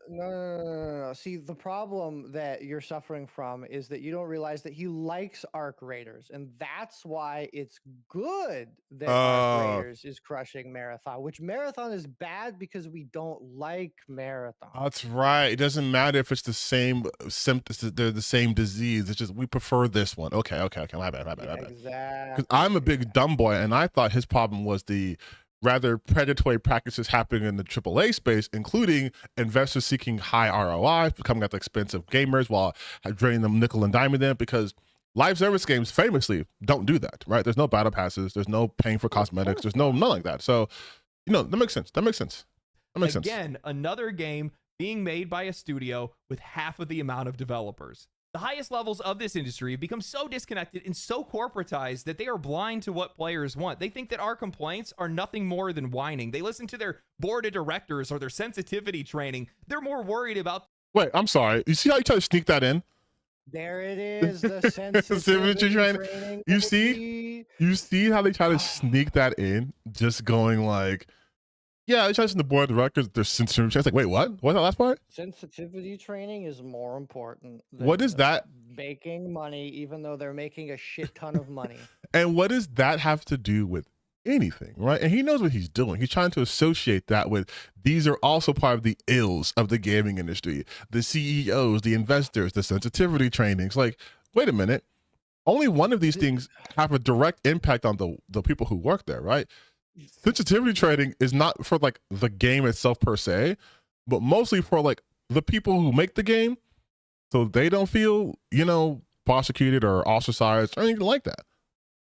No. See, the problem that you're suffering from is that you don't realize that he likes Arc Raiders, and that's why it's good that Arc Raiders is crushing Marathon, which Marathon is bad because we don't like Marathon. That's right. It doesn't matter if it's the same symptoms, they're the same disease. It's just we prefer this one. Okay. My bad. Exactly. Because I'm a big dumb boy, and I thought his problem was the rather predatory practices happening in the AAA space, including investors seeking high ROI, becoming at the expense of gamers while draining them nickel and diming them, because live service games famously don't do that, right? There's no battle passes, there's no paying for cosmetics, there's none like that. So, that makes sense. Again, another game being made by a studio with half of the amount of developers. The highest levels of this industry have become so disconnected and so corporatized that they are blind to what players want. They think that our complaints are nothing more than whining. They listen to their board of directors or their sensitivity training. They're more worried about... Wait, I'm sorry. You see how you try to sneak that in? There it is, the sensitivity training. You see how they try to sneak that in? Just going like... Yeah, it's just the board of directors. There's sensitivity. It's like, wait, what? What's that last part? Sensitivity training is more important than what is that? Making money, even though they're making a shit ton of money. And what does that have to do with anything, right? And he knows what he's doing. He's trying to associate that with these are also part of the ills of the gaming industry. The CEOs, the investors, the sensitivity trainings. Like, wait a minute. Only one of these things have a direct impact on the people who work there, right? Sensitivity trading is not for like the game itself per se, but mostly for like the people who make the game, so they don't feel, prosecuted or ostracized or anything like that.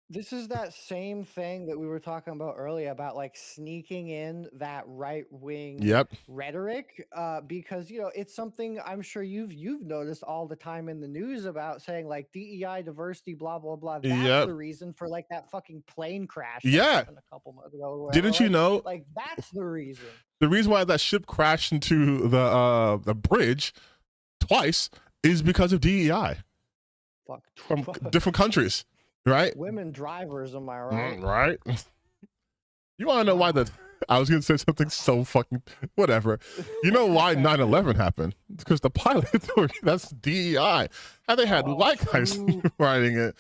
This is that same thing that we were talking about earlier about like sneaking in that right-wing rhetoric, because it's something I'm sure you've noticed all the time in the news about saying like DEI, diversity, blah blah blah. That's the reason for like that fucking plane crash. That happened a couple months ago. Didn't you know? Like that's the reason. The reason why that ship crashed into the bridge twice is because of DEI. From different countries. Right? Women drivers, am I right? Right. You want to know why I was going to say something so fucking whatever. You know why 9/11 happened? It's because the pilot authority, that's DEI. Had they had white guys writing it,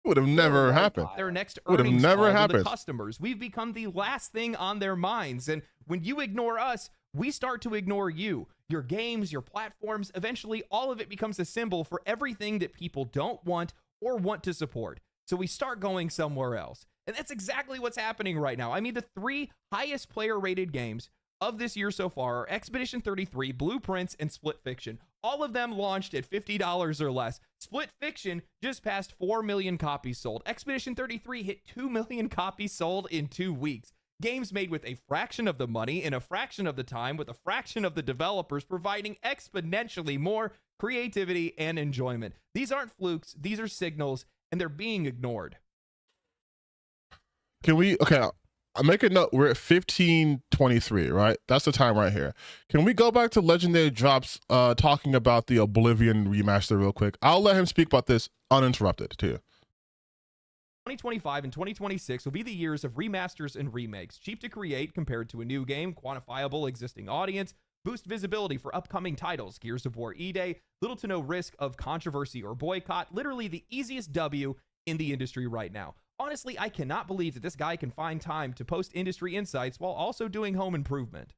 would have never happened. Their next would have earnings never call to happened. The customers. We've become the last thing on their minds. And when you ignore us, we start to ignore you. Your games, your platforms, eventually all of it becomes a symbol for everything that people don't want or want to support. So we start going somewhere else. And that's exactly what's happening right now. I mean, the 3 highest player rated games of this year so far are Expedition 33, Blueprints, and Split Fiction. All of them launched at $50 or less. Split Fiction just passed 4 million copies sold. Expedition 33 hit 2 million copies sold in 2 weeks. Games made with a fraction of the money in a fraction of the time with a fraction of the developers, providing exponentially more creativity and enjoyment. These aren't flukes, these are signals, and they're being ignored. Can we, okay, I'll make a note. We're at 15:23, right? That's the time right here. Can we go back to Legendary Drops talking about the Oblivion remaster real quick? I'll let him speak about this uninterrupted too. 2025 and 2026 will be the years of remasters and remakes. Cheap to create compared to a new game, quantifiable existing audience, boost visibility for upcoming titles, Gears of War E-Day, little to no risk of controversy or boycott, literally the easiest W in the industry right now. Honestly, I cannot believe that this guy can find time to post industry insights while also doing home improvement.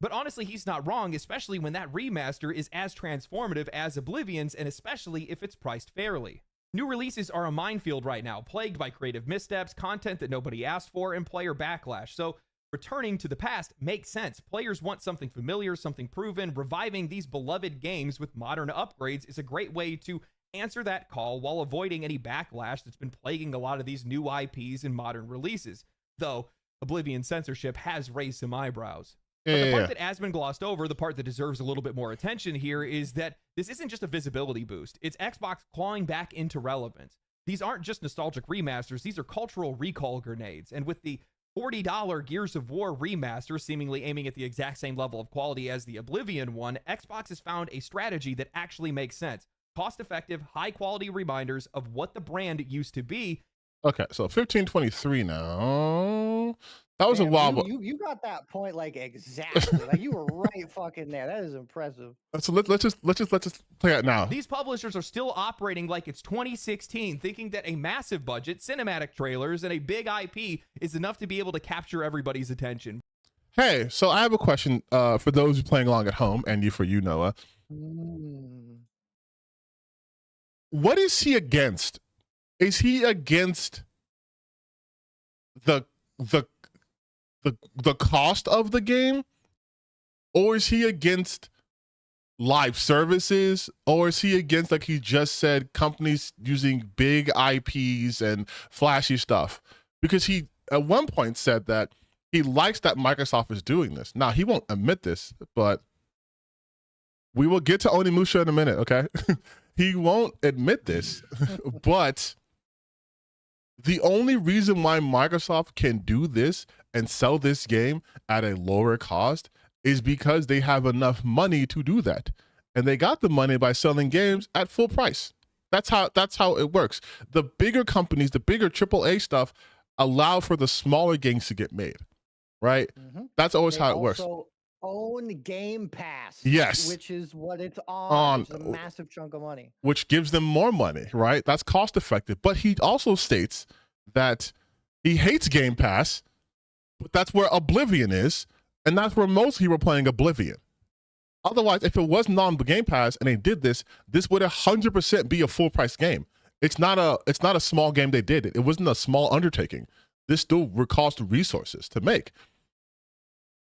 But honestly, he's not wrong, especially when that remaster is as transformative as Oblivion's, and especially if it's priced fairly. New releases are a minefield right now, plagued by creative missteps, content that nobody asked for, and player backlash. So returning to the past makes sense. Players want something familiar, something proven. Reviving these beloved games with modern upgrades is a great way to answer that call while avoiding any backlash that's been plaguing a lot of these new IPs and modern releases. Though Oblivion censorship has raised some eyebrows. But the part that has been glossed over, the part that deserves a little bit more attention here, is that this isn't just a visibility boost. It's Xbox clawing back into relevance. These aren't just nostalgic remasters. These are cultural recall grenades. And with the $40 Gears of War remaster seemingly aiming at the exact same level of quality as the Oblivion one, Xbox has found a strategy that actually makes sense. Cost-effective, high-quality reminders of what the brand used to be. Okay, so 15:23 now. That was a while. You got that point like exactly. Like you were right fucking there. That is impressive. So let's just play it now. These publishers are still operating like it's 2016, thinking that a massive budget, cinematic trailers, and a big IP is enough to be able to capture everybody's attention. Hey, so I have a question for those who are playing along at home, and for you, Noah. What is he against? Is he against the cost of the game, or is he against live services, or is he against, like he just said, companies using big IPs and flashy stuff? Because he at one point said that he likes that Microsoft is doing this. Now, he won't admit this, but we will get to Onimusha in a minute, okay? He won't admit this, but the only reason why Microsoft can do this and sell this game at a lower cost is because they have enough money to do that. And they got the money by selling games at full price. That's how it works. The bigger companies, the bigger AAA stuff, allow for the smaller games to get made, right? That's always how it works. Own Game Pass. Yes. Which is what it's on. It's a massive chunk of money. Which gives them more money, right? That's cost effective. But he also states that he hates Game Pass, but that's where Oblivion is, and that's where most people are playing Oblivion. Otherwise, if it wasn't on the Game Pass and they did this, this would 100% be a full price game. It's not a small game they did. It wasn't a small undertaking. This still cost resources to make.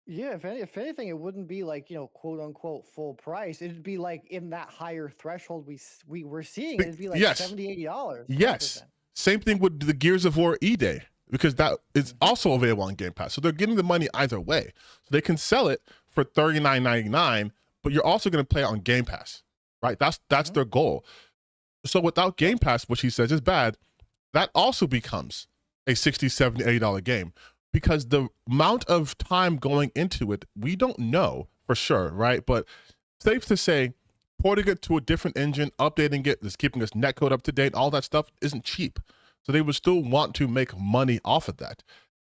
Yeah, if anything, it wouldn't be like, quote unquote full price. It'd be like in that higher threshold we were seeing. It'd be like $70, $80. Yes. 100%. Same thing with the Gears of War E-Day, because that is also available on Game Pass. So they're getting the money either way. So they can sell it for $39.99, but you're also going to play it on Game Pass, right? That's their goal. So without Game Pass, which he says is bad, that also becomes a $60, $70, $80 game. Because the amount of time going into it, we don't know for sure, right? But safe to say, porting it to a different engine, updating it, just keeping its netcode up to date, all that stuff isn't cheap. So they would still want to make money off of that.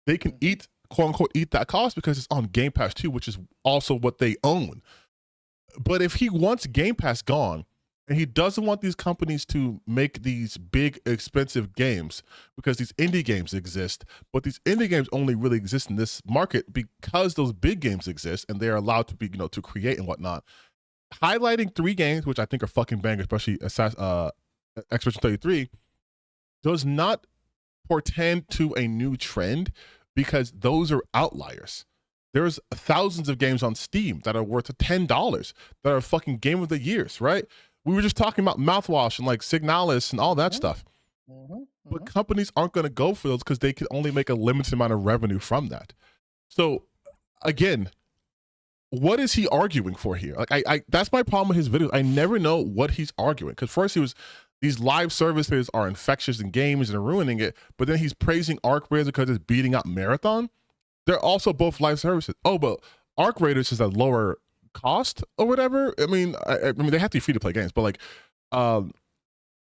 They can eat, quote unquote, eat that cost because it's on Game Pass too, which is also what they own. But if he wants Game Pass gone, and he doesn't want these companies to make these big, expensive games because these indie games exist, but these indie games only really exist in this market because those big games exist and they're allowed to be, to create and whatnot. Highlighting 3 games, which I think are fucking bangers, especially Expedition 33, does not portend to a new trend because those are outliers. There's thousands of games on Steam that are worth $10 that are fucking game of the years, right? We were just talking about mouthwash and like Signalis and all that stuff. But companies aren't going to go for those because they can only make a limited amount of revenue from that. So again, what is he arguing for here? Like I that's my problem with his videos. I never know what he's arguing. Because first he was, these live services are infectious in games and are ruining it, but then he's praising Arc Raiders because it's beating out Marathon. They're also both live services. Oh, but Arc Raiders is a lower cost or whatever. I mean, they have to be free to play games, but like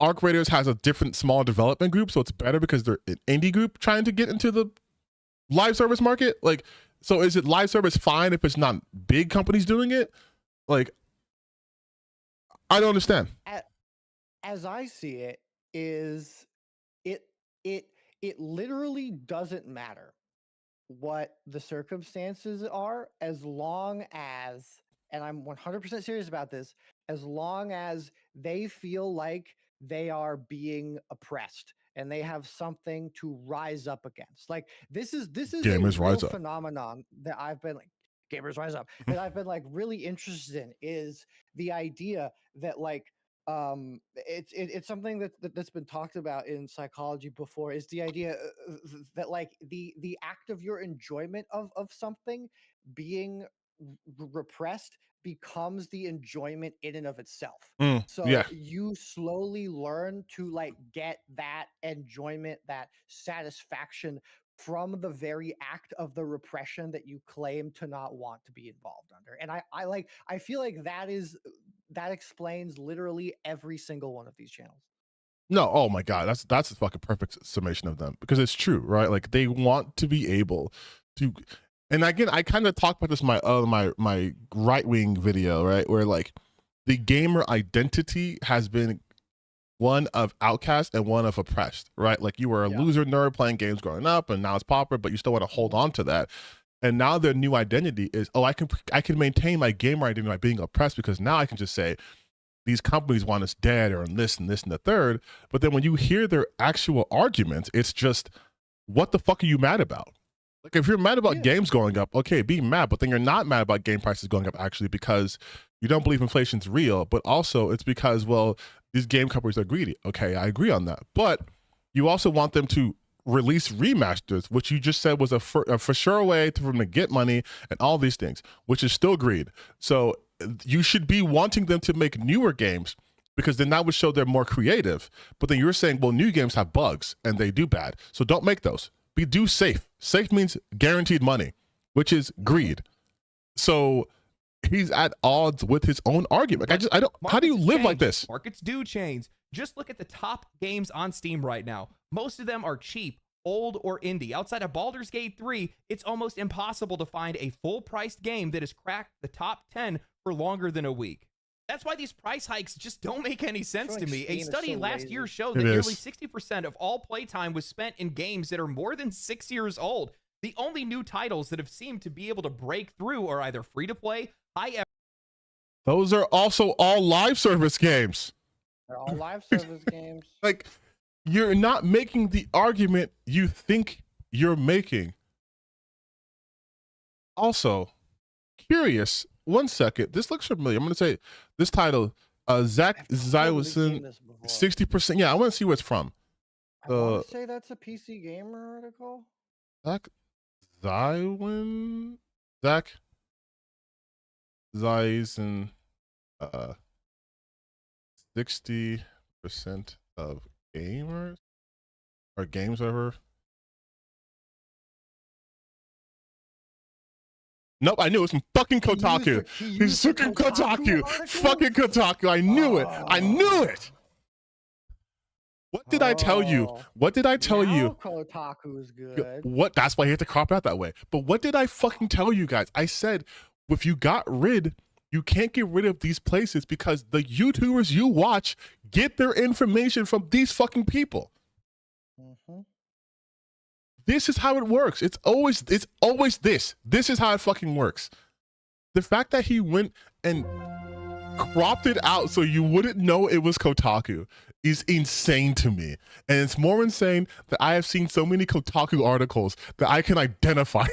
Arc Raiders has a different small development group, so it's better because they're an indie group trying to get into the live service market. Like, so is it live service fine if it's not big companies doing it? Like, I don't understand. As I see it, is it literally doesn't matter what the circumstances are, as long as, and I'm 100% serious about this, as long as they feel like they are being oppressed and they have something to rise up against. Like this is Gamers a Rise real Up phenomenon that I've been like, Gamers Rise Up, that I've been like really interested in, is the idea that like it's something that's been talked about in psychology before, is the idea that like the act of your enjoyment of something being repressed becomes the enjoyment in and of itself. So Yeah. you slowly learn to like get that enjoyment, that satisfaction from the very act of the repression that you claim to not want to be involved under. And I feel like that explains literally every single one of these channels. No, oh my God, that's a fucking perfect summation of them, because it's true, right? Like they want to be able to, and again, I kind of talked about this in my right wing video, right, where like the gamer identity has been one of outcast and one of oppressed, right? Like you were a loser nerd playing games growing up, and now it's popular, but you still want to hold on to that. And now their new identity is, oh, I can maintain my gamer identity by being oppressed, because now I can just say these companies want us dead or this and the third. But then when you hear their actual arguments, it's just, what the fuck are you mad about? Like if you're mad about games going up, okay, be mad, but then you're not mad about game prices going up actually because you don't believe inflation's real, but also it's because, well, these game companies are greedy. Okay, I agree on that. But you also want them to release remasters, which you just said was a for sure way for them to get money and all these things, which is still greed. So you should be wanting them to make newer games, because then that would show they're more creative. But then you're saying, well, new games have bugs and they do bad, so don't make those. Do safe. Safe means guaranteed money, which is greed. So he's at odds with his own argument. I don't. How do you live like this? Markets do change. Just look at the top games on Steam right now. Most of them are cheap, old, or indie. Outside of Baldur's Gate 3, it's almost impossible to find a full-priced game that has cracked the top 10 for longer than a week. That's why these price hikes just don't make any sense to me. A study last year showed that nearly 60% of all playtime was spent in games that are more than 6 years old. The only new titles that have seemed to be able to break through are either free-to-play, Those are also all live service games. They're all live service games. Like, you're not making the argument you think you're making. Also, curious, 1 second, this looks familiar. I'm going to say this title, Zach Zywison, 60%. Yeah, I want to see where it's from. I want to say that's a PC Gamer article. Zach Zywin? Zach Zywison, 60% of gamers or games ever. Nope, I knew it was from fucking Kotaku. He's fucking Kotaku. Fucking Kotaku. I knew it. I knew it. What did I tell you? What did I tell you? Kotaku's good. What? That's why you have to crop it out that way. But what did I fucking tell you guys? I said, if you can't get rid of these places because the YouTubers you watch get their information from these fucking people. This is how it works. It's always this. This is how it fucking works. The fact that he went and cropped it out so you wouldn't know it was Kotaku is insane to me. And it's more insane that I have seen so many Kotaku articles that I can identify.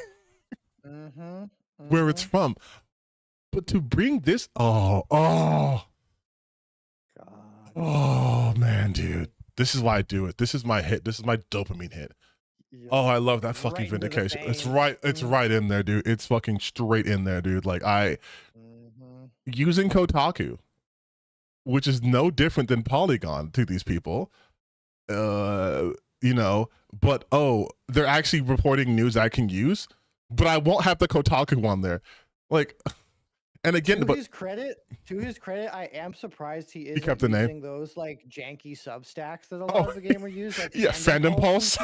where it's from. But to bring this, oh man, dude, this is why I do it. This is my hit. This is my dopamine hit. Oh, I love that fucking vindication. It's right in there, dude. It's fucking straight in there, dude. Like using Kotaku, which is no different than Polygon to these people. You know, but they're actually reporting news I can use, but I won't have the Kotaku one there. Like, and again, to his credit, I am surprised he isn't kept the using name. those like janky substacks that a lot of the gamers use. Like Fandom Pulse.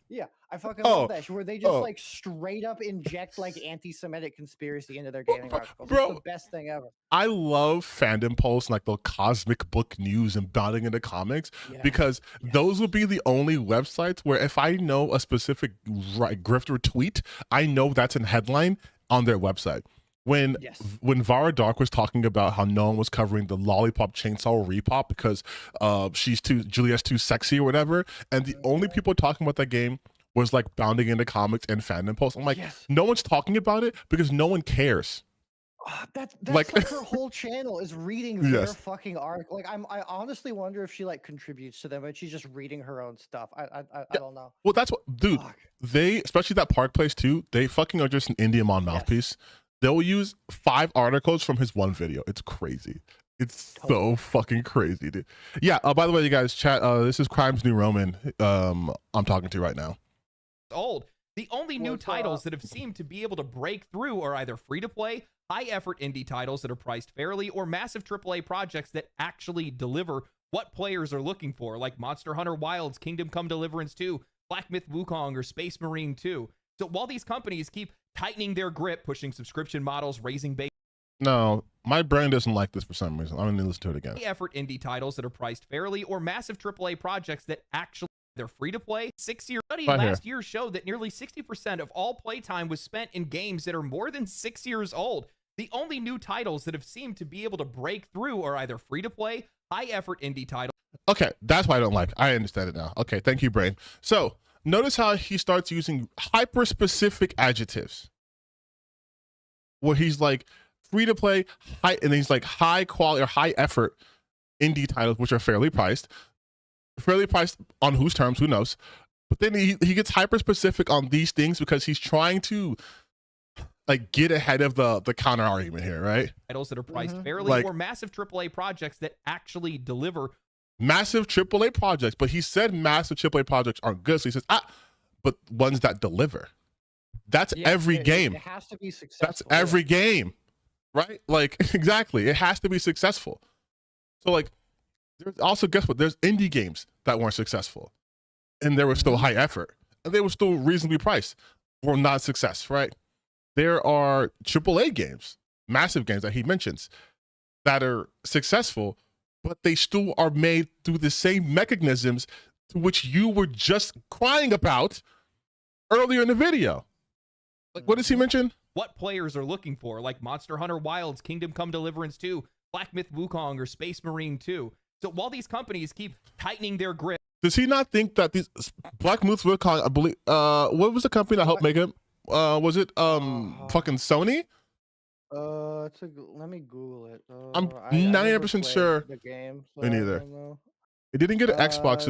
Yeah. I fucking love that. Where they just like straight up inject like anti-Semitic conspiracy into their gaming articles. Bro, it's the best thing ever. I love Fandom Pulse and like the cosmic book news and bounding into comics because those would be the only websites where if I know a specific grifter tweet, I know that's a headline on their website. When Vara Dark was talking about how no one was covering the Lollipop Chainsaw repop because Juliet's too sexy or whatever, and the only people talking about that game was like bounding into comics and Fandom Posts. I'm like, no one's talking about it because no one cares. That's like her whole channel is reading their fucking article. Like I honestly wonder if she like contributes to them, but she's just reading her own stuff. I don't know. Well, that's what, dude. They, especially that Park Place too. They fucking are just an Indiamon mouthpiece. They'll use 5 articles from his one video. It's crazy. It's so fucking crazy, dude. Yeah. By the way, you guys, chat. This is Crimes New Roman. I'm talking to right now. Old. The only new titles that have seemed to be able to break through are either free-to-play, high-effort indie titles that are priced fairly, or massive AAA projects that actually deliver what players are looking for, like Monster Hunter Wilds, Kingdom Come Deliverance 2, Black Myth Wukong, or Space Marine 2. So while these companies keep tightening their grip, pushing subscription models, raising base... No, my brain doesn't like this for some reason. I'm going to listen to it again. High-effort indie titles that are priced fairly, or massive AAA projects that actually... They're free to play. 6-year study last year showed that nearly 60% of all playtime was spent in games that are more than 6 years old. The only new titles that have seemed to be able to break through are either free to play, high effort indie titles. Okay, that's why I don't like. I understand it now. Okay, thank you, brain. So notice how he starts using hyper specific adjectives, where he's like free to play, high, and he's like high quality or high effort indie titles, which are fairly priced on whose terms, who knows, but then he gets hyper specific on these things because he's trying to like get ahead of the counter argument here, right? Titles that are priced fairly, or massive AAA projects that actually deliver. Massive AAA projects, but he said massive AAA projects aren't good, so he says but ones that deliver. That's every game. It has to be successful. That's every game, right? Like exactly, it has to be successful. So like, there's also, guess what? There's indie games that weren't successful, and they were still high effort, and they were still reasonably priced for not success, right? There are AAA games, massive games that he mentions that are successful, but they still are made through the same mechanisms to which you were just crying about earlier in the video. Like, what does he mention? What players are looking for, like Monster Hunter Wilds, Kingdom Come Deliverance 2, Black Myth Wukong, or Space Marine 2. So while these companies keep tightening their grip, does he not think that these Black Myth Wukong, I believe, what was the company that helped make him? Was it fucking Sony? Let me Google it. I'm 99% sure. The game. So me neither. It didn't get an Xbox.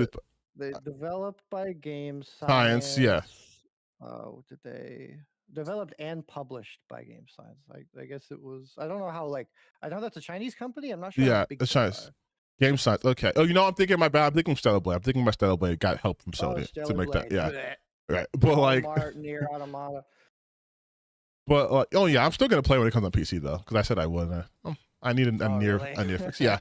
They developed by Game Science. Yeah. Did they developed and published by Game Science? I guess it was. I don't know how. Like, I know that's a Chinese company. I'm not sure. Yeah, it's Chinese. Game Science. Okay. Oh, you know, I'm thinking my bad. I'm thinking Stellar Blade. I'm thinking my Stellar Blade got help from Sony to make that. Yeah. Right. But like. Near Automata. But oh yeah, I'm still gonna play when it comes on PC though, because I said I would. I need a near fix. Yeah.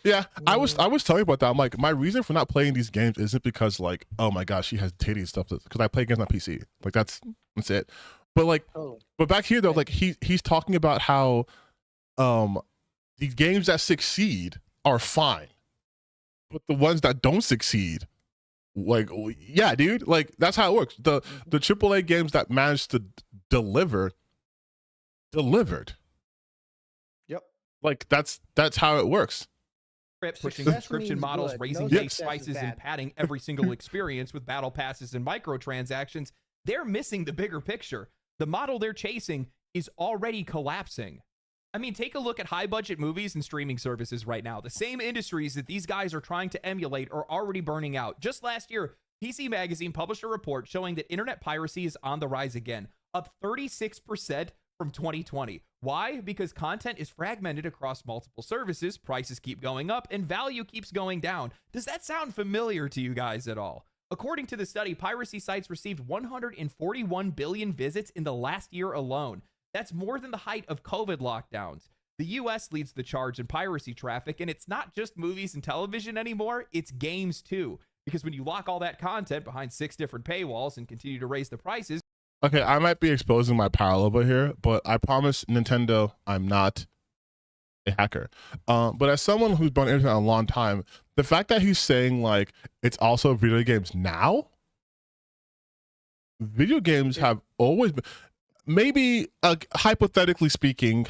Yeah. I was telling you about that. I'm like, my reason for not playing these games isn't because like, oh my gosh, she has titty stuff, because I play games on PC. Like that's it. But like, but back here though, like he's talking about how the games that succeed are fine, but the ones that don't succeed, like, yeah, dude, like that's how it works. The AAA games that managed to delivered. Yep. Like that's how it works. Pushing subscription models, raising base prices, and padding every single experience with battle passes and microtransactions. they're missing the bigger picture. The model they're chasing is already collapsing. I mean, take a look at high budget movies and streaming services right now. The same industries that these guys are trying to emulate are already burning out. Just last year, PC Magazine published a report showing that internet piracy is on the rise again, up 36% from 2020. Why? Because content is fragmented across multiple services, prices keep going up, and value keeps going down. Does that sound familiar to you guys at all? According to the study, piracy sites received 141 billion visits in the last year alone. That's more than the height of COVID lockdowns. The US leads the charge in piracy traffic, and it's not just movies and television anymore, it's games too. Because when you lock all that content behind 6 different paywalls and continue to raise the prices. Okay, I might be exposing my power over here, but I promise Nintendo I'm not a hacker. But as someone who's been on the internet a long time, the fact that he's saying like it's also video games now, video games have always been. Maybe hypothetically speaking,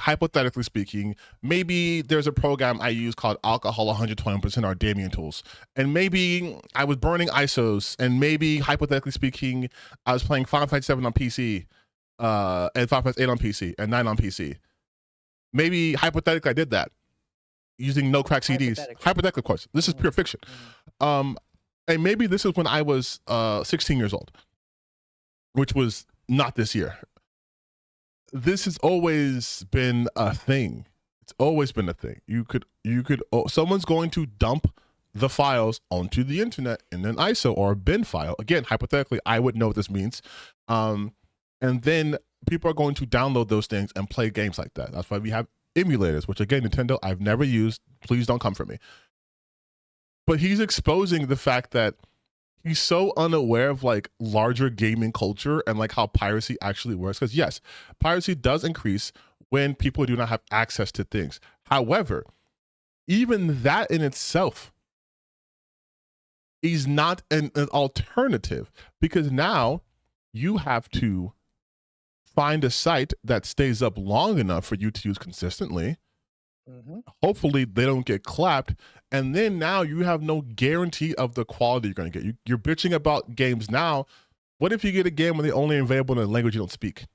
maybe there's a program I use called Alcohol 120% or Damien Tools, and maybe I was burning ISOs, and maybe hypothetically speaking, I was playing Final Fantasy 7 on PC, and Final Fantasy 8 on PC, and 9 on PC. Maybe hypothetically I did that using no crack CDs. Hypothetically, of course. This is pure fiction. And maybe this is when I was 16 years old, which was not this year. This has always been a thing. It's always been a thing. Someone's going to dump the files onto the internet in an ISO or a bin file. Again, hypothetically, I would know what this means. And then people are going to download those things and play games like that. That's why we have emulators, which again, Nintendo, I've never used. Please don't come for me. But he's exposing the fact that he's so unaware of like larger gaming culture and like how piracy actually works. Because yes, piracy does increase when people do not have access to things. However, even that in itself is not an alternative, because now you have to find a site that stays up long enough for you to use consistently. Hopefully they don't get clapped, and then now you have no guarantee of the quality you're going to get. You're bitching about games now. What if you get a game when they're only available in a language you don't speak?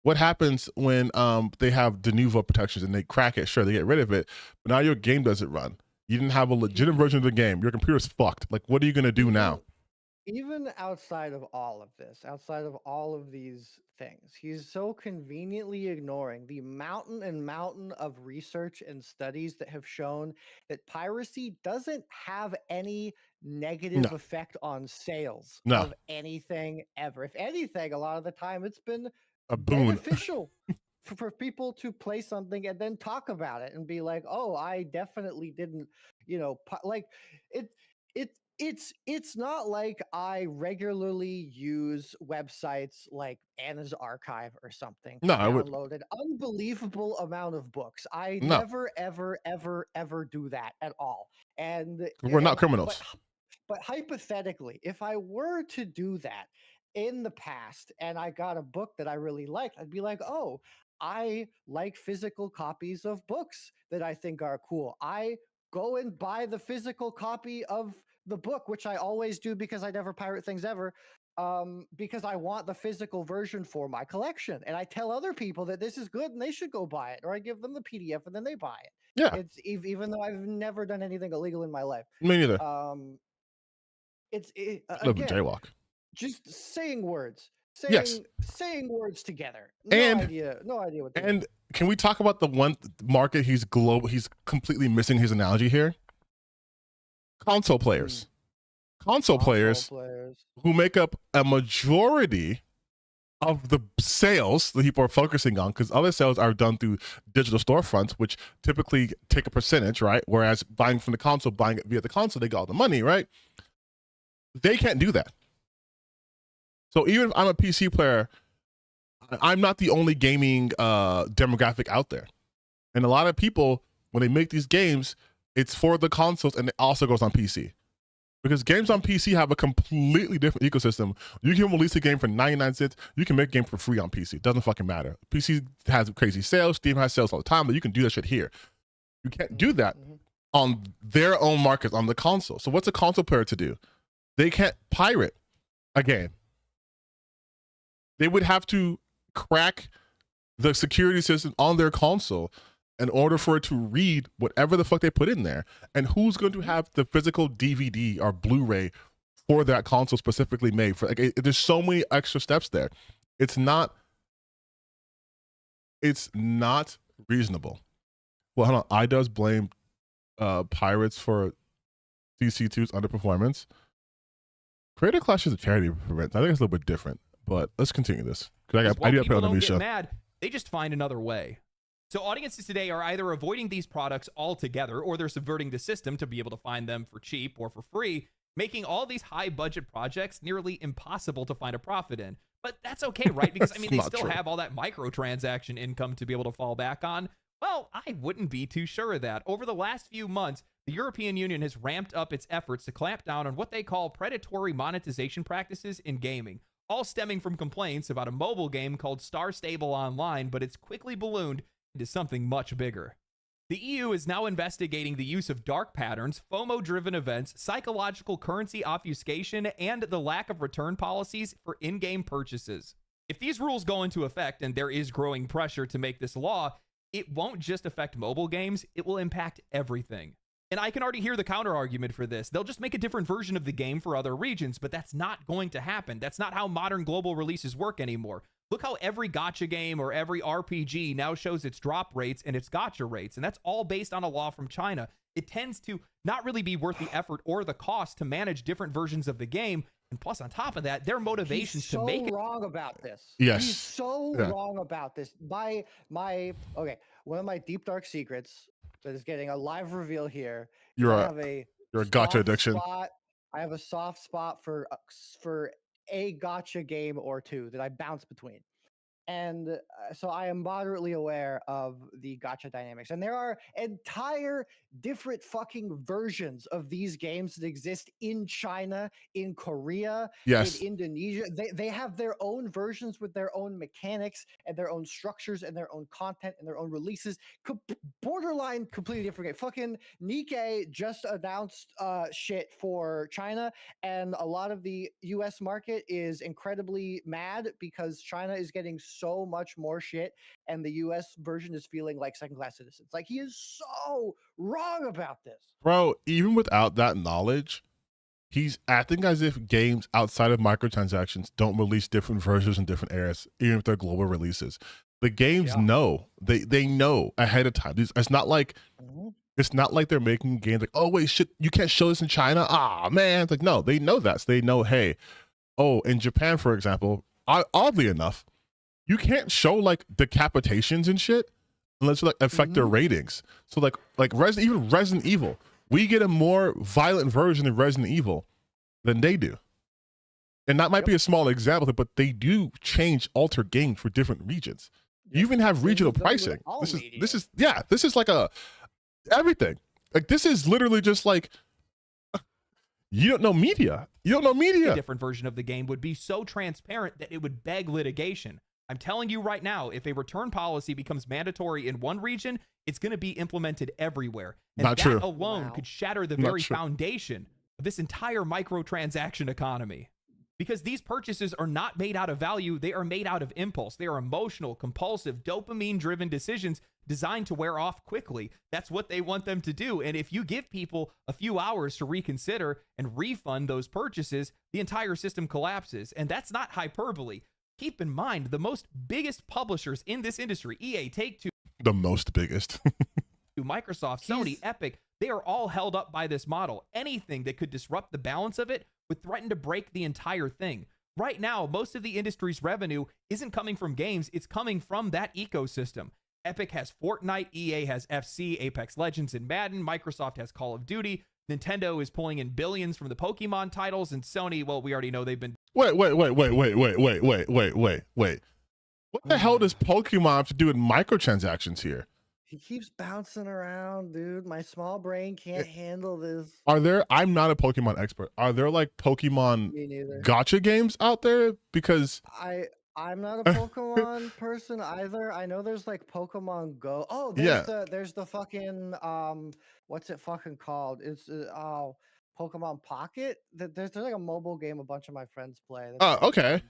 What happens when they have de novo protections and they crack it? Sure, they get rid of it, but now your game doesn't run. You didn't have a legitimate version of the game. Your computer's fucked. Like, what are you going to do now? Even outside of all of this, outside of all of these things, he's so conveniently ignoring the mountain and mountain of research and studies that have shown that piracy doesn't have any negative effect on sales of anything ever. If anything, a lot of the time it's been a boon. Beneficial for people to play something and then talk about it and be like, oh, I definitely didn't, like it's not like I regularly use websites like Anna's Archive or something. No, I download an unbelievable amount of books. I never, ever do that at all. And we're not criminals. But hypothetically, if I were to do that in the past and I got a book that I really liked, I'd be like, oh, I like physical copies of books that I think are cool. I go and buy the physical copy of the book, which I always do because I never pirate things ever, because I want the physical version for my collection. And I tell other people that this is good and they should go buy it, or I give them the PDF and then they buy it. Yeah. It's even though I've never done anything illegal in my life. Me neither. Again, jaywalk. Just saying words. Saying words together. No idea what. And can we talk about the one market he's completely missing his analogy here? Console players. Console players who make up a majority of the sales that people are focusing on, because other sales are done through digital storefronts, which typically take a percentage, right? Whereas buying from the console, buying it via the console, they got all the money, right? They can't do that. So even if I'm a PC player, I'm not the only gaming demographic out there. And a lot of people, when they make these games, it's for the consoles and it also goes on PC. Because games on PC have a completely different ecosystem. You can release a game for 99 cents. You can make a game for free on PC. It doesn't fucking matter. PC has crazy sales. Steam has sales all the time, but you can do that shit here. You can't do that on their own markets on the console. So what's a console player to do? They can't pirate a game. They would have to crack the security system on their console in order for it to read whatever the fuck they put in there. And who's going to have the physical DVD or Blu-ray for that console specifically made for? Like, there's so many extra steps there. It's not reasonable. Well, hold on. iDoes blame Pirates for DC2's underperformance. Creator Clash is a charity event. I think it's a little bit different, but let's continue this. I do have to put on Onimusha. Mad, they just find another way. So audiences today are either avoiding these products altogether, or they're subverting the system to be able to find them for cheap or for free, making all these high-budget projects nearly impossible to find a profit in. But that's okay, right? Because, I mean, they still have all that microtransaction income to be able to fall back on. Well, I wouldn't be too sure of that. Over the last few months, the European Union has ramped up its efforts to clamp down on what they call predatory monetization practices in gaming, all stemming from complaints about a mobile game called Star Stable Online, but it's quickly ballooned into something much bigger. The EU is now investigating the use of dark patterns, FOMO-driven events, psychological currency obfuscation, and the lack of return policies for in-game purchases. If these rules go into effect, and there is growing pressure to make this law, it won't just affect mobile games, it will impact everything. And I can already hear the counter-argument for this. They'll just make a different version of the game for other regions, but that's not going to happen. That's not how modern global releases work anymore. Look how every gacha game or every RPG now shows its drop rates and its gacha rates, and that's all based on a law from China. It tends to not really be worth the effort or the cost to manage different versions of the game, and plus on top of that, their motivations to make it. He's so wrong about this. Yes. He's so wrong about this. Okay, one of my deep dark secrets that is getting a live reveal here. You're a gacha addiction. I have a soft spot for a gacha game or two that I bounce between. And so I am moderately aware of the gacha dynamics. And there are entire different fucking versions of these games that exist in China, in Korea, in Indonesia. They have their own versions with their own mechanics and their own structures and their own content and their own releases. Borderline completely different game. Fucking Nikkei just announced shit for China, and a lot of the US market is incredibly mad because China is getting so much more shit, and the US version is feeling like second-class citizens. Like, he is so wrong about this. Bro, even without that knowledge, he's acting as if games outside of microtransactions don't release different versions in different eras, even if they're global releases. The games know. They know ahead of time. It's not like it's not like they're making games like, oh wait, shit, you can't show this in China. Ah, man. It's like, no, they know that. So they know, hey, in Japan, for example, oddly enough, you can't show like decapitations and shit unless it like affect their ratings. So like Resident Evil, we get a more violent version of Resident Evil than they do. And that might be a small example, but they do alter games for different regions. You even have regional pricing. This is like everything. Like, this is literally just like, you don't know media. A different version of the game would be so transparent that it would beg litigation. I'm telling you right now, if a return policy becomes mandatory in one region, it's going to be implemented everywhere. And that alone could shatter the very foundation of this entire microtransaction economy. Because these purchases are not made out of value, they are made out of impulse. They are emotional, compulsive, dopamine-driven decisions designed to wear off quickly. That's what they want them to do. And if you give people a few hours to reconsider and refund those purchases, the entire system collapses. And that's not hyperbole. Keep in mind, the biggest publishers in this industry, EA, Take-Two, the most biggest, Microsoft, Sony, Epic, they are all held up by this model. Anything that could disrupt the balance of it would threaten to break the entire thing. Right now, most of the industry's revenue isn't coming from games, it's coming from that ecosystem. Epic has Fortnite, EA has FC, Apex Legends, and Madden, Microsoft has Call of Duty, Nintendo is pulling in billions from the Pokemon titles, and Sony, well, we already know they've been... Wait. What the hell does Pokemon have to do with microtransactions here? He keeps bouncing around, dude. My small brain can't handle this. I'm not a Pokemon expert. Are there like Pokemon gacha games out there? Because I'm not a Pokemon person either. I know there's like Pokemon Go. Oh, there's the fucking what's it fucking called? It's Pokemon Pocket. There's like a mobile game a bunch of my friends play. Okay.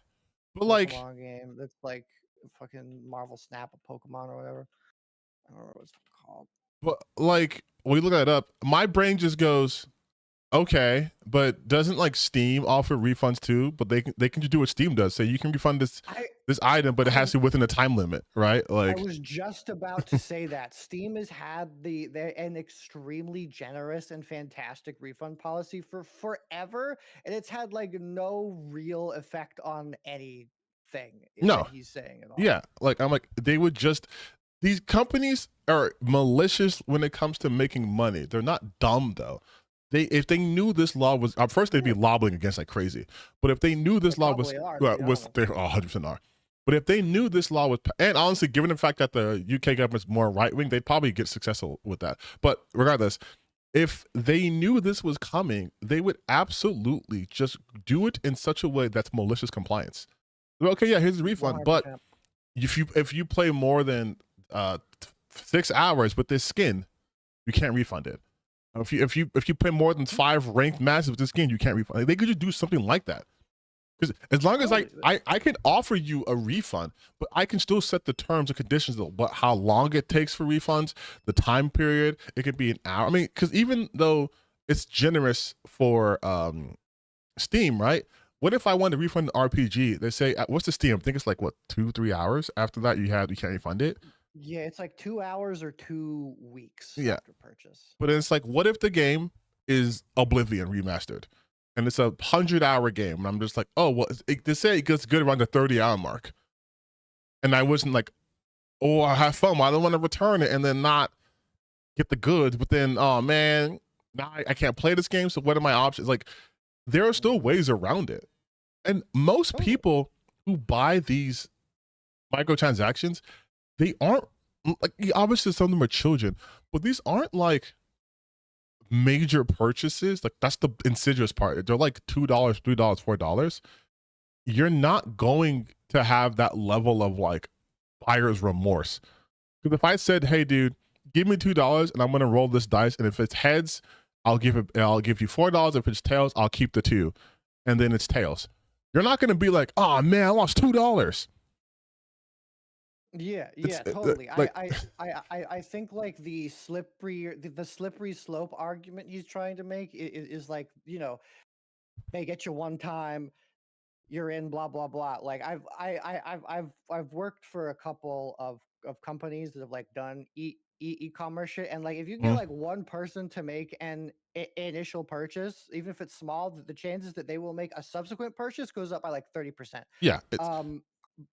But like, Pokemon game that's like fucking Marvel Snap a Pokemon or whatever. I don't remember what it's called. but like when you look that up, my brain just goes, okay, but doesn't like Steam offer refunds too? But they can just do what Steam does. Say you can refund this item, but it has to be within a time limit, right? Like I was just about to say that Steam has had an extremely generous and fantastic refund policy for forever, and it's had like no real effect on anything no, that he's saying at all. yeah, like I'm like they would just these companies are malicious when it comes to making money. They're not dumb though. If they knew this law was first, they'd be lobbying against like crazy. But if they knew this law was they 100% are. But if they knew this law was, and honestly, given the fact that the UK government's more right wing, they'd probably get successful with that. But regardless, if they knew this was coming, they would absolutely just do it in such a way that's malicious compliance. Okay, yeah, here's the refund, 100%. but if you play more than 6 hours with this skin, you can't refund it. If you play more than 5 ranked matches with this skin, you can't refund. They could just do something like that. Because as long as I can offer you a refund, but I can still set the terms and conditions of how long it takes for refunds, the time period. It could be an hour. I mean, because even though it's generous for Steam, right? What if I want to refund an RPG? They say, what's the Steam? I think it's like what 2-3 hours. After that, you can't refund it. Yeah, it's like 2 hours or 2 weeks after purchase. But it's like, what if the game is Oblivion remastered? And it's a 100-hour game. And I'm just like, oh, well, they say it gets good around the 30-hour mark. And I wasn't like, oh, I have fun. Well, I don't want to return it and then not get the goods. But then, oh, man, now I can't play this game. So what are my options? Like, there are still ways around it. And most people who buy these microtransactions, they aren't, like, obviously some of them are children, but these aren't like major purchases. Like that's the insidious part. They're like $2, $3, $4. You're not going to have that level of like buyer's remorse. Because if I said, hey dude, give me $2 and I'm gonna roll this dice, and if it's heads, I'll give you $4. If it's tails, I'll keep the 2. And then it's tails. You're not gonna be like, oh man, I lost $2. Yeah, totally. Like, I think like the slippery slope argument he's trying to make is like, you know, they get you one time, you're in, blah blah blah. Like I've worked for a couple of companies that have like done e-commerce shit, and like if you get like one person to make an initial purchase, even if it's small, the chances that they will make a subsequent purchase goes up by like 30%. Yeah.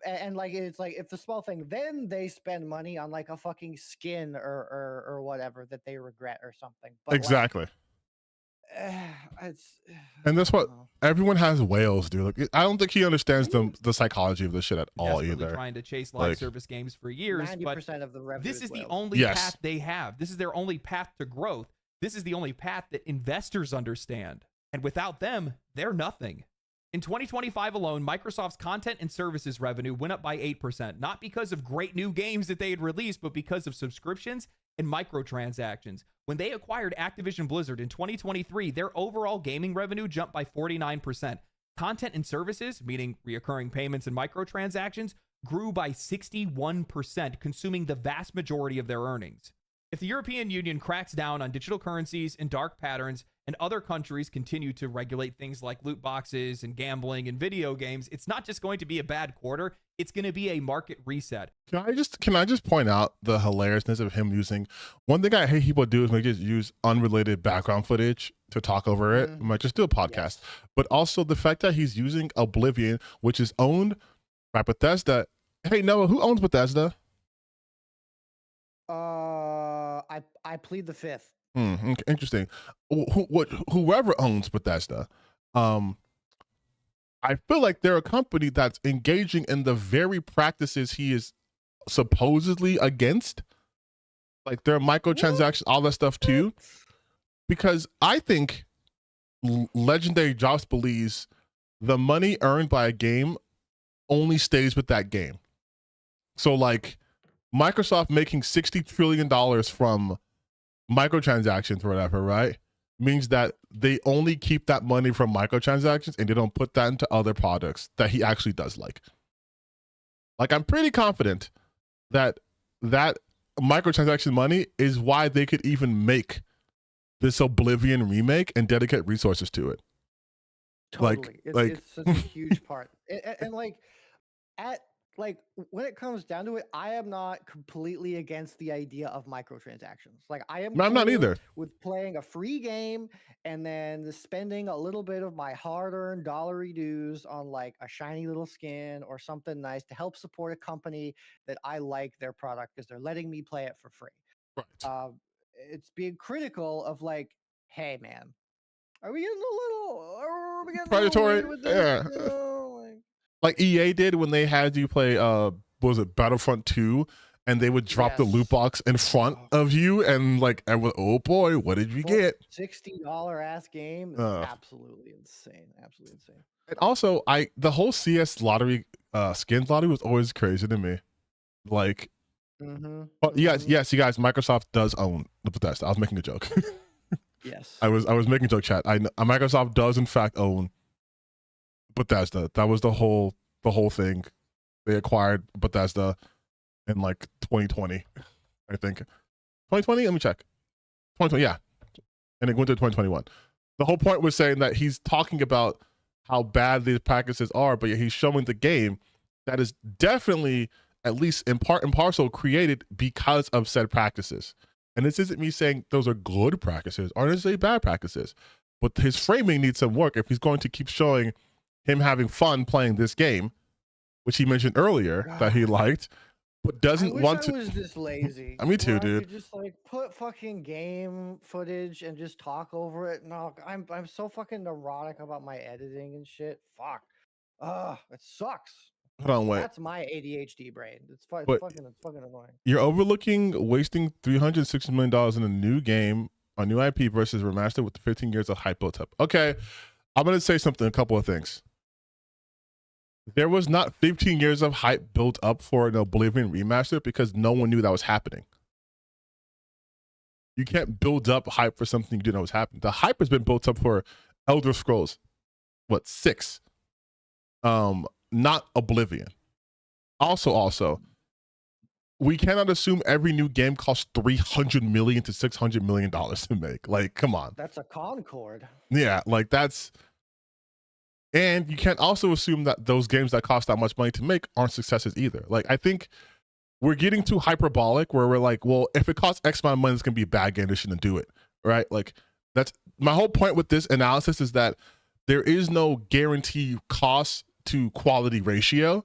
And like it's like if the small thing, then they spend money on like a fucking skin or whatever that they regret or something. But exactly. Like, and that's what everyone has whales, dude. Like I don't think he understands the psychology of this shit at all either. Trying to chase live service games for years, 90% of the revenue. This is the only path they have. This is their only path to growth. This is the only path that investors understand. And without them, they're nothing. In 2025 alone, Microsoft's content and services revenue went up by 8%, not because of great new games that they had released, but because of subscriptions and microtransactions. When they acquired Activision Blizzard in 2023, their overall gaming revenue jumped by 49%. Content and services, meaning reoccurring payments and microtransactions, grew by 61%, consuming the vast majority of their earnings. If the European Union cracks down on digital currencies and dark patterns, and other countries continue to regulate things like loot boxes and gambling and video games, it's not just going to be a bad quarter, it's going to be a market reset. Can I just point out the hilariousness of him using, one thing I hate people do is they just use unrelated background footage to talk over it. I might just do a podcast. But also the fact that he's using Oblivion, which is owned by Bethesda. Hey Noah, who owns Bethesda? I plead the fifth. Okay, interesting. Whoever owns Bethesda, I feel like they're a company that's engaging in the very practices he is supposedly against, like their microtransactions, all that stuff too. Because I think Legendary Joss believes the money earned by a game only stays with that game. So like Microsoft making $60 trillion from microtransactions or whatever, right? means that they only keep that money from microtransactions and they don't put that into other products that he actually does like. Like, I'm pretty confident that that microtransaction money is why they could even make this Oblivion remake and dedicate resources to it. Totally. Like It's such a huge part. And like when it comes down to it, I am not completely against the idea of microtransactions. Like I am I'm not cool either. with playing a free game and then spending a little bit of my hard-earned dollary dues on like a shiny little skin or something nice to help support a company that I like their product because they're letting me play it for free. Right. It's being critical of like, hey man, are we getting a little Predatory. weird with this? Yeah. You know, Like EA did when they had you play what was it, Battlefront 2, and they would drop the loot box in front of you, and like everyone, oh boy, what did we get? $60 ass game is absolutely insane. Absolutely insane. And also, the whole CS lottery, skins lottery was always crazy to me. Like, but you guys, Microsoft does own the Bethesda. I was making a joke. Yes, I was making a joke, chat. Microsoft does in fact own Bethesda. That was the whole thing. They acquired Bethesda in like 2020, I think. 2020? Let me check. 2020, yeah. And it went to 2021. The whole point was saying that he's talking about how bad these practices are, but he's showing the game that is definitely, at least in part and parcel, created because of said practices. And this isn't me saying those are good practices or necessarily bad practices, but his framing needs some work if he's going to keep showing him having fun playing this game, which he mentioned earlier that he liked, but doesn't want to. I was just lazy. Me too, dude. Just like put fucking game footage and just talk over it. No, I'm so fucking neurotic about my editing and shit. Fuck. It sucks. Hold on, wait. That's my ADHD brain. It's fucking annoying. You're overlooking wasting $360 million in a new game, a new IP versus remastered with 15 years of hype built up. Okay, I'm gonna say something. A couple of things. There was not 15 years of hype built up for an Oblivion remaster because no one knew that was happening. You can't build up hype for something you didn't know was happening. The hype has been built up for Elder Scrolls, 6? Not Oblivion. Also, we cannot assume every new game costs $300 million to $600 million to make. Like, come on. That's a Concord. Yeah, like that's. And you can't also assume that those games that cost that much money to make aren't successes either. Like, I think we're getting too hyperbolic where we're like, well, if it costs X amount of money, it's going to be a bad game. They shouldn't do it. Right? Like, that's my whole point with this analysis is that there is no guarantee cost to quality ratio.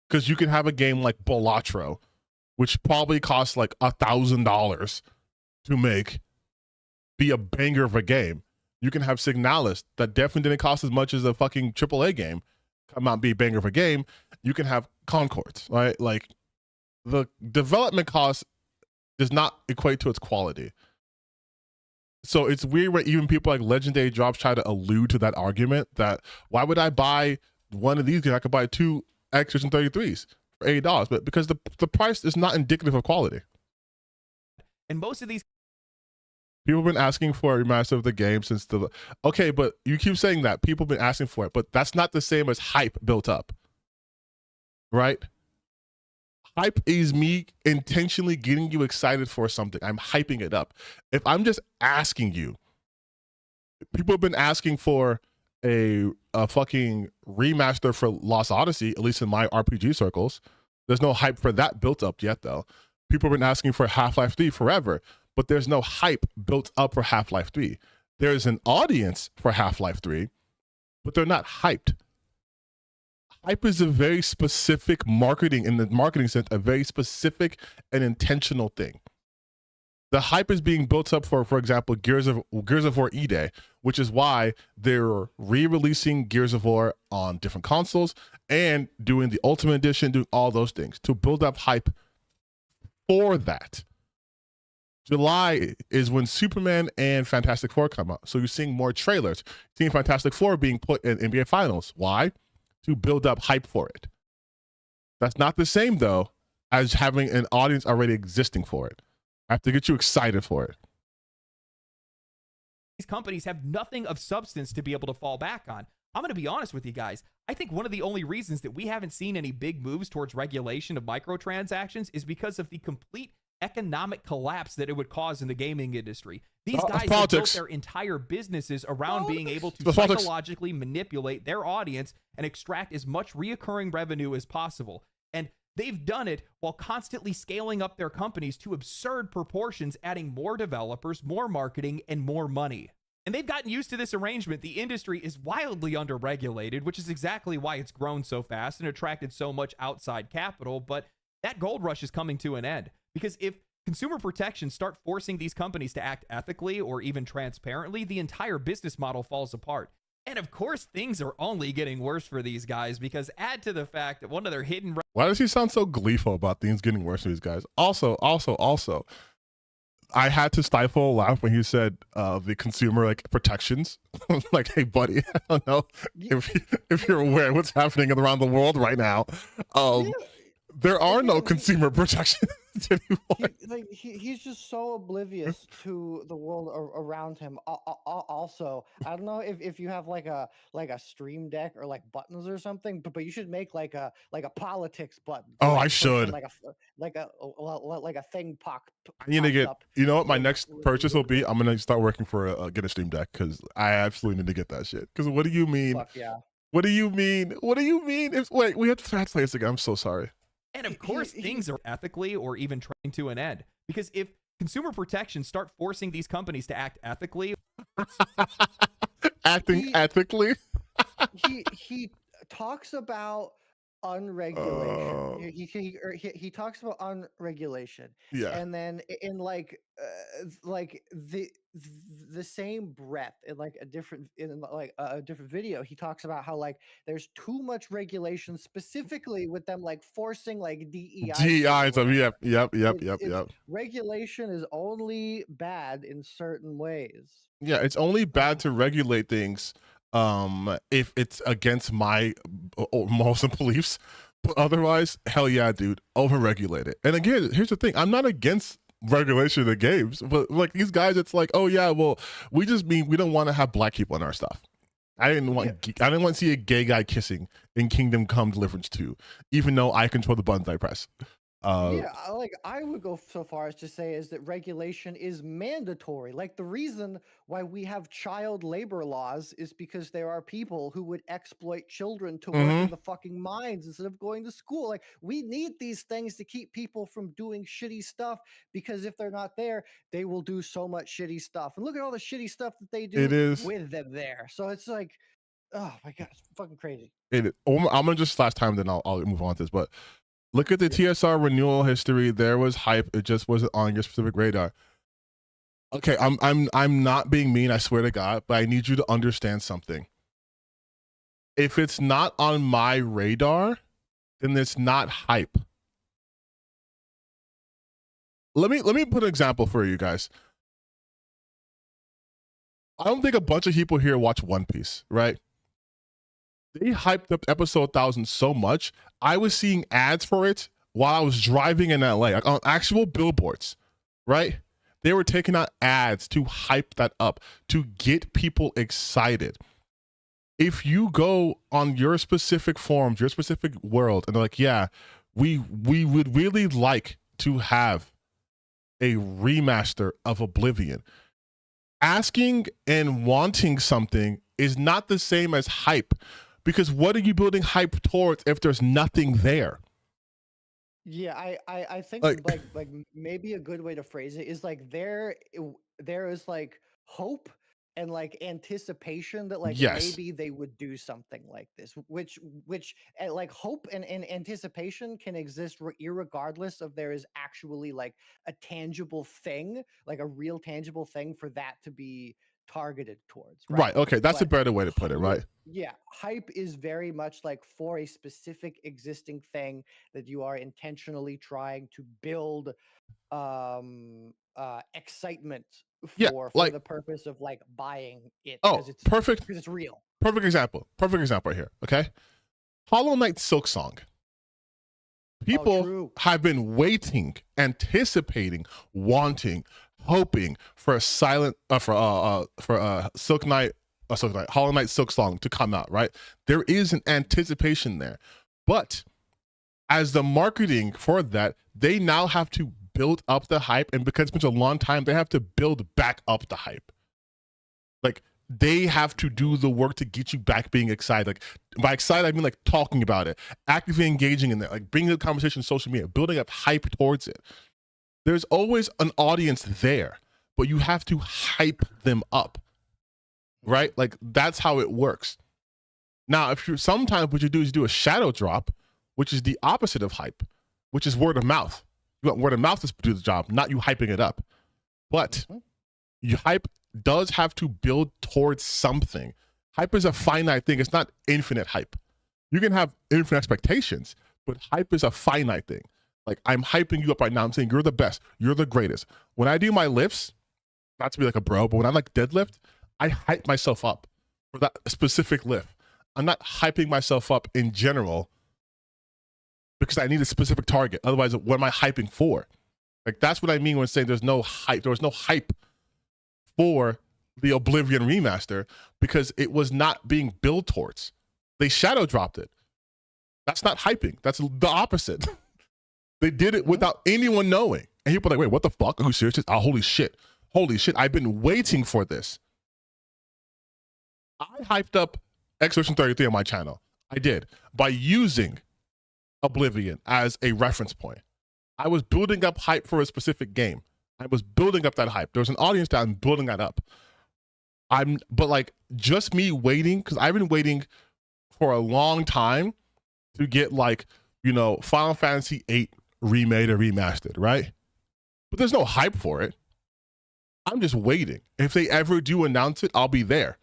Because you can have a game like Balatro, which probably costs like $1,000 to make, be a banger of a game. You can have Signalis that definitely didn't cost as much as a fucking AAA game, come out and be a banger of a game. You can have Concords, right? Like, the development cost does not equate to its quality. So it's weird when even people like Legendary Drops try to allude to that argument that why would I buy one of these games? I could buy 2 X's and 33s for $80, but because the price is not indicative of quality. And most of these people have been asking for a remaster of the game since okay, but you keep saying that people have been asking for it, but that's not the same as hype built up, right? Hype is me intentionally getting you excited for something. I'm hyping it up. If I'm just asking you, people have been asking for a fucking remaster for Lost Odyssey, at least in my RPG circles. There's no hype for that built up yet, though. People have been asking for Half-Life 3 forever, but there's no hype built up for Half-Life 3. There's an audience for Half-Life 3, but they're not hyped. Hype is a very specific marketing, in the marketing sense, a very specific and intentional thing. The hype is being built up for example, Gears of War E-Day, which is why they're re-releasing Gears of War on different consoles and doing the Ultimate Edition, doing all those things to build up hype for that. July is when Superman and Fantastic Four come out. So you're seeing more trailers. Seeing Fantastic Four being put in NBA Finals. Why? To build up hype for it. That's not the same, though, as having an audience already existing for it. I have to get you excited for it. companies have nothing of substance to be able to fall back on. I'm going to be honest with you guys. I think one of the only reasons that we haven't seen any big moves towards regulation of microtransactions is because of the complete economic collapse that it would cause in the gaming industry. These guys have built their entire businesses around being able to psychologically manipulate their audience and extract as much reoccurring revenue as possible. And they've done it while constantly scaling up their companies to absurd proportions, adding more developers, more marketing, and more money. And they've gotten used to this arrangement. The industry is wildly underregulated, which is exactly why it's grown so fast and attracted so much outside capital. But that gold rush is coming to an end, because if consumer protections start forcing these companies to act ethically or even transparently, the entire business model falls apart. And of course, things are only getting worse for these guys, because add to the fact that one of their hidden... Why does he sound so gleeful about things getting worse for these guys? Also, I had to stifle a laugh when he said the consumer like protections. Like, hey, buddy, I don't know if you're aware of what's happening around the world right now. There are no consumer protections anymore. He's just so oblivious to the world around him. Also, I don't know if you have like a Stream Deck or like buttons or something, but you should make like a politics button. Oh, like, I should. Like a thing pop. I need to get. You know what? My next purchase will be. I'm gonna start working for get a Stream Deck, because I absolutely need to get that shit. Because what do you mean? Fuck yeah. What do you mean? What do you mean? Wait, we have to play this again. I'm so sorry. And of course, things are ethically or even trying to an end. Because if consumer protections start forcing these companies to act ethically... ethically? he talks about unregulation. He talks about unregulation. Yeah. And then in like the same breath in like a different video, he talks about how like there's too much regulation, specifically with them like forcing like DEI. Yep. Regulation is only bad in certain ways. Yeah, it's only bad to regulate things if it's against my morals and beliefs, but otherwise, hell yeah, dude, overregulate it. And again, here's the thing: I'm not against regulation of the games, but like these guys, it's like, oh yeah, well, we just mean we don't want to have black people in our stuff. I didn't want to see a gay guy kissing in Kingdom Come Deliverance 2, even though I control the buttons I press. Like I would go so far as to say is that regulation is mandatory. Like the reason why we have child labor laws is because there are people who would exploit children to work in the fucking mines instead of going to school. Like we need these things to keep people from doing shitty stuff, because if they're not there, they will do so much shitty stuff. And look at all the shitty stuff that they do with them there. So it's like, oh my God, it's fucking crazy. I'm gonna just last time, then I'll move on to this, but look at the TSR renewal history. There was hype. It just wasn't on your specific radar. Okay, I'm not being mean, I swear to God, but I need you to understand something. If it's not on my radar, then it's not hype. Let me put an example for you guys. I don't think a bunch of people here watch One Piece, right? They hyped up episode 1000 so much. I was seeing ads for it while I was driving in LA, like on actual billboards, right? They were taking out ads to hype that up, to get people excited. If you go on your specific forums, your specific world, and they're like, yeah, we would really like to have a remaster of Oblivion. Asking and wanting something is not the same as hype. Because what are you building hype towards if there's nothing there? Yeah, I think like maybe a good way to phrase it is like there is like hope and like anticipation that like maybe they would do something like this, which like hope and anticipation can exist irregardless of there is actually like a tangible thing, like a real tangible thing for that to be targeted towards, right? Okay, that's a better way to put it, right? Yeah, hype is very much like for a specific existing thing that you are intentionally trying to build excitement for the purpose of like buying it. Perfect, because it's real. Perfect example right here. Okay, Hollow Knight Silk Song. People have been waiting, anticipating, wanting, hoping for a silent Silk Knight, Hollow Knight Silk Song to come out, right? There is an anticipation there, but as the marketing for that, they now have to build up the hype, and because it's been a long time, they have to build back up the hype. Like, they have to do the work to get you back being excited. Like, by excited, I mean like talking about it, actively engaging in it, like bringing the conversation on social media, building up hype towards it. There's always an audience there, but you have to hype them up, right? Like, that's how it works. Now, sometimes what you do is you do a shadow drop, which is the opposite of hype, which is word of mouth. You want word of mouth to do the job, not you hyping it up. But you hype does have to build towards something. Hype is a finite thing. It's not infinite hype. You can have infinite expectations, but hype is a finite thing. Like, I'm hyping you up right now. I'm saying you're the best. You're the greatest. When I do my lifts, not to be like a bro, but when I like deadlift, I hype myself up for that specific lift. I'm not hyping myself up in general because I need a specific target. Otherwise, what am I hyping for? Like, that's what I mean when saying there's no hype. There was no hype for the Oblivion remaster because it was not being built towards. They shadow dropped it. That's not hyping. That's the opposite. They did it without anyone knowing. And people are like, wait, what the fuck? Are you serious? Oh, holy shit. Holy shit. I've been waiting for this. I hyped up Expedition 33 on my channel. I did. By using Oblivion as a reference point. I was building up hype for a specific game. I was building up that hype. There was an audience that I'm building that up. But like, just me waiting, because I've been waiting for a long time to get, like, you know, Final Fantasy VIII remade or remastered, right? But there's no hype for it. I'm just waiting. If they ever do announce it, I'll be there.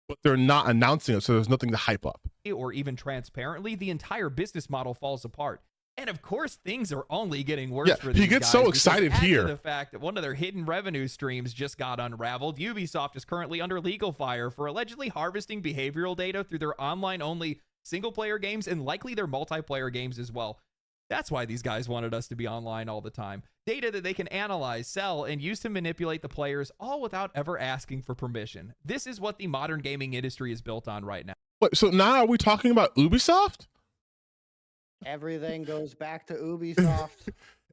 But they're not announcing it, so there's nothing to hype up. Or even transparently, the entire business model falls apart. And of course, things are only getting worse for these he gets guys, so excited here. To the fact that one of their hidden revenue streams just got unraveled. Ubisoft is currently under legal fire for allegedly harvesting behavioral data through their online-only single-player games and likely their multiplayer games as well. That's why these guys wanted us to be online all the time. Data that they can analyze, sell, and use to manipulate the players, all without ever asking for permission. This is what the modern gaming industry is built on right now. Wait, so now are we talking about Ubisoft? Everything goes back to Ubisoft.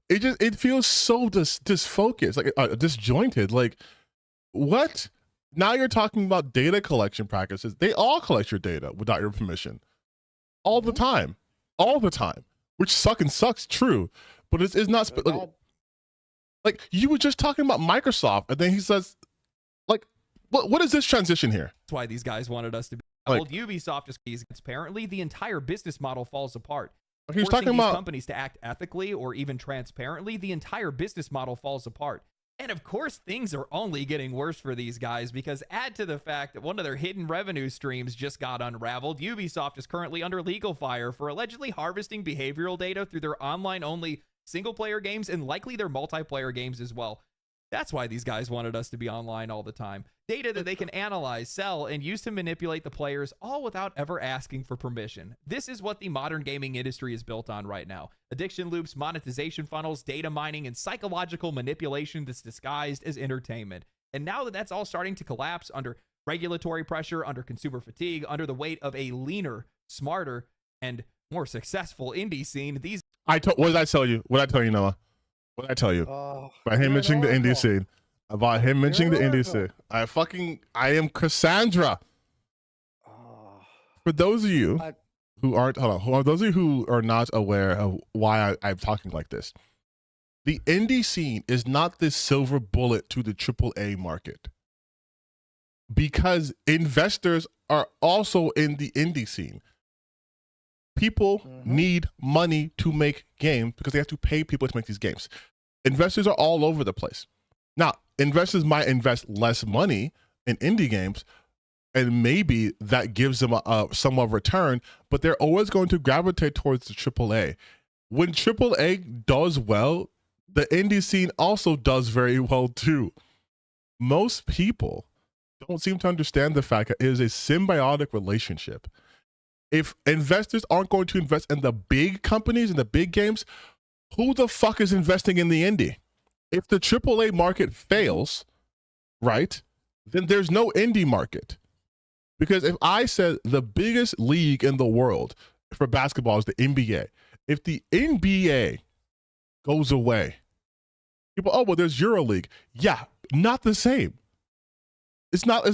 It feels so disfocused, like disjointed. Like, what? Now you're talking about data collection practices. They all collect your data without your permission, all the time, which sucks. True, but it's not. Like, you were just talking about Microsoft, and then he says, like, what is this transition here? That's why these guys wanted us to be. Like, Ubisoft is apparently the entire business model falls apart. He was talking about companies to act ethically or even transparently, the entire business model falls apart. And of course, things are only getting worse for these guys because add to the fact that one of their hidden revenue streams just got unraveled. Ubisoft is currently under legal fire for allegedly harvesting behavioral data through their online-only single-player games and likely their multiplayer games as well. That's why these guys wanted us to be online all the time. Data that they can analyze, sell, and use to manipulate the players, all without ever asking for permission. This is what the modern gaming industry is built on right now. Addiction loops, monetization funnels, data mining, and psychological manipulation that's disguised as entertainment. And now that that's all starting to collapse under regulatory pressure, under consumer fatigue, under the weight of a leaner, smarter, and more successful indie scene, these... what did I tell you? What did I tell you, Noah? What did I tell you? About him mentioning the indie scene. About him mentioning the indie scene. I am Cassandra. For those of you who aren't, those of you who are not aware of why I'm talking like this, the indie scene is not this silver bullet to the AAA market. Because investors are also in the indie scene. People need money to make games because they have to pay people to make these games. Investors are all over the place. Now, investors might invest less money in indie games, and maybe that gives them a somewhat return, but they're always going to gravitate towards the AAA. When AAA does well, the indie scene also does very well too. Most people don't seem to understand the fact that it is a symbiotic relationship. If investors aren't going to invest in the big companies and the big games, who the fuck is investing in the indie? If the AAA market fails, right, then there's no indie market. Because if I said the biggest league in the world for basketball is the NBA, if the NBA goes away, people, oh well, there's EuroLeague. Yeah, not the same. It's not the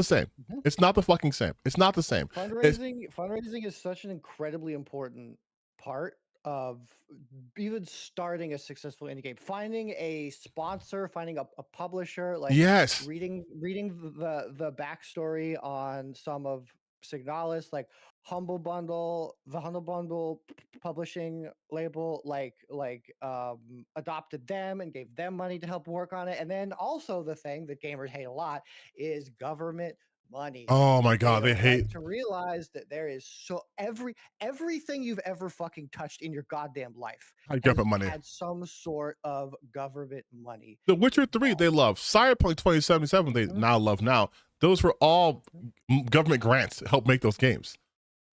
same. It's not the fucking same. It's not the same. Fundraising is such an incredibly important part of even starting a successful indie game. Finding a sponsor, finding a publisher, like yes, reading the backstory on some of Signalis, like Humble Bundle, the Humble Bundle publishing label, adopted them and gave them money to help work on it. And then also the thing that gamers hate a lot is government money. oh my god, they hate to realize that there is everything you've ever fucking touched in your goddamn life government money. Had some sort of government money. The Witcher 3 they love. Cyberpunk 2077 they now love now. Those were all government grants to help make those games.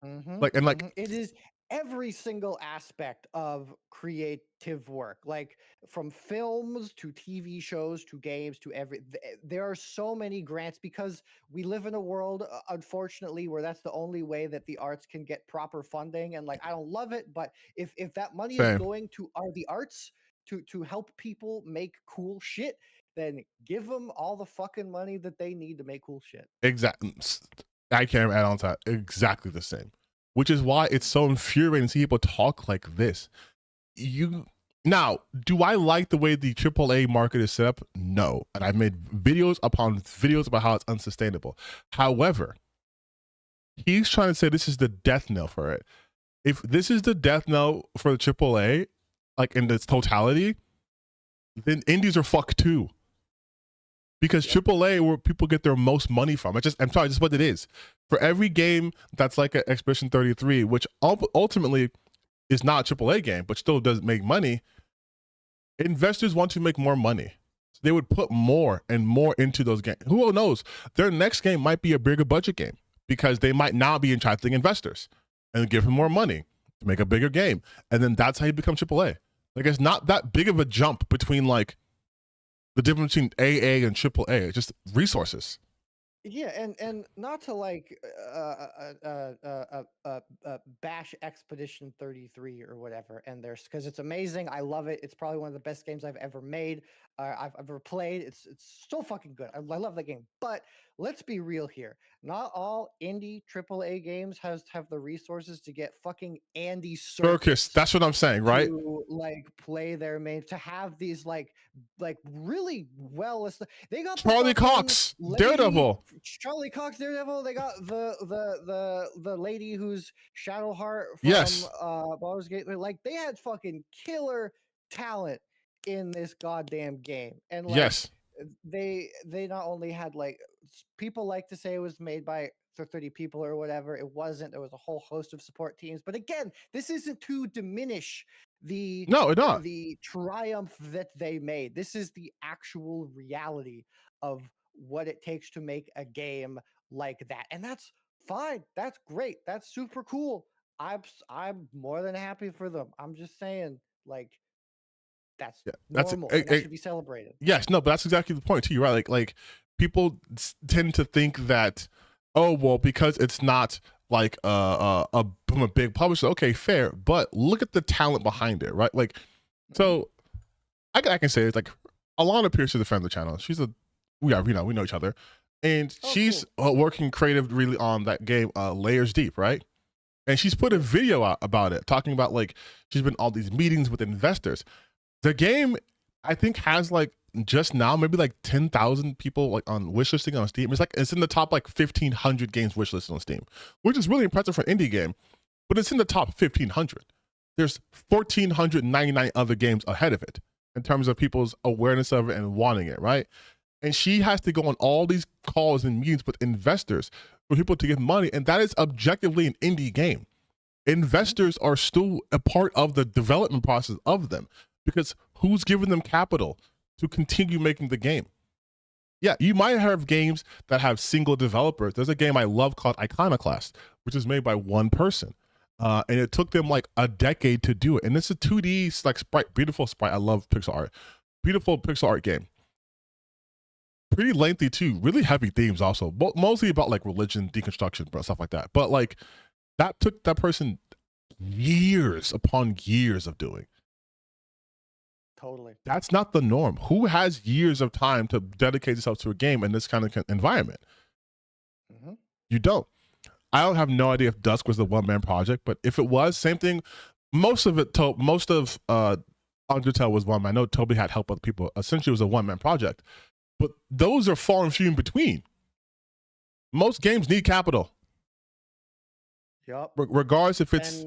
It is every single aspect of creative work, like from films to TV shows to games to there are so many grants because we live in a world, unfortunately, where that's the only way that the arts can get proper funding. And I don't love it, but if that money is going to the arts to help people make cool shit, then give them all the fucking money that they need to make cool shit. Exactly. I can't add on to that. Exactly the same. Which is why it's so infuriating to see people talk like this. Now, do I like the way the AAA market is set up? No. And I've made videos upon videos about how it's unsustainable. However, he's trying to say this is the death knell for it. If this is the death knell for the AAA, like in its totality, then indies are fucked too. Because AAA, where people get their most money from, I'm sorry, just what it is. For every game that's like an Expedition 33, which ultimately is not a AAA game, but still does make money, investors want to make more money. So they would put more and more into those games. Who knows? Their next game might be a bigger budget game because they might now be attracting investors and give them more money to make a bigger game. And then that's how you become AAA. Like, it's not that big of a jump between like the difference between AA and AAA, just resources. Yeah, and not to bash Expedition 33 or whatever, and because it's amazing. I love it. It's probably one of the best games I've ever made. I've ever played. It's so fucking good. I love that game. But let's be real here. Not all indie AAA games have the resources to get fucking Andy Serkis. That's what I'm saying, right? To play their main, to have these like really well. They got Charlie Cox, Daredevil. Charlie Cox, Daredevil. They got the lady who's Shadowheart from Baldur's Gate. Like, they had fucking killer talent in this goddamn game, and they not only had people like to say it was made by 30 people or whatever. It wasn't. There was a whole host of support teams. But again, this isn't to diminish the triumph that they made. This is the actual reality of what it takes to make a game like that. And that's fine. That's great. That's super cool. I'm more than happy for them. I'm just saying, that's normal. That should be celebrated. Yes, no, but that's exactly the point too. You're right. Like people tend to think that, oh well, because it's not like from a big publisher. Okay, fair, but look at the talent behind it, right? Like, so I can say it's like Alana Pierce is a friend of the channel. She's we know each other, and she's working creative really on that game, Layers Deep, right? And she's put a video out about it, talking about like she's been all these meetings with investors. The game, I think, has like just now maybe like 10,000 people like on wishlisting on Steam. It's in the top like 1,500 games wishlisted on Steam, which is really impressive for an indie game. But it's in the top 1,500. There's 1,499 other games ahead of it in terms of people's awareness of it and wanting it, right? And she has to go on all these calls and meetings with investors for people to give money, and that is objectively an indie game. Investors are still a part of the development process of them, because who's giving them capital to continue making the game? Yeah, you might have games that have single developers. There's a game I love called Iconoclast, which is made by one person. And it took them like a decade to do it. And it's a 2D like sprite, beautiful sprite. I love pixel art. beautiful pixel art game. Pretty lengthy too, really heavy themes also, mostly about like religion, deconstruction, but stuff like that. But like that took that person years upon years of doing. Totally. That's not the norm. Who has years of time to dedicate themselves to a game in this kind of environment? Mm-hmm. You don't. I don't have no idea if Dusk was a one-man project, but if it was, same thing. Most of Undertale was one man. I know Toby had help with people. Essentially, it was a one-man project. But those are far and few in between. Most games need capital. Yep. Regardless if it's...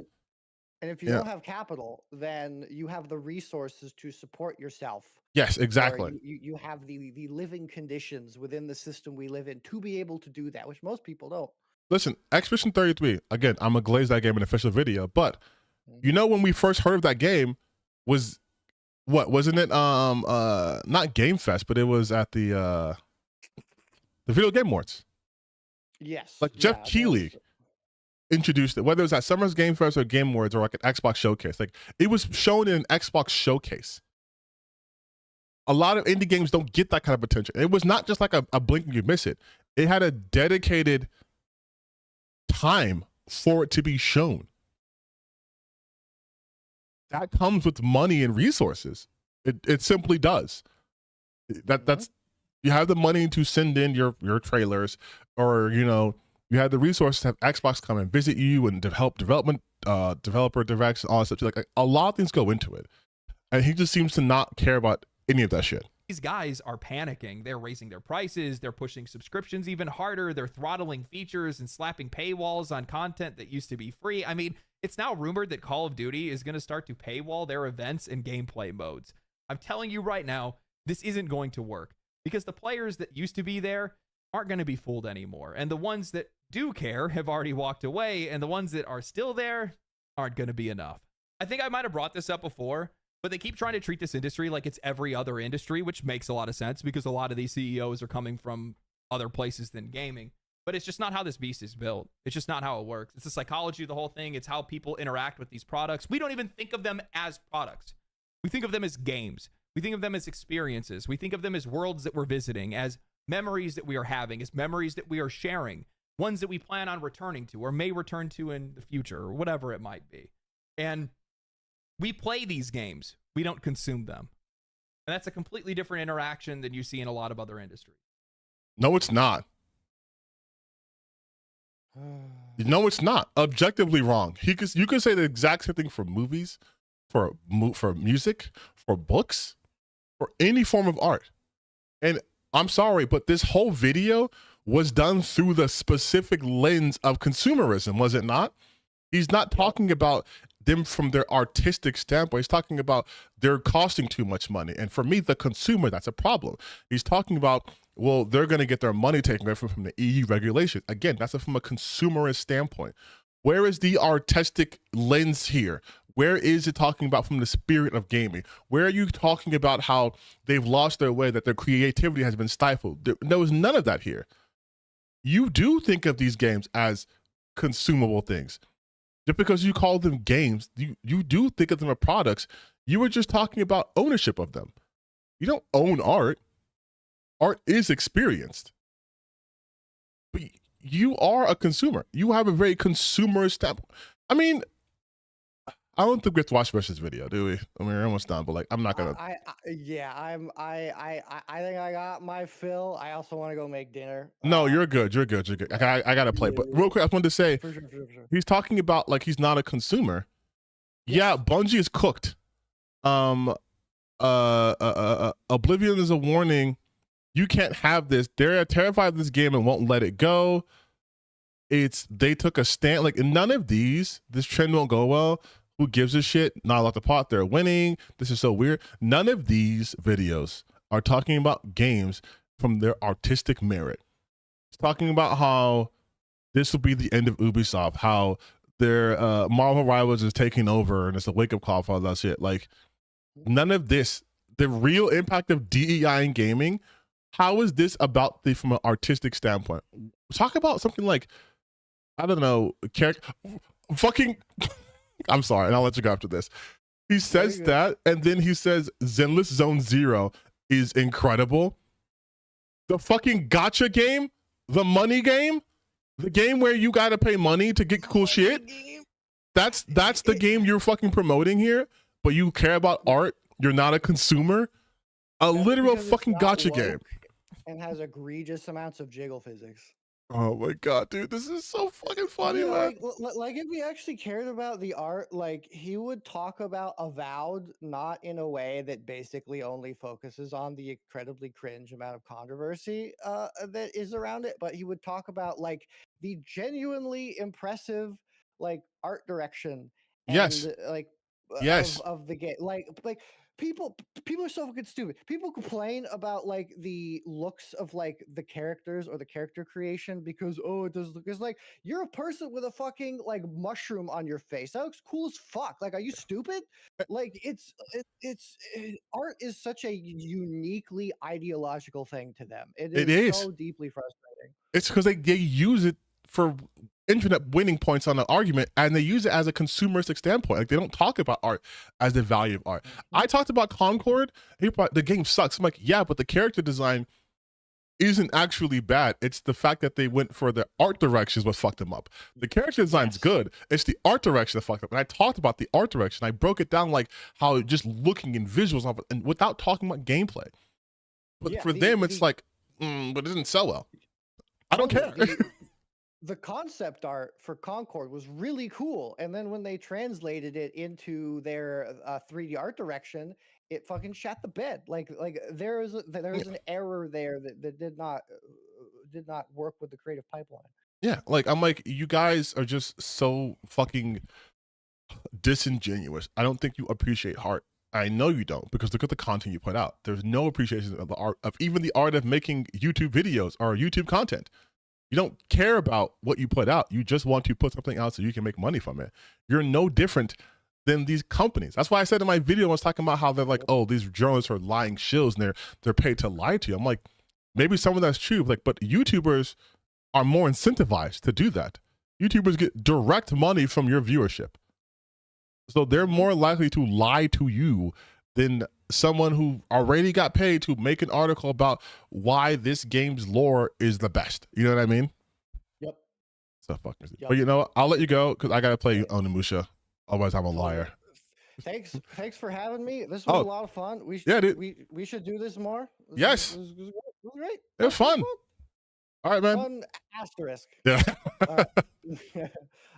And if you don't have capital, then you have the resources to support yourself. Yes, exactly. You have the living conditions within the system we live in to be able to do that, which most people don't. Listen, Expedition 33, again, I'm going to glaze that game in an official video, but you know when we first heard of that game was... What wasn't it? Not Game Fest, but it was at the Video Game Awards. Yes. Like Jeff Keighley introduced it, whether it was at Summer's Game Fest or Game Awards or like an Xbox showcase. Like it was shown in an Xbox showcase. A lot of indie games don't get that kind of attention. It was not just like a blink and you miss it. It had a dedicated time for it to be shown. That comes with money and resources. It simply does. That's you have the money to send in your trailers, or you have the resources to have Xbox come and visit you and help developer directs, all that stuff. Like a lot of things go into it, and he just seems to not care about any of that shit. These guys are panicking. They're raising their prices. They're pushing subscriptions even harder. They're throttling features and slapping paywalls on content that used to be free. I mean, it's now rumored that Call of Duty is going to start to paywall their events and gameplay modes. I'm telling you right now, this isn't going to work because the players that used to be there aren't going to be fooled anymore. And the ones that do care have already walked away, and the ones that are still there aren't going to be enough. I think I might have brought this up before, but they keep trying to treat this industry like it's every other industry, which makes a lot of sense because a lot of these CEOs are coming from other places than gaming. But it's just not how this beast is built. It's just not how it works. It's the psychology of the whole thing. It's how people interact with these products. We don't even think of them as products. We think of them as games. We think of them as experiences. We think of them as worlds that we're visiting, as memories that we are having, as memories that we are sharing, ones that we plan on returning to or may return to in the future or whatever it might be. And we play these games. We don't consume them. And that's a completely different interaction than you see in a lot of other industries. No, it's not. No, it's not. Objectively wrong. You could say the exact same thing for movies, for music, for books, for any form of art. And I'm sorry, but this whole video was done through the specific lens of consumerism, was it not? He's not talking about them from their artistic standpoint. He's talking about they're costing too much money. And for me, the consumer, that's a problem. He's talking about, well, they're going to get their money taken away from the EU regulations. Again, that's from a consumerist standpoint. Where is the artistic lens here? Where is it talking about from the spirit of gaming? Where are you talking about how they've lost their way, that their creativity has been stifled? There was none of that here. You do think of these games as consumable things. Just because you call them games, you do think of them as products. You were just talking about ownership of them. You don't own art. Art is experienced. But you are a consumer. You have a very consumerist standpoint. I mean, I don't think we have to watch the rest of this video, do we? I mean, we're almost done, but like, I'm not gonna. I think I got my fill. I also want to go make dinner. No, you're good. You're good. You're good. I gotta play. But real quick, I just wanted to say, For sure. he's talking about like he's not a consumer. Yes. Yeah, Bungie is cooked. Oblivion is a warning. You can't have this. They're terrified of this game and won't let it go. They took a stand. Like in none of these, this trend won't go well. Who gives a shit? Not a lot to pot. They're winning. This is so weird. None of these videos are talking about games from their artistic merit. It's talking about how this will be the end of Ubisoft, how their Marvel Rivals is taking over, and it's a wake-up call for all that shit. Like, none of this, the real impact of DEI in gaming, how is this about from an artistic standpoint? Talk about something like, I don't know, fucking... I'm sorry, and I'll let you go after this. He says that, and then he says Zenless Zone Zero is incredible. The fucking gotcha game, the money game, the game where you gotta pay money to get cool shit. That's the game you're fucking promoting here, but you care about art. You're not a consumer. A literal fucking gotcha game. And has egregious amounts of jiggle physics. Oh my god, dude, this is so fucking funny, man. Like if he actually cared about the art, like he would talk about Avowed, not in a way that basically only focuses on the incredibly cringe amount of controversy that is around it, but he would talk about like the genuinely impressive like art direction Yes. and like Yes. of the game. Like people are so fucking stupid. People complain about like the looks of like the characters or the character creation because it does look. It's like you're a person with a fucking like mushroom on your face. That looks cool as fuck. Like, are you stupid? Like, art is such a uniquely ideological thing to them. It is so deeply frustrating. It's because they use it for infinite winning points on the argument, and they use it as a consumeristic standpoint. Like they don't talk about art as the value of art. I talked about Concord. The game sucks. I'm like, yeah, but the character design isn't actually bad. It's the fact that they went for the art direction is what fucked them up. The character design's good. It's the art direction that fucked up. And I talked about the art direction. I broke it down like how just looking in visuals of it, and without talking about gameplay. But for them, it's like, but it didn't sell well. I don't care. The concept art for Concord was really cool, and then when they translated it into their 3D art direction, it fucking shat the bed. Like there was an error there that did not work with the creative pipeline. Yeah, like I'm like, you guys are just so fucking disingenuous. I don't think you appreciate art. I know you don't, because look at the content you put out. There's no appreciation of the art, of even the art of making YouTube videos or YouTube content. You don't care about what you put out. You just want to put something out so you can make money from it. You're no different than these companies. That's why I said in my video, I was talking about how they're like, oh, these journalists are lying shills and they're paid to lie to you. I'm like, maybe some of that's true, like, but YouTubers are more incentivized to do that. YouTubers get direct money from your viewership. So they're more likely to lie to you than someone who already got paid to make an article about why this game's lore is the best. You know what I mean? Yep. So fucking. Yep. But you know what? I'll let you go because I gotta play Onimusha. Otherwise, I'm a liar. Thanks for having me. This was a lot of fun. We should do this more. Yes. It was great. It was fun. All right, man. Fun asterisk. Yeah. All right.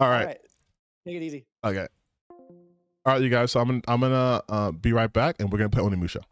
All right. Take it easy. Okay. All right, you guys. So I'm gonna be right back, and we're gonna play Onimusha.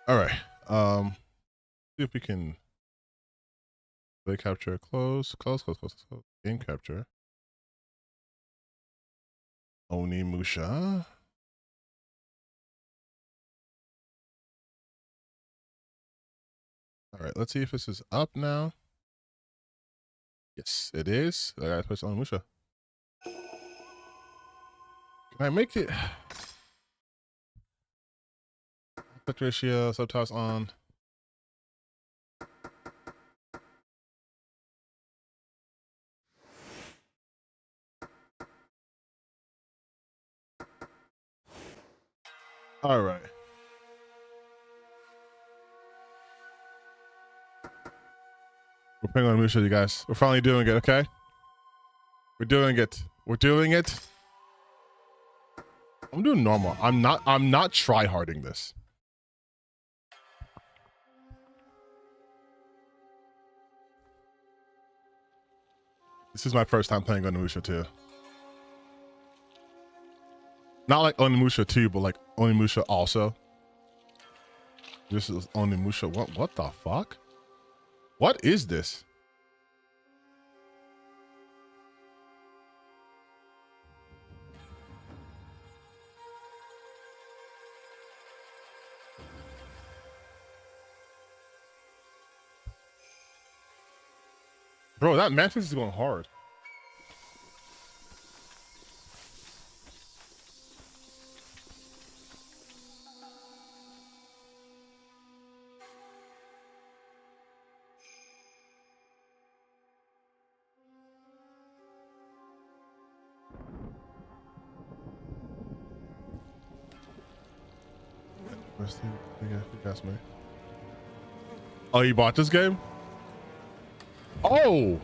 All right. See if we can play capture. Close. Game capture. Onimusha. All right. Let's see if this is up now. Yes, it is. I gotta push Onimusha. Can I make it? Aspect ratio, subtitles on. All right. We're playing on Musha, you guys. We're finally doing it, okay? We're doing it. We're doing it. I'm doing normal. I'm not try-harding this. This is my first time playing Onimusha 2. Not like Onimusha 2, but like Onimusha also. This is Onimusha. What the fuck? What is this? Bro, that mantis is going hard. That's me. Oh, you bought this game? Oh!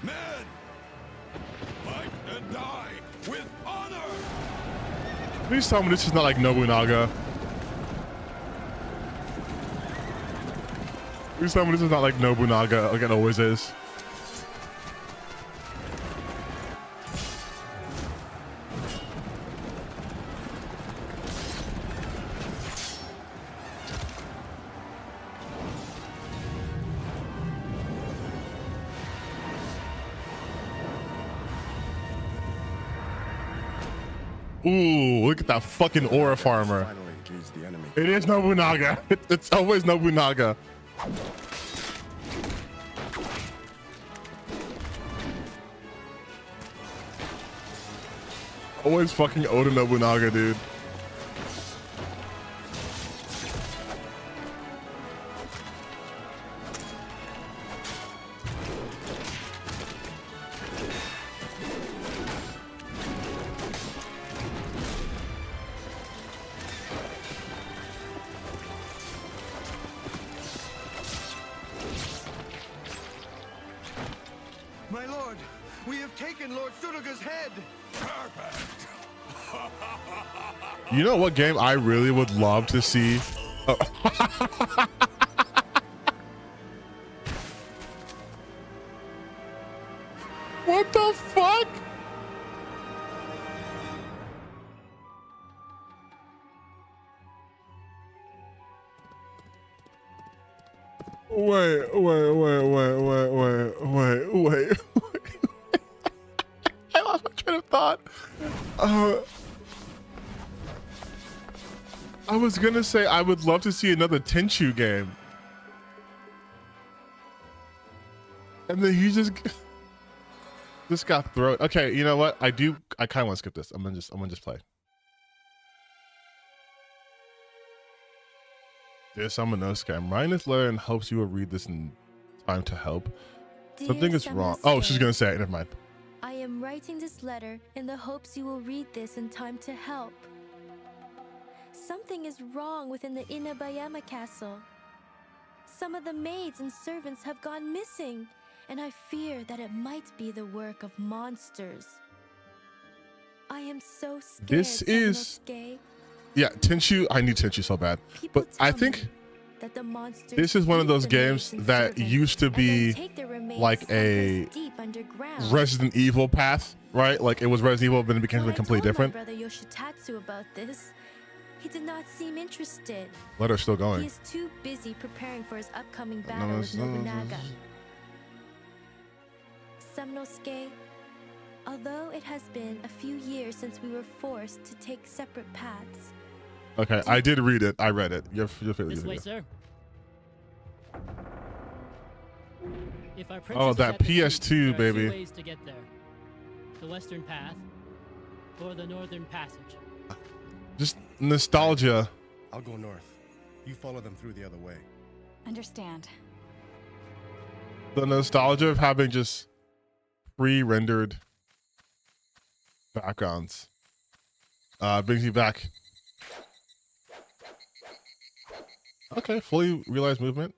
Men, fight and die with honor. Please tell me this is not like Nobunaga. Please tell me this is not like Nobunaga, like it always is. Ooh, look at that fucking aura farmer. Finally engage the enemy. It is Nobunaga. It's always Nobunaga. Always fucking Oda Nobunaga, dude. My lord, we have taken Lord Suraga's head. Perfect. You know what game I really would love to see? Oh. What the fuck? Wait. I lost my train of thought. I was gonna say I would love to see another Tenchu game. And then he just got thrown. Okay, you know what? I kind of want to skip this. I'm gonna just play. Dear Samanosuke, I'm writing this letter in hopes you will read this in time to help. Something is wrong. Oh, she's gonna say it. Never mind. I am writing this letter in the hopes you will read this in time to help. Something is wrong within the Inabayama castle. Some of the maids and servants have gone missing, and I fear that it might be the work of monsters. I am so scared. This is... Samanosuke. Yeah, Tenchu. I need Tenchu so bad. People But I tell think me that the monsters This is one of eat those the games maids and that servants used to and then be take their remains like someplace a deep underground. Resident Evil path, right? Like it was Resident Evil, but it became When something I completely told different. my brother Yoshitatsu about this, he did not seem interested. Letter's still He going. is too busy preparing for his upcoming battle with Nobunaga. Samnosuke, although it has been a few years since we were forced to take separate paths. Okay, I did read it. I read it. You're This way, sir. If our Oh, princess is that at the gate, PS2, there are baby. two ways to get there: the western path or the northern passage. Just nostalgia. I'll go north. You follow them through the other way. Understand. The nostalgia of having just pre-rendered backgrounds brings you back. Okay, fully realized movement.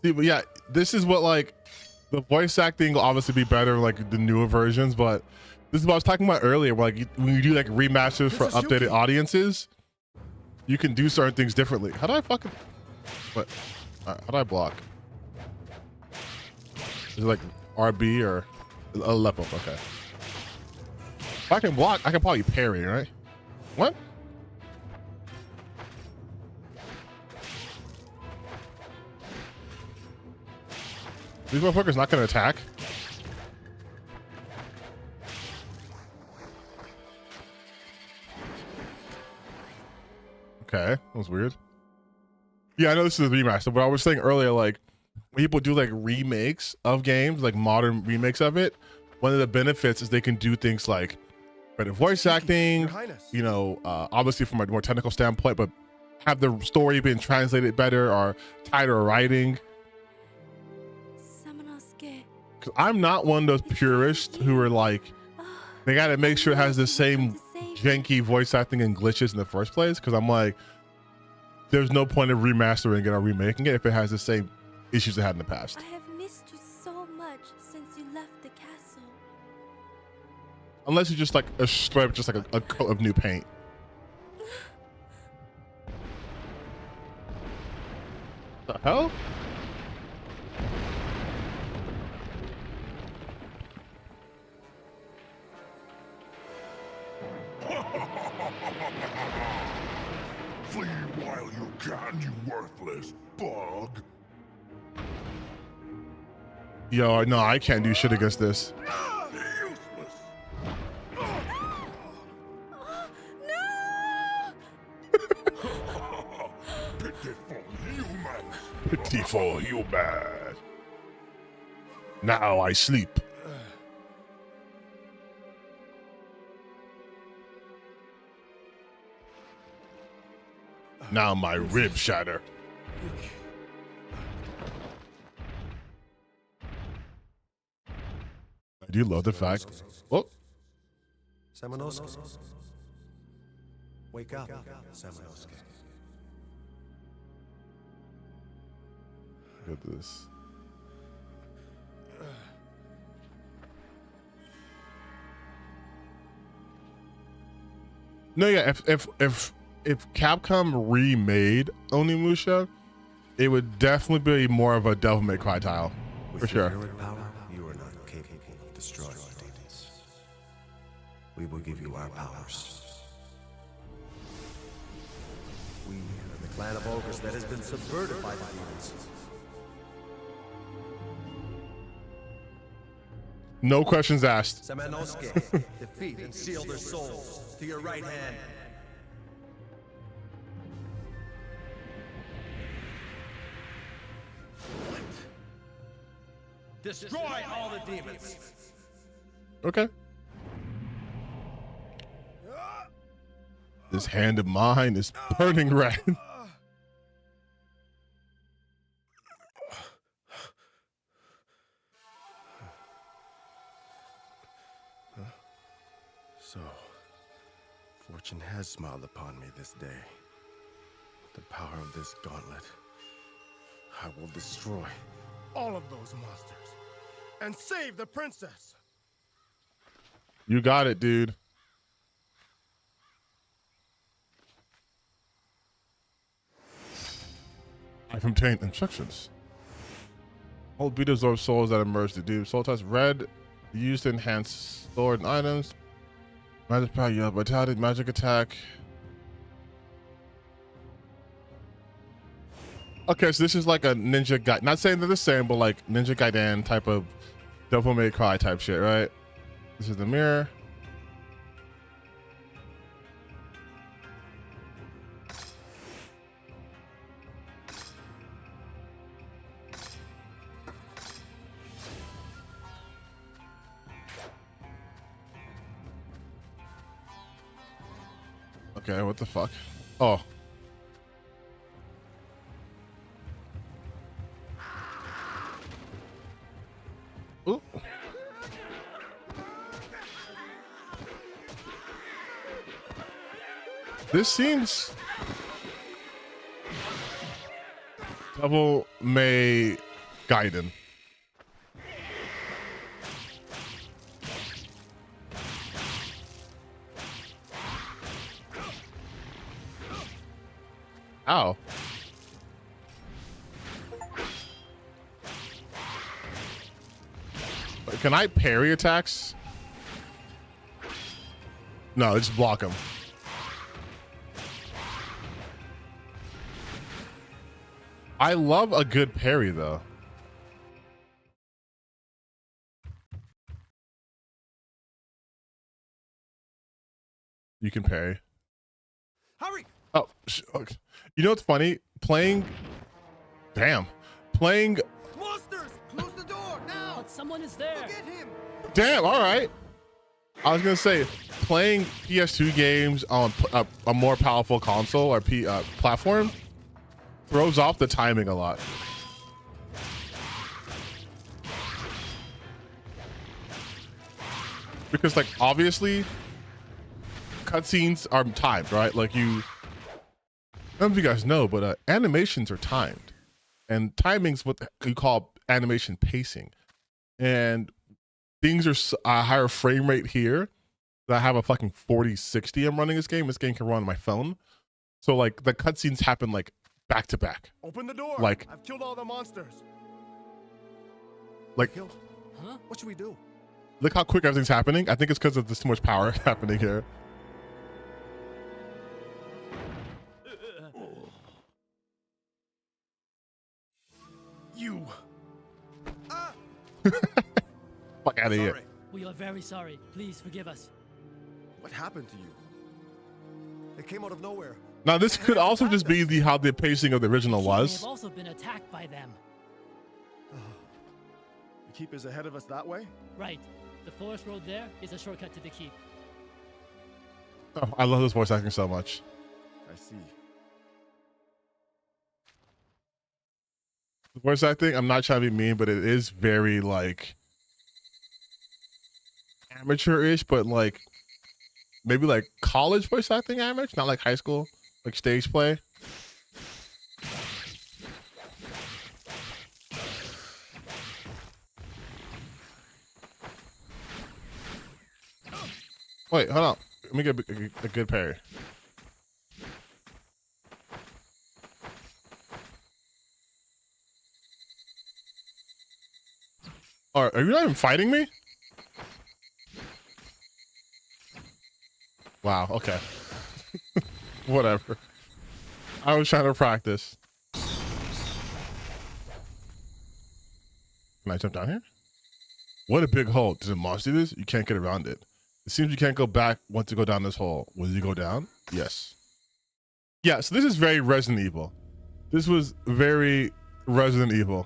See, but yeah, this is what, like, the voice acting will obviously be better like the newer versions, but this is what I was talking about earlier, where like when you do like remasters for updated audiences, you can do certain things differently. How do I fucking what? How do I block? Is it like RB or left up? Okay. If I can block, I can probably parry, right? What? These motherfuckers not gonna attack. Okay, that was weird. Yeah, I know this is a remaster, but I was saying earlier, like, when people do like remakes of games, like modern remakes of it, one of the benefits is they can do things like better voice acting, you know, obviously from a more technical standpoint, but have the story been translated better or tighter writing. Because I'm not one of those purists who are like, they got to make sure it has the same janky voice acting and glitches in the first place. Because I'm like, there's no point of remastering it or remaking it if it has the same issues it had in the past. I have missed you so much since you left the castle. Unless you just like a strip, just like a coat of new paint. The hell? Flee while you can, you worthless bug. Yo, no, I can't do shit against this. Useless. Pitiful humans. Pitiful human. Now I sleep. Now my ribs shatter. I do love the fact. Oh, Samanosuke. Wake up, Samanosuke. look at this. No, yeah. If Capcom remade Onimusha, it would definitely be more of a Devil May Cry tile, for sure. With your power, you are not capable of destroying demons. We will give you our powers. We are the clan of ogres that has been subverted by the demons. No questions asked. Samanosuke, defeat and seal their souls to your right hand. Destroy all the demons. Okay. This hand of mine is burning red. So, fortune has smiled upon me this day. With the power of this gauntlet, I will destroy all of those monsters and save the princess. You got it, dude. I've obtained instructions. Hold B to absorb souls that emerge to do. Soul touch red used to enhance sword and items. Magic power, yeah, vitality, magic attack. Okay, so this is like a Ninja Gaiden. Not saying they're the same, but like Ninja Gaiden type of Devil May Cry type shit, right? This is the mirror. Okay, what the fuck? Oh. Ooh. This seems Devil May Gaiden. Ow. Can I parry attacks? No, just block them. I love a good parry, though. You can parry. Hurry! Oh, okay. You know what's funny? Playing. Damn. Playing. Monsters! Close the door now! But someone is there. Get him! Damn, all right. I was going to say, playing PS2 games on a more powerful console or platform throws off the timing a lot. Because, like, obviously, cutscenes are timed, right? Like, I don't know if you guys know, but animations are timed. And timing's what you call animation pacing. And things are a higher frame rate here. I have a fucking 4060 I'm running this game. This game can run on my phone. So, like, the cutscenes happen, like, back to back. Open the door! Like, I've killed all the monsters. like, Killed? Huh? What should we do? look how quick everything's happening. I think it's because of this too much power happening here. You. Ah! Fuck out of here. Sorry. We are very sorry. Please forgive us. What happened to you? It came out of nowhere. Now, this could also just be how the pacing of the original We have was. also been attacked by them. The keep is ahead of us that way? Right. The forest road there is a shortcut to the keep. Oh, I love this voice acting so much. I see. The voice acting, I'm not trying to be mean, but it is very, like, amateur-ish, but, like, maybe, like, college voice acting amateur, not like high school, like stage play. Wait, hold on. Let me get a good parry. Are you not even fighting me? Wow, okay. Whatever. I was trying to practice. Can I jump down here? What a big hole. Does the monster do this? You can't get around it. It seems you can't go back once you go down this hole. Will you go down? Yes. Yeah, so this is very Resident Evil. This was very Resident Evil.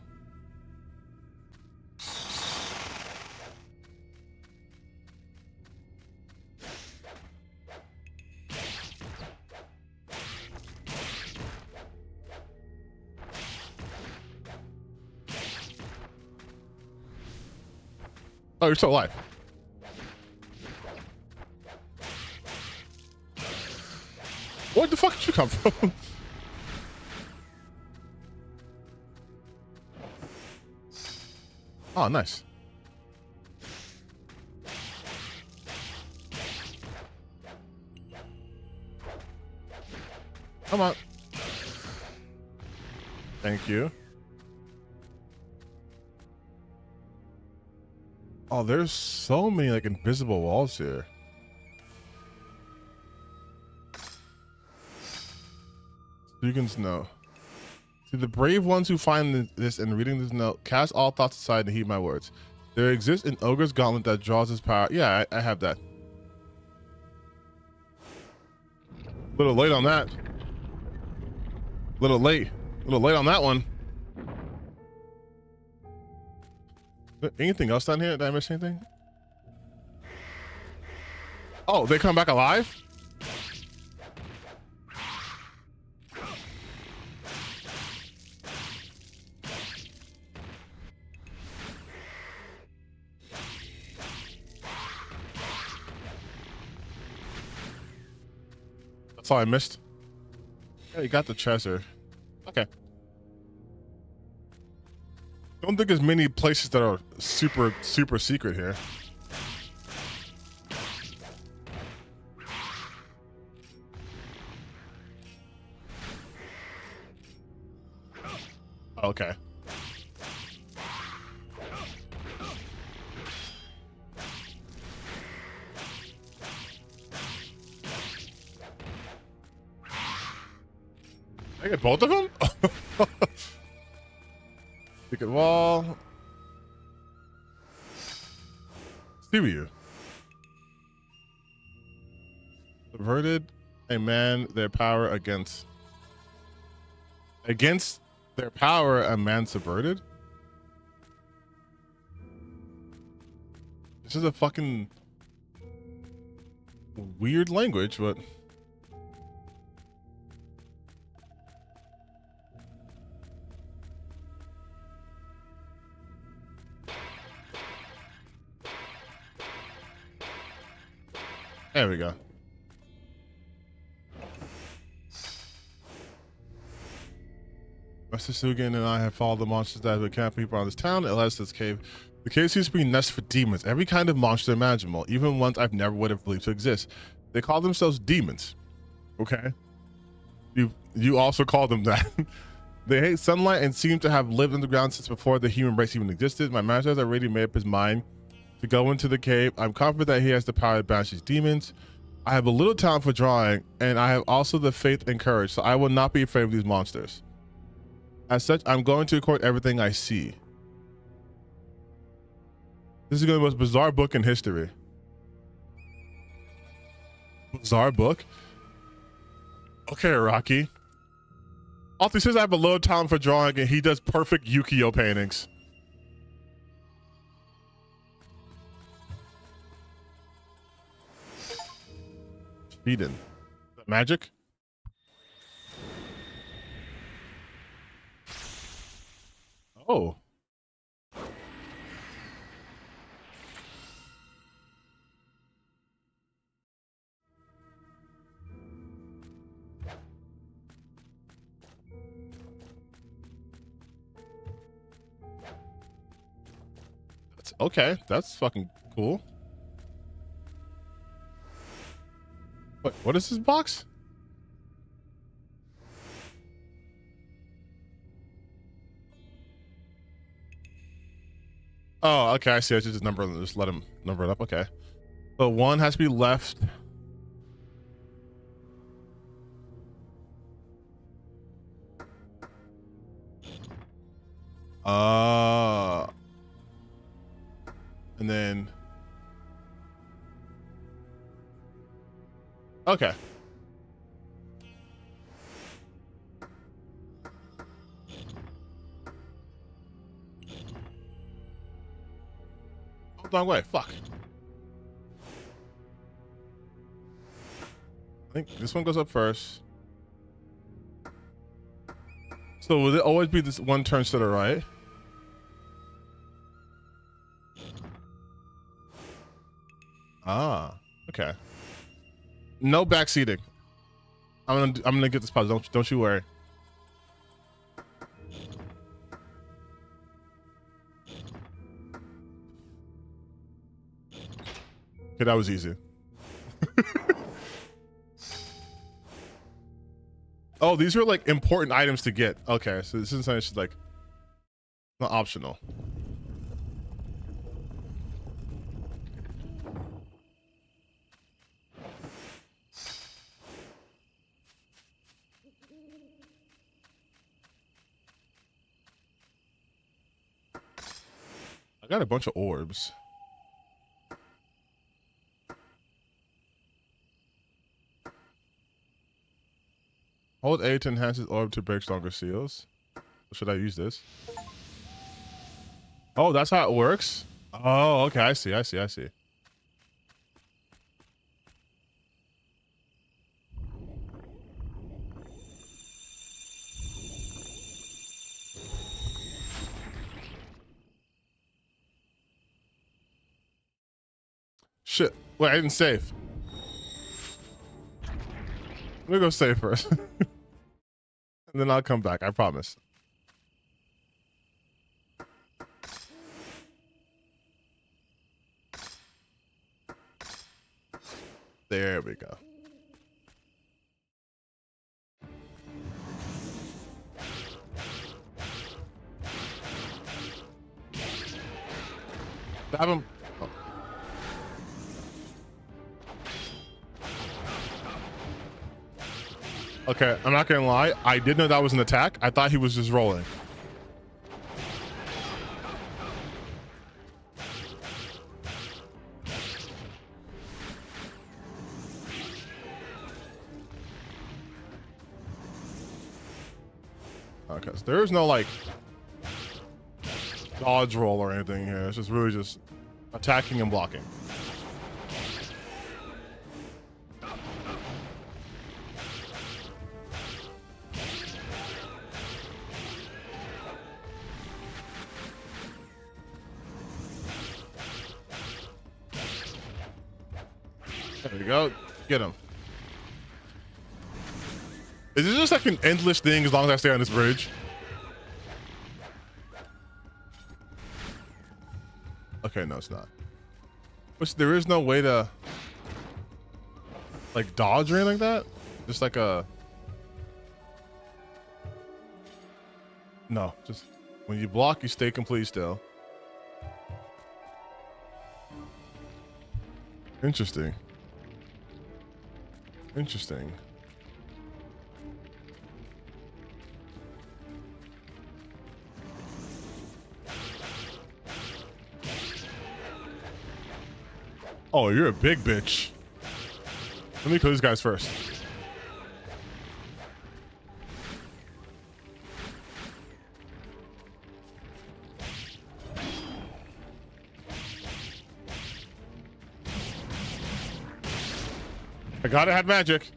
Oh, you're still alive. Where the fuck did you come from? Oh, nice. Come on. Thank you. Oh, there's so many like invisible walls here. Dugan's note. To the brave ones who find this and reading this note, cast all thoughts aside and heed my words. There exists an ogre's gauntlet that draws his power. Yeah, I have that. A little late on that. A little late on that one. Anything else down here? Did I miss anything? Oh, they come back alive? That's all I missed. Yeah, you got the treasure. Okay. Don't think there's many places that are super secret here. Okay. I get both of them? Secret wall. See you. Subverted a man their power against their power a man subverted? This is a fucking weird language, but there we go. Master Sugan and I have followed the monsters that have been camping around this town. It led us to this cave. The cave seems to be nests for demons, every kind of monster imaginable, even ones I've never would have believed to exist. They call themselves demons. Okay. You also call them that. They hate sunlight and seem to have lived underground since before the human race even existed. My master has already made up his mind to go into the cave. I'm confident that he has the power to banish these demons. I have a little talent for drawing, and I have also the faith and courage, so I will not be afraid of these monsters. As such, I'm going to record everything I see. This is going to be the most bizarre book in history. Bizarre book? Okay, Rocky. Also, he says I have a little talent for drawing, and he does perfect Yukio paintings. Eden. Is that magic? Oh. That's okay. That's fucking cool. What is this box? Oh, okay. I see. I should just let him number it up. Okay. So one has to be left. And then. Okay. Wrong way. Fuck. I think this one goes up first. So will it always be this one turn to the right? Ah, okay. No backseating. I'm gonna get this pause. Don't you worry. Okay, that was easy. Oh, these are like important items to get. Okay, so this is something that's like not optional. I got a bunch of orbs. Hold A to enhance his orb to break stronger seals. Should I use this? Oh, that's how it works? Oh, okay. I see. Shit. Wait, I didn't save. Let me go save first. And then I'll come back. I promise. There we go. Stab him. Oh. Okay, I'm not gonna lie. I did know that was an attack. I thought he was just rolling. Okay, so there is no like dodge roll or anything here. It's just really just attacking and blocking. There we go. Get him. Is it just like an endless thing as long as I stay on this bridge? Okay, no, it's not. Which there is no way to like dodge or anything like that? Just like a... No, just when you block, you stay completely still. Interesting. Interesting. Oh, you're a big bitch. Let me kill these guys first. I gotta have magic.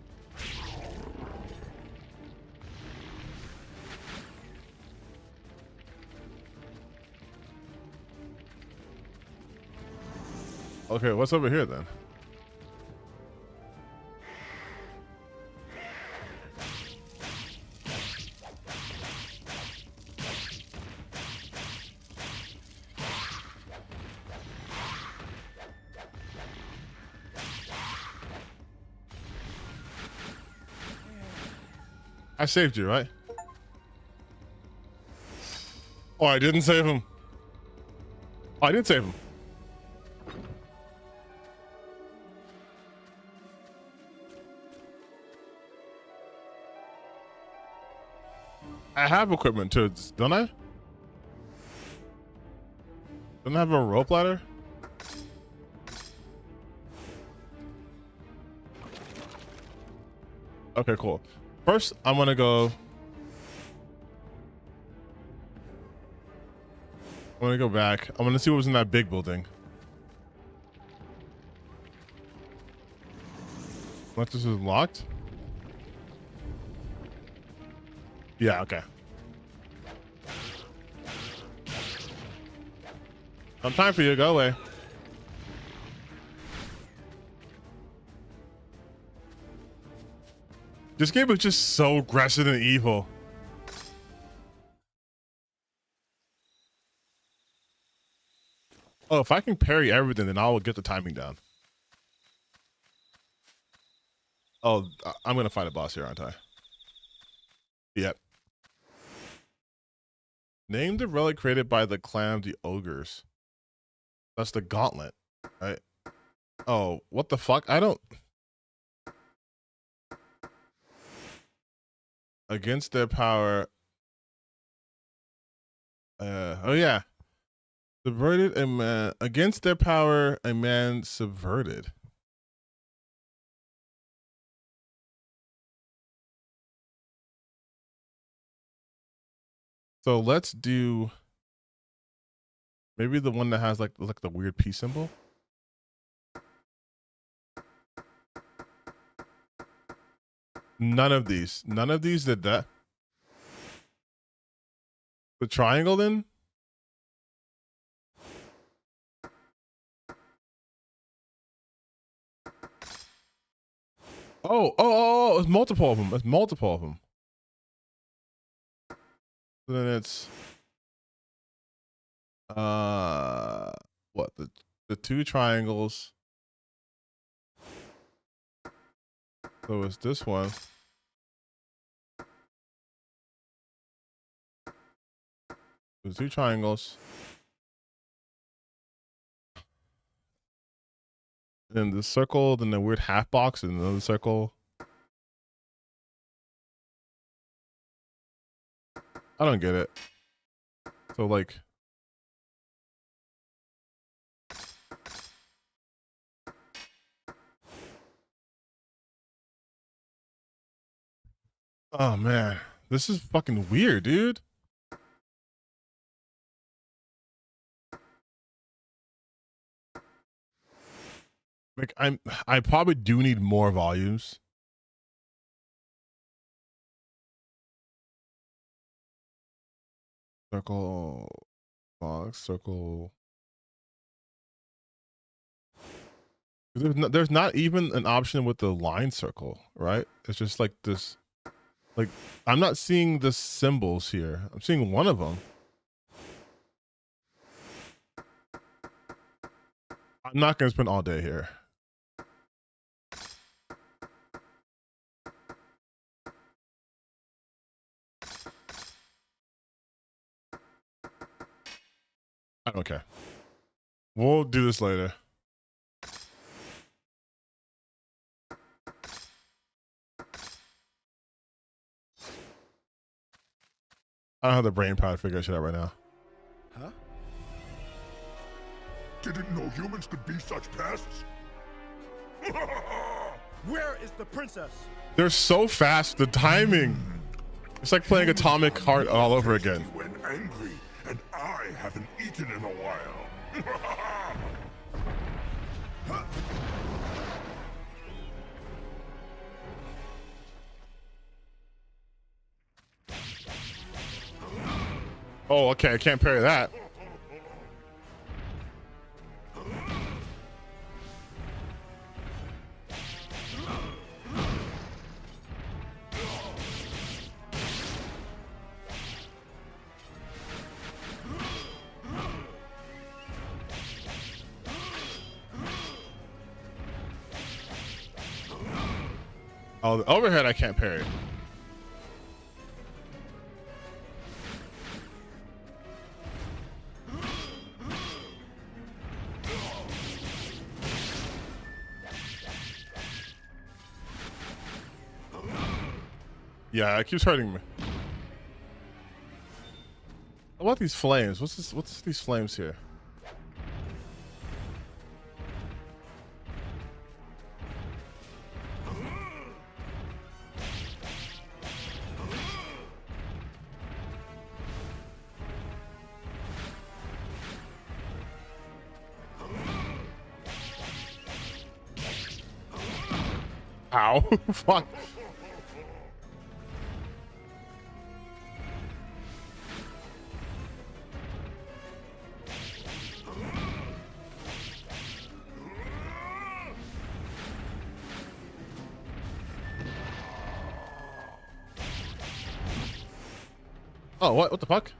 Okay, what's over here then? I saved you, right? Oh, I didn't save him. Oh, I did save him. I have equipment too, don't I? Don't I have a rope ladder? Okay, cool. First, I'm gonna go... I'm gonna go back. I'm gonna see what was in that big building. What, this is locked? Yeah, okay. No time for you. Go away. This game is just so aggressive and evil. Oh, if I can parry everything, then I'll get the timing down. Oh, I'm gonna fight a boss here, aren't I? Yep. Name the relic created by the clan of the ogres. That's the gauntlet, right? Oh, what the fuck? I don't. Against their power. Oh yeah. Subverted a man. Against their power, a man subverted. So let's do maybe the one that has like the weird peace symbol. None of these did that. The triangle then? Oh, it's multiple of them. It's multiple of them. Then it's what, the two triangles. So it's this one. There's two triangles. Then the circle, then the weird half box, and another circle. I don't get it. So like, oh man, this is fucking weird, dude. Like I probably do need more volumes. Circle, box, circle. There's not even an option with the line circle, right? It's just like this. Like, I'm not seeing the symbols here. I'm seeing one of them. I'm not going to spend all day here. I don't care. We'll do this later. I don't have the brain power to figure that shit out right now. Huh? Didn't know humans could be such pests. Where is the princess? They're so fast. The timing. It's like playing Atomic Heart all over again. When angry, and I haven't eaten in a while. Oh, okay. I can't parry that. Oh, the overhead I can't parry. Yeah, it keeps hurting me. What about these flames? What's these flames here? Ow. Fuck. Oh, what the fuck?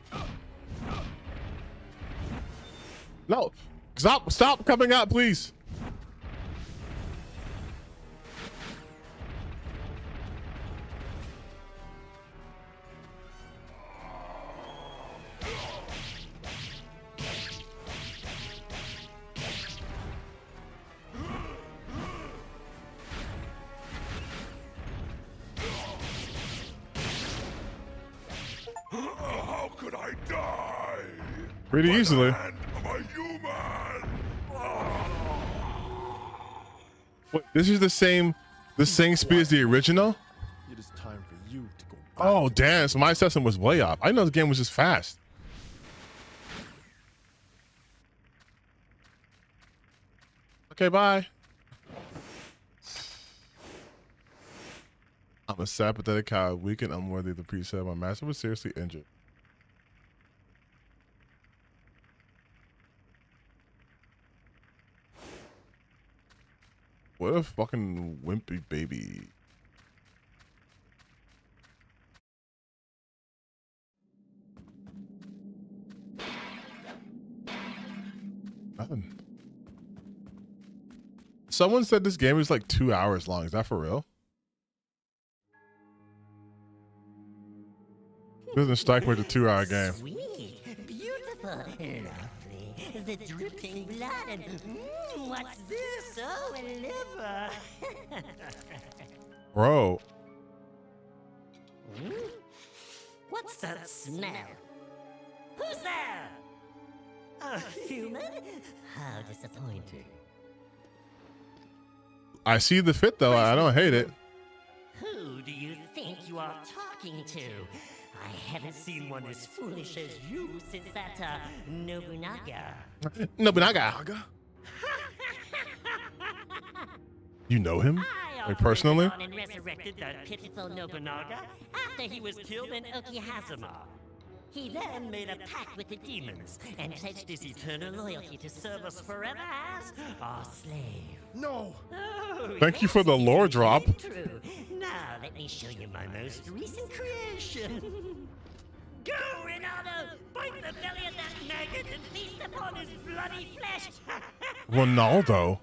No. Stop coming out, please. Pretty easily. Hand of a human. Wait, this is the same speed as the original? It is time for you to go back. Oh, damn. So my assessment was way up. I know the game was just fast. Okay, bye. I'm a sad, pathetic coward, weak and unworthy of the preset. My master was seriously injured. What a fucking wimpy baby. Nothing. Someone said this game is like 2 hours long. Is that for real? Doesn't strike me as a 2-hour game. Sweet, beautiful, lovely. The dripping blood and what's this? Oh, a liver. Bro. What's that smell? Who's there? A human? How disappointing. I see the fit though. I don't hate it. Who do you think you are talking to? I haven't seen one as foolish as you since that, Nobunaga. Nobunaga. You know him? Like personally? And resurrected that pitiful Nobunaga after he was killed in Okihazuma. He then made a pact with the demons and pledged his eternal loyalty to serve us forever as our slave. No! Oh, Thank you for the yes, lore it is drop. True. Now let me show you my most recent creation. Go, Ronaldo! Bite the belly of that maggot and feast upon his bloody flesh! Ronaldo.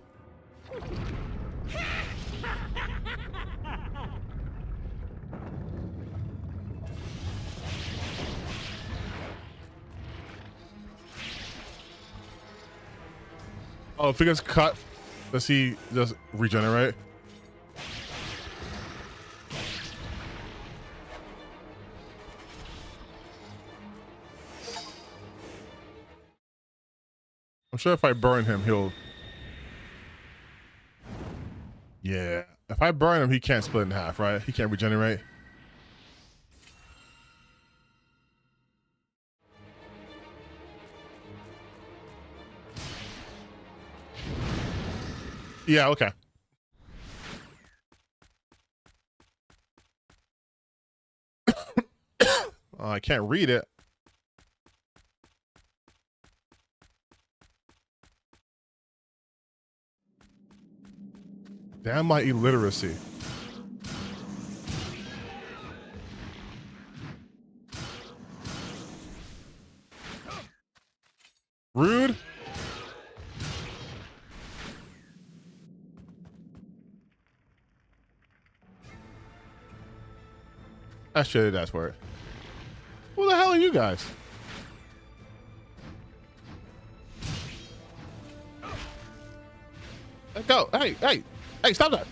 Oh, if he gets cut, does he just regenerate? I'm sure if I burn him, he'll... Yeah. If I burn him, he can't split in half, right? He can't regenerate. Yeah, okay. Oh, I can't read it. Damn my illiteracy. Rude. I should have asked for it. Who the hell are you guys? Let go. Hey, hey, hey, stop that.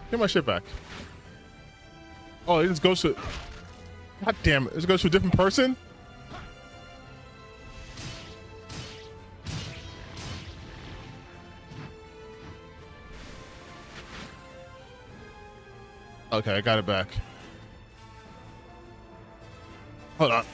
Get my shit back. Oh, it just goes to... God damn it. It goes to a different person? Okay, I got it back. Hold on.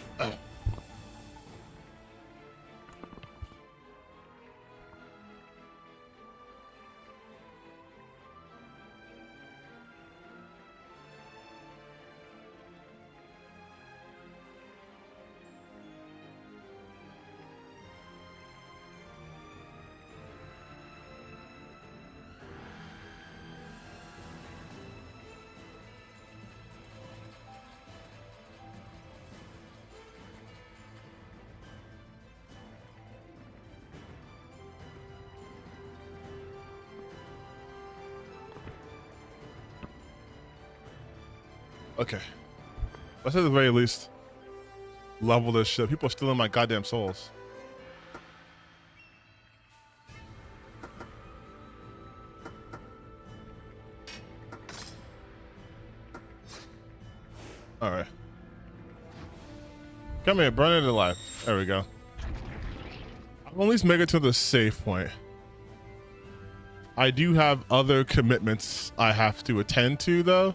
Okay. Let's at the very least level this shit. People are stealing my goddamn souls. All right. Come here, burn it alive. There we go. I'll at least make it to the safe point. I do have other commitments I have to attend to, though.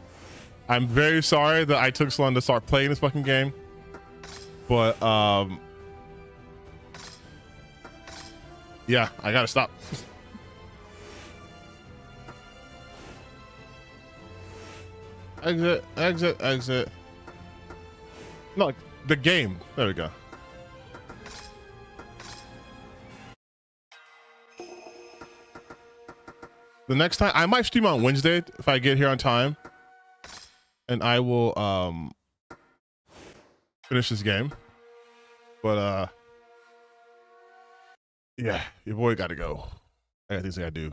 I'm very sorry that I took so long to start playing this fucking game. But, yeah, I gotta stop. Exit, exit, exit. No, the game. There we go. The next time I might stream on Wednesday if I get here on time, and I will finish this game. But yeah, your boy gotta go. I got things I gotta do.